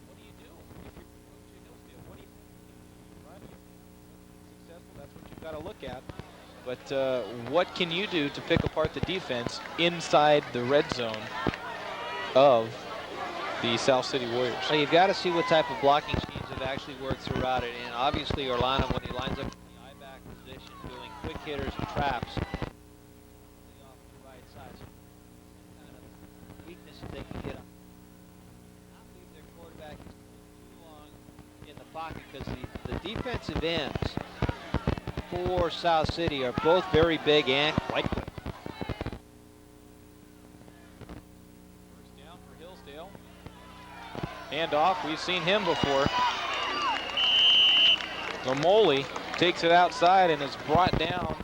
What do you do if you're coaching Hillsdale? What do you run? Successful? That's what you've got to look at. But what can you do to pick apart the defense inside the red zone of the South City Warriors? So you've got to see what type of blocking schemes have actually worked throughout it. And obviously Orlando, when he lines up in the I-back position, doing quick hitters and traps off the right side. So kind of weakness that they can get on. Not leave their quarterback too long in the pocket, because the defensive ends for South City are both very big and quite quick. 1st down for Hillsdale. Hand off, we've seen him before. Lamoli takes it outside and is brought down.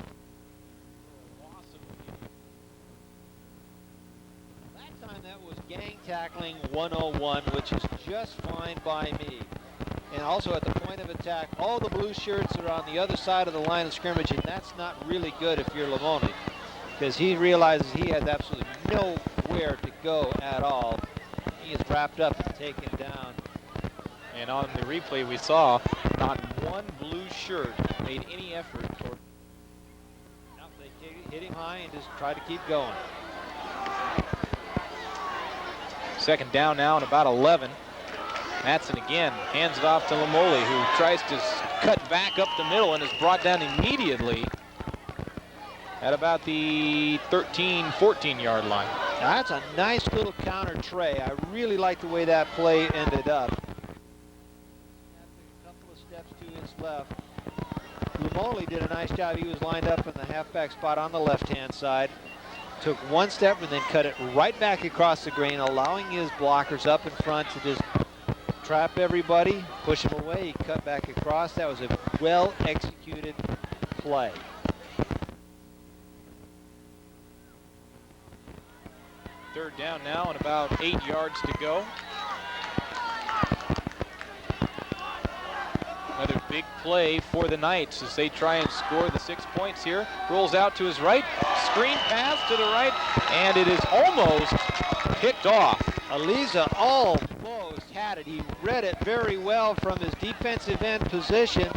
That time that was gang tackling 101, which is just fine by me. And also at the point of attack, all the blue shirts are on the other side of the line of scrimmage, and that's not really good if you're Lamoni, because he realizes he has absolutely nowhere to go at all. He is wrapped up and taken down. And on the replay we saw, not one blue shirt made any effort toward. Now they hit him high and just try to keep going. 2nd down now and about 11. Matson again hands it off to Lamoli, who tries to cut back up the middle and is brought down immediately at about the 13-14-yard line. Now that's a nice little counter tray. I really like the way that play ended up. A couple of steps to his left. Lamoli did a nice job. He was lined up in the halfback spot on the left-hand side. Took one step and then cut it right back across the green, allowing his blockers up in front to just trap everybody, push him away. He cut back across. That was a well-executed play. Third down now and about 8 yards to go. Another big play for the Knights as they try and score the 6 points here. Rolls out to his right, screen pass to the right, and it is almost picked off. Aliza almost had it. He read it very well from his defensive end position.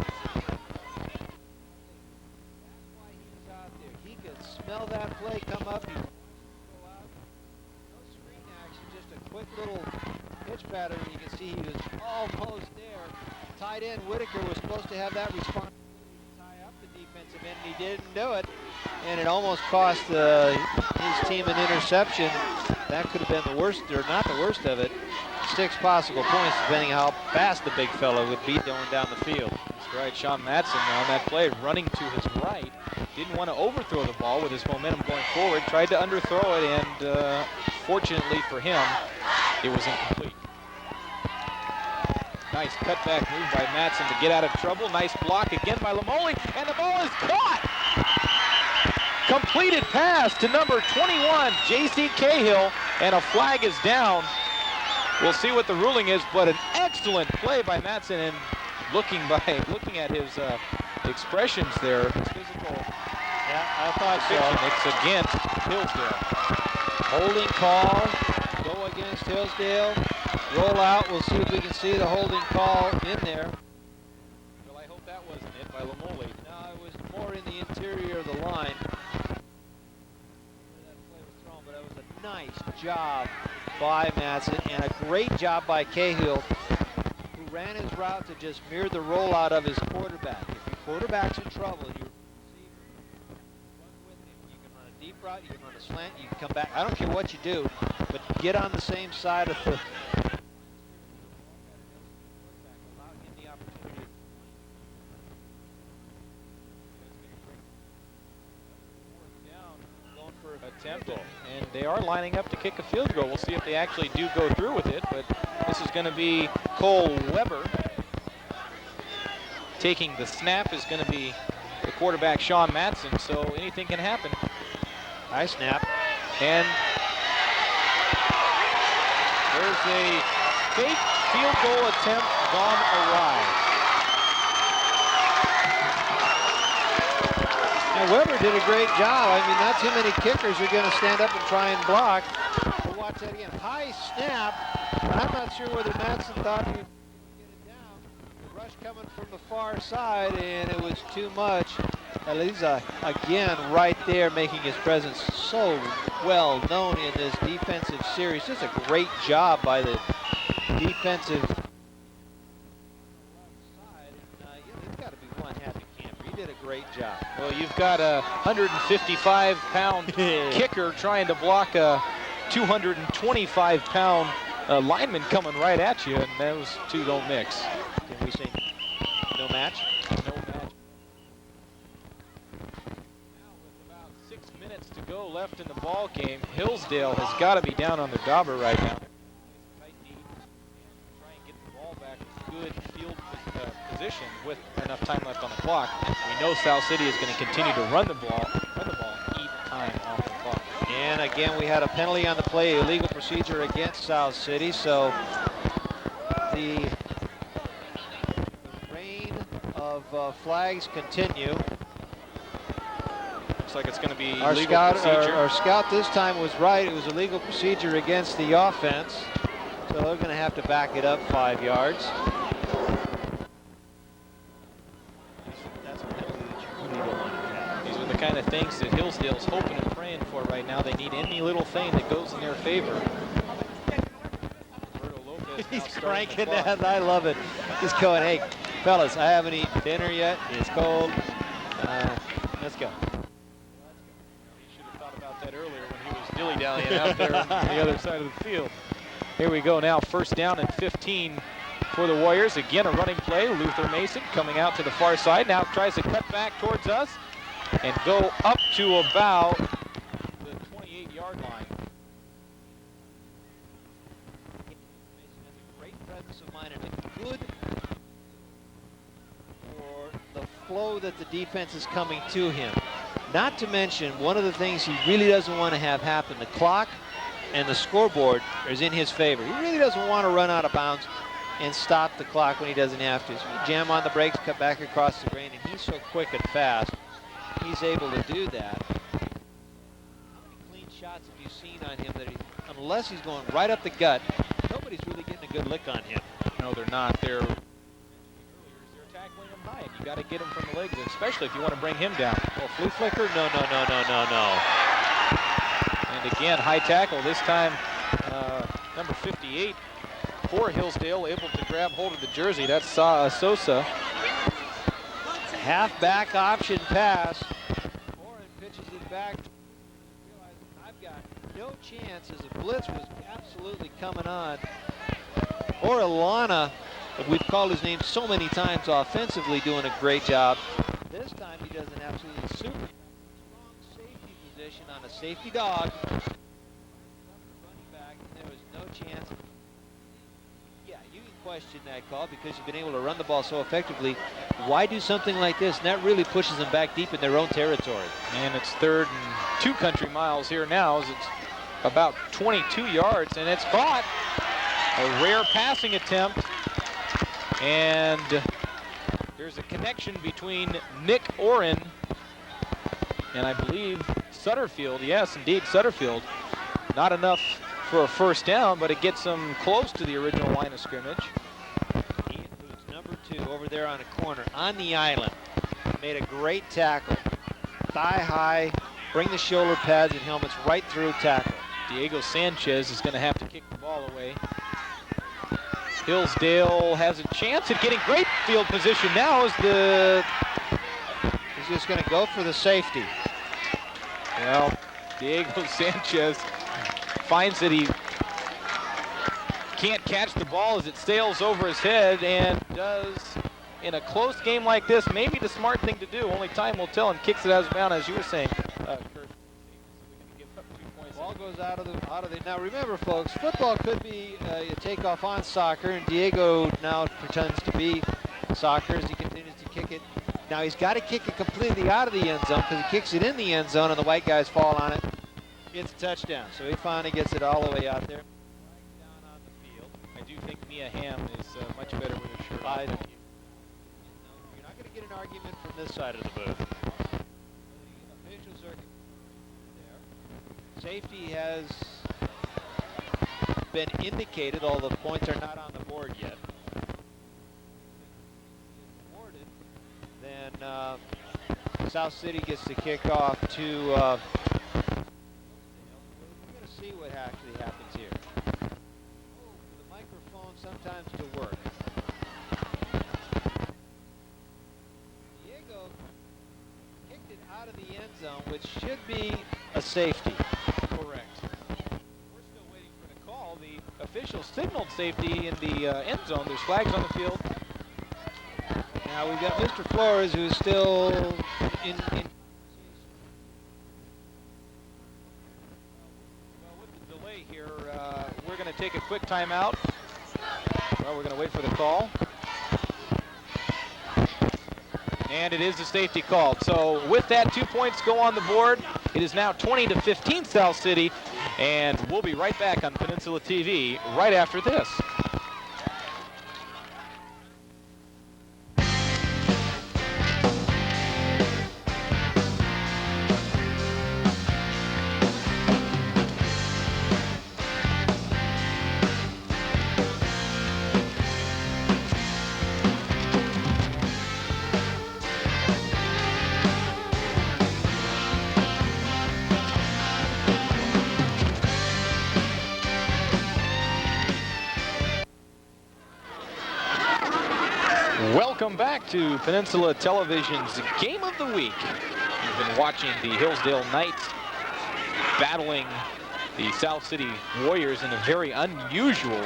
smell that play come up, you go out. No screen action, just a quick little pitch pattern. You can see he was almost there. Tight end Whitaker was supposed to have that responsibility to tie up the defensive end, and he didn't do it. And it almost cost his team an interception. That could have been the worst, or not the worst of it. 6 possible points, depending how fast the big fellow would be going down the field. That's right. Sean Madsen on that play, running to his right. Didn't want to overthrow the ball with his momentum going forward. Tried to underthrow it, and fortunately for him, it was incomplete. Nice cutback move by Madsen to get out of trouble. Nice block again by Lamole, and the ball is caught. Completed pass to number 21, J.C. Cahill, and a flag is down. We'll see what the ruling is, but an excellent play by Madsen, and looking at his expressions there, his physical. Yeah, I thought so. It's against Hillsdale. Holding call, go against Hillsdale. Roll out, we'll see if we can see the holding call in there. Well, I hope that wasn't it by Lamole. No, it was more in the interior of the line. That play was thrown, but it was a nice job by Madsen and a great job by Cahill, who ran his route to just mirror the rollout of his quarterback. If your quarterback's in trouble, you run with him. You can run a deep route, you can run a slant, you can come back. I don't care what you do, but get on the same side of the attempt, and they are lining up to kick a field goal. We'll see if they actually do go through with it, but this is going to be Cole Weber. Taking the snap is going to be the quarterback, Sean Madsen, so anything can happen. High snap. And there's a fake field goal attempt gone awry. Weber did a great job. I mean, not too many kickers are going to stand up and try and block. We'll watch that again. High snap. I'm not sure whether Madsen thought he would get it down. The rush coming from the far side, and it was too much. Eliza, again, right there, making his presence so well known in this defensive series. Just a great job by the defensive great job. Well, you've got a 155-pound kicker trying to block a 225-pound lineman coming right at you, and those two don't mix. Can we say no match? No match. Now with about 6 minutes to go left in the ball game, Hillsdale has got to be down on the dauber right now. Tight knee and try and get the ball back in good field position with enough time left on the clock. We know South City is going to continue to run the ball, eat time off the clock. And again, we had a penalty on the play, illegal procedure against South City. So the reign of flags continue. Looks like it's going to be our illegal scout, procedure. Our scout this time was right. It was illegal procedure against the offense. So they're going to have to back it up 5 yards. Kind of things that Hillsdale's hoping and praying for right now. They need any little thing that goes in their favor. He's cranking that. I love it. He's going, hey, fellas, I haven't eaten dinner yet. It's cold. Let's go. He should have thought about that earlier when he was dilly-dallying out there on the other side of the field. Here we go now. First down and 15 for the Warriors. Again, a running play. Luther Mason coming out to the far side. Now tries to cut back towards us and go up to about the 28-yard line. Mason has a great presence of mind and a good for the flow that the defense is coming to him. Not to mention, one of the things he really doesn't want to have happen, the clock and the scoreboard is in his favor. He really doesn't want to run out of bounds and stop the clock when he doesn't have to. So you jam on the brakes, cut back across the grain, and he's so quick and fast. He's able to do that. How many clean shots have you seen on him that unless he's going right up the gut, nobody's really getting a good lick on him? No, they're not. They're tackling him high. And You've got to get him from the legs, especially if you want to bring him down. Oh, flea flicker? No, no, no, no, no, no. And again, high tackle. This time, number 58 for Hillsdale, able to grab hold of the jersey. That's Sosa. Halfback option pass. Oren pitches it back. Realizes I've got no chance as a blitz was absolutely coming on. Orellana, we've called his name so many times offensively, doing a great job. This time he does an absolutely super strong safety position on a safety dog. Running back, and there was no chance. Yeah, you can question that call because you've been able to run the ball so effectively. Why do something like this? And that really pushes them back deep in their own territory. And it's 3rd and 2 country miles here now as it's about 22 yards, and it's caught. A rare passing attempt. And there's a connection between Nick Oren and I believe Sutterfield. Yes, indeed, Sutterfield. Not enough for a first down, but it gets them close to the original line of scrimmage. Ian Boots, number 2, over there on a corner on the island. Made a great tackle. Thigh high, bring the shoulder pads and helmets right through tackle. Diego Sanchez is going to have to kick the ball away. Hillsdale has a chance at getting great field position now as He's just going to go for the safety. Well, Diego Sanchez finds that he can't catch the ball as it sails over his head, and does, in a close game like this, maybe the smart thing to do. Only time will tell, and kicks it out of bounds, as you were saying, Kurt. Ball goes out of the. Now remember, folks, football could be a takeoff on soccer, and Diego now pretends to be soccer as he continues to kick it. Now he's got to kick it completely out of the end zone because he kicks it in the end zone and the white guys fall on it. It's a touchdown, so he finally gets it all the way out there. Down on the field. I do think Mia Hamm is much better with her shirt I off. know. You're not going to get an argument from this side of the booth. The officials are there. Safety has been indicated, although the points are not on the board yet. Then South City gets to kick off to. We're going to see what actually happens here. The microphone sometimes to work. Diego kicked it out of the end zone, which should be a safety. Correct. We're still waiting for the call. The official signaled safety in the end zone. There's flags on the field. Now we've got Mr. Flores, who's still in Well, with the delay here, we're going to take a quick timeout. Well, we're going to wait for the call. And it is the safety called. So with that, 2 points go on the board. It is now 20-15 South City, and we'll be right back on Peninsula TV right after this. Welcome back to Peninsula Television's Game of the Week. You've been watching the Hillsdale Knights battling the South City Warriors in a very unusual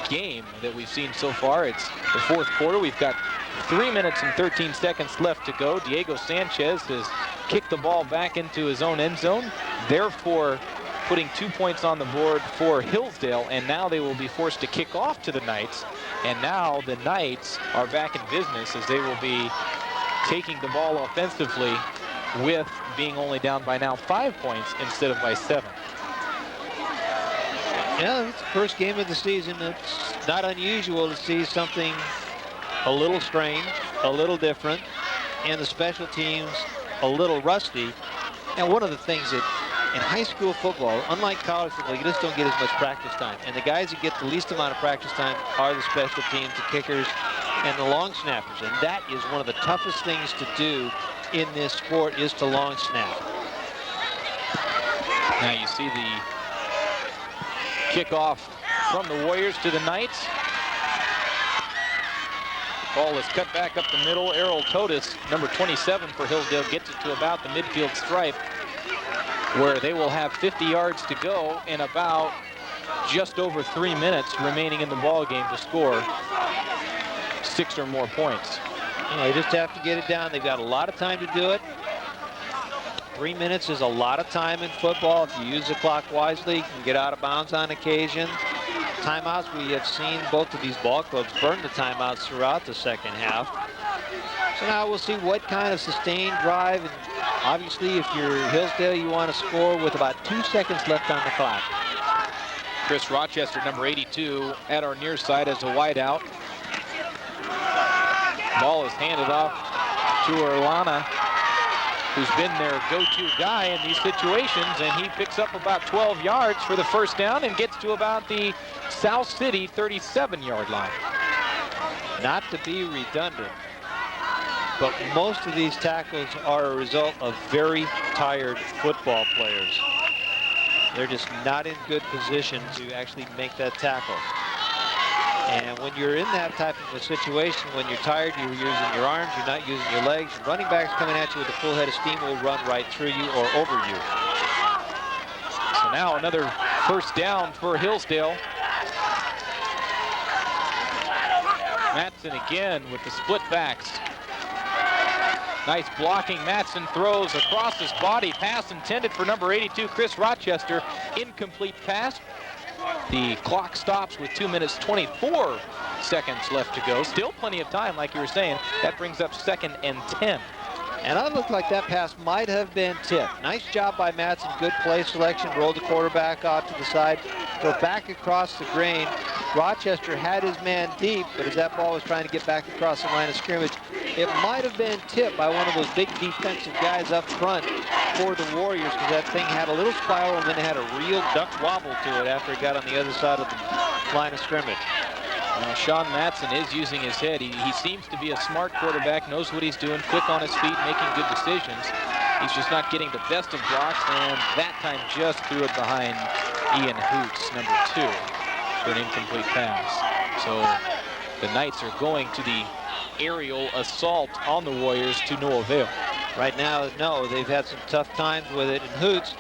game that we've seen so far. It's the 4th quarter. We've got 3 minutes and 13 seconds left to go. Diego Sanchez has kicked the ball back into his own end zone, therefore putting 2 points on the board for Hillsdale, and now they will be forced to kick off to the Knights. And now the Knights are back in business as they will be taking the ball offensively, with being only down by now 5 points instead of by 7. Yeah, it's the first game of the season. It's not unusual to see something a little strange, a little different, and the special teams a little rusty. And one of the things that in high school football, unlike college football, you just don't get as much practice time. And the guys that get the least amount of practice time are the special teams, the kickers, and the long snappers. And that is one of the toughest things to do in this sport, is to long snap. Now you see the kickoff from the Warriors to the Knights. Ball is cut back up the middle. Errol Totis, number 27 for Hillsdale, gets it to about the midfield stripe, where they will have 50 yards to go in about just over 3 minutes remaining in the ball game to score 6 or more points. They just have to get it down. They've got a lot of time to do it. 3 minutes is a lot of time in football. If you use the clock wisely, you can get out of bounds on occasion. Timeouts, we have seen both of these ball clubs burn the timeouts throughout the second half. So now we'll see what kind of sustained drive. And obviously, if you're Hillsdale, you want to score with about 2 seconds left on the clock. Chris Rochester, number 82, at our near side as a wideout. Ball is handed off to Orlana, who's been their go-to guy in these situations, and he picks up about 12 yards for the first down and gets to about the South City 37-yard line. Not to be redundant, but most of these tackles are a result of very tired football players. They're just not in good position to actually make that tackle. And when you're in that type of a situation, when you're tired, you're using your arms, you're not using your legs. Running backs coming at you with a full head of steam will run right through you or over you. So now another first down for Hillsdale. Matson again with the split backs. Nice blocking. Matson throws across his body. Pass intended for number 82, Chris Rochester. Incomplete pass. The clock stops with 2 minutes 24 seconds left to go. Still plenty of time, like you were saying. That brings up 2nd and 10. And it looked like that pass might have been tipped. Nice job by Matson. Good play selection. Rolled the quarterback out to the side. Go back across the grain. Rochester had his man deep, but as that ball was trying to get back across the line of scrimmage, it might have been tipped by one of those big defensive guys up front for the Warriors, because that thing had a little spiral and then it had a real duck wobble to it after it got on the other side of the line of scrimmage. Now, Sean Matson is using his head. He seems to be a smart quarterback, knows what he's doing, quick on his feet, making good decisions. He's just not getting the best of blocks, and that time just threw it behind Ian Hoots, number 2, for an incomplete pass. So the Knights are going to the aerial assault on the Warriors to no avail. Right now, no, they've had some tough times with it, and Hoots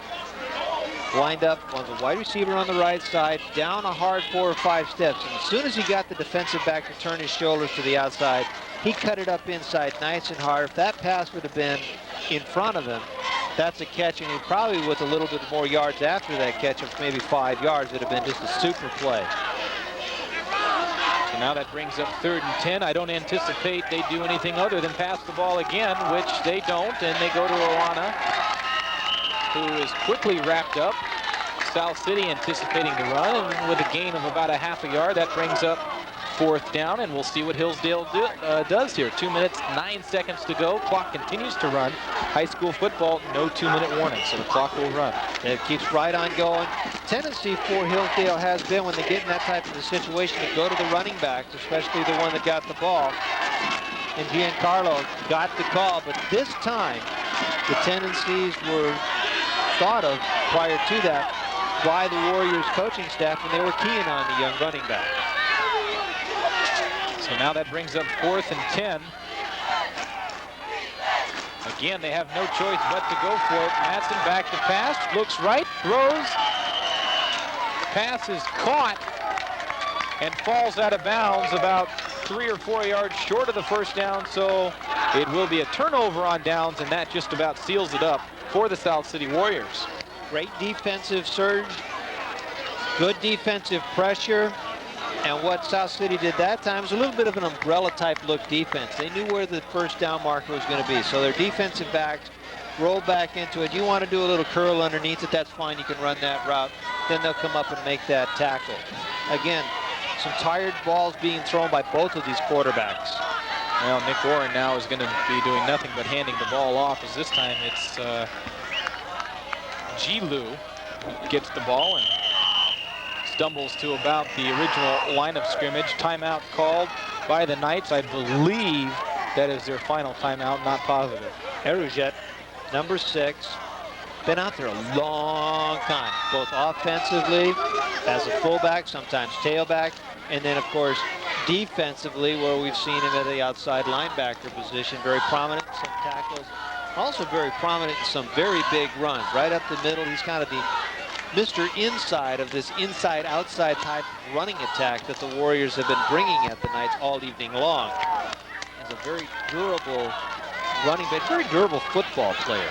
lined up on the wide receiver on the right side, down a hard 4 or 5 steps. And as soon as he got the defensive back to turn his shoulders to the outside, he cut it up inside nice and hard. If that pass would have been in front of him, that's a catch, and he probably with a little bit more yards after that catch of maybe 5 yards, it would have been just a super play. So now that brings up 3rd and 10. I don't anticipate they do anything other than pass the ball again, which they don't, and they go to Orlana, who is quickly wrapped up. South City anticipating the run, and with a gain of about a half a yard, that brings up 4th down, and we'll see what Hillsdale does here. 2 minutes, 9 seconds to go. Clock continues to run. High school football, no 2-minute warning, so the clock will run. It keeps right on going. Tendency for Hillsdale has been, when they get in that type of a situation, to go to the running backs, especially the one that got the ball. And Giancarlo got the call, but this time the tendencies were thought of prior to that by the Warriors coaching staff when they were keying on the young running back. So now that brings up 4th and 10. Again, they have no choice but to go for it. Matson back to pass, looks right, throws. Pass is caught and falls out of bounds about 3 or 4 yards short of the first down. So it will be a turnover on downs, and that just about seals it up for the South City Warriors. Great defensive surge, good defensive pressure. And what South City did that time was a little bit of an umbrella type look defense. They knew where the first down marker was going to be. So their defensive backs roll back into it. You want to do a little curl underneath it, that's fine. You can run that route. Then they'll come up and make that tackle. Again, some tired balls being thrown by both of these quarterbacks. Well, Nick Oren now is going to be doing nothing but handing the ball off, as this time it's Gilu who gets the ball, and stumbles to about the original line of scrimmage. Timeout called by the Knights. I believe that is their final timeout, not positive. Erujet, number 6, been out there a long time, both offensively as a fullback, sometimes tailback, and then of course defensively, where we've seen him at the outside linebacker position. Very prominent in some tackles, also very prominent in some very big runs. Right up the middle, he's kind of the Mr. Inside of this inside-outside type running attack that the Warriors have been bringing at the Knights all evening long. He's a very durable running back, very durable football player.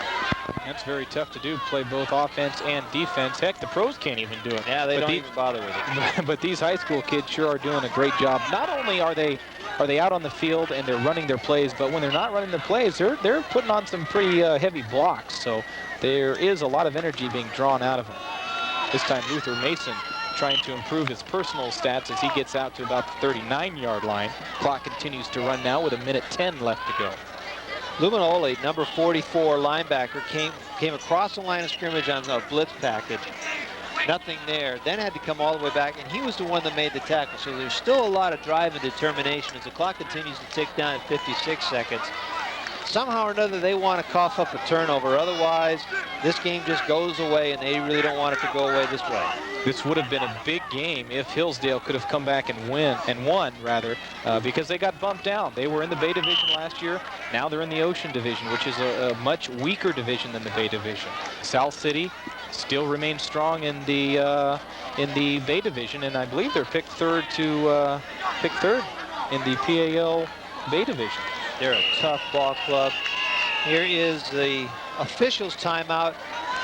That's very tough to do, play both offense and defense. Heck, the pros can't even do it. Yeah, they don't even bother with it. But these high school kids sure are doing a great job. Not only are they out on the field and they're running their plays, but when they're not running the plays, they're putting on some pretty heavy blocks. So there is a lot of energy being drawn out of them. This time Luther Mason trying to improve his personal stats as he gets out to about the 39-yard line. Clock continues to run now with 1:10 left to go. Luminoli, number 44 linebacker, came across the line of scrimmage on a blitz package. Nothing there. Then had to come all the way back, and he was the one that made the tackle. So there's still a lot of drive and determination as the clock continues to tick down at 56 seconds. Somehow or another, they want to cough up a turnover. Otherwise, this game just goes away, and they really don't want it to go away this way. This would have been a big game if Hillsdale could have come back and won, because they got bumped down. They were in the Bay Division last year. Now they're in the Ocean Division, which is a much weaker division than the Bay Division. South City still remains strong in the Bay Division, and I believe they're picked third in the PAL Bay Division. They're a tough ball club. Here is the officials' timeout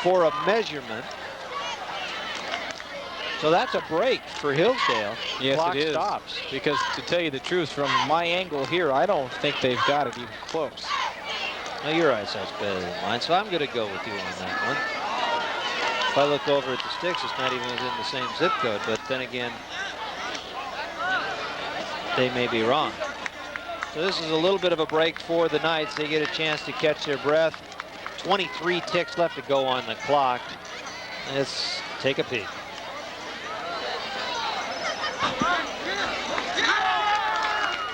for a measurement. So that's a break for Hillsdale. Yes, Clock it is. Stops. Because to tell you the truth, from my angle here, I don't think they've got it even close. Now your eyesight's better than mine, so I'm going to go with you on that one. If I look over at the sticks, it's not even within the same zip code, but then again, they may be wrong. So this is a little bit of a break for the Knights. They get a chance to catch their breath. 23 ticks left to go on the clock. Let's take a peek.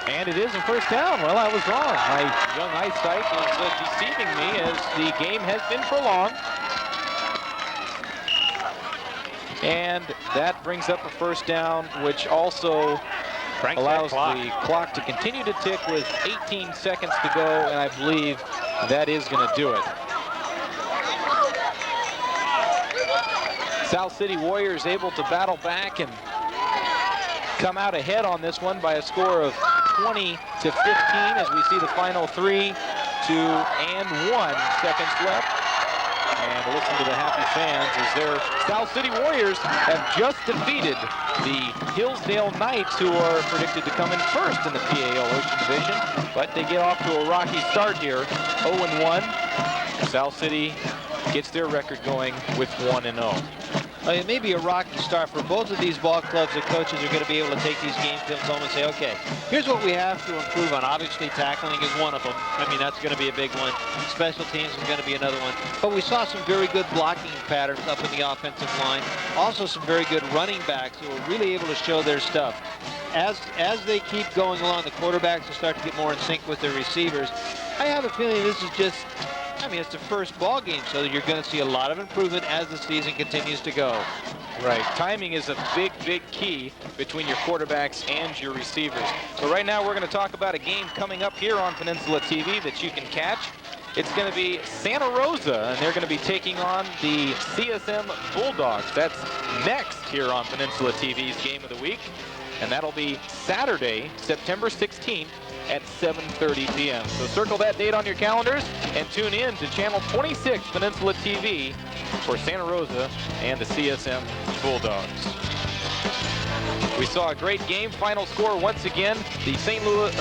And it is a first down. Well, I was wrong. My young eyesight is deceiving me as the game has been prolonged. And that brings up a first down, which also allows the clock to continue to tick with 18 seconds to go, and I believe that is going to do it. South City Warriors able to battle back and come out ahead on this one by a score of 20 to 15 as we see the final 3, 2, and 1 seconds left. And listen to the happy fans as their South City Warriors have just defeated the Hillsdale Knights, who are predicted to come in first in the PAL Ocean Division. But they get off to a rocky start here, 0-1. South City gets their record going with 1-0. It may be a rocky start for both of these ball clubs. The coaches are going to be able to take these game films home and say, okay, here's what we have to improve on. Obviously, tackling is one of them. I mean, that's going to be a big one. Special teams is going to be another one. But we saw some very good blocking patterns up in the offensive line. Also, some very good running backs who are really able to show their stuff. As they keep going along, the quarterbacks will start to get more in sync with their receivers. I have a feeling this is just, I mean, it's the first ball game, so you're going to see a lot of improvement as the season continues to go. Right. Timing is a big, big key between your quarterbacks and your receivers. So right now we're going to talk about a game coming up here on Peninsula TV that you can catch. It's going to be Santa Rosa, and they're going to be taking on the CSM Bulldogs. That's next here on Peninsula TV's Game of the Week. And that'll be Saturday, September 16th at 7:30 p.m. So circle that date on your calendars and tune in to channel 26 Peninsula TV for Santa Rosa and the CSM Bulldogs. We saw a great game. Final score once again, the St. Louis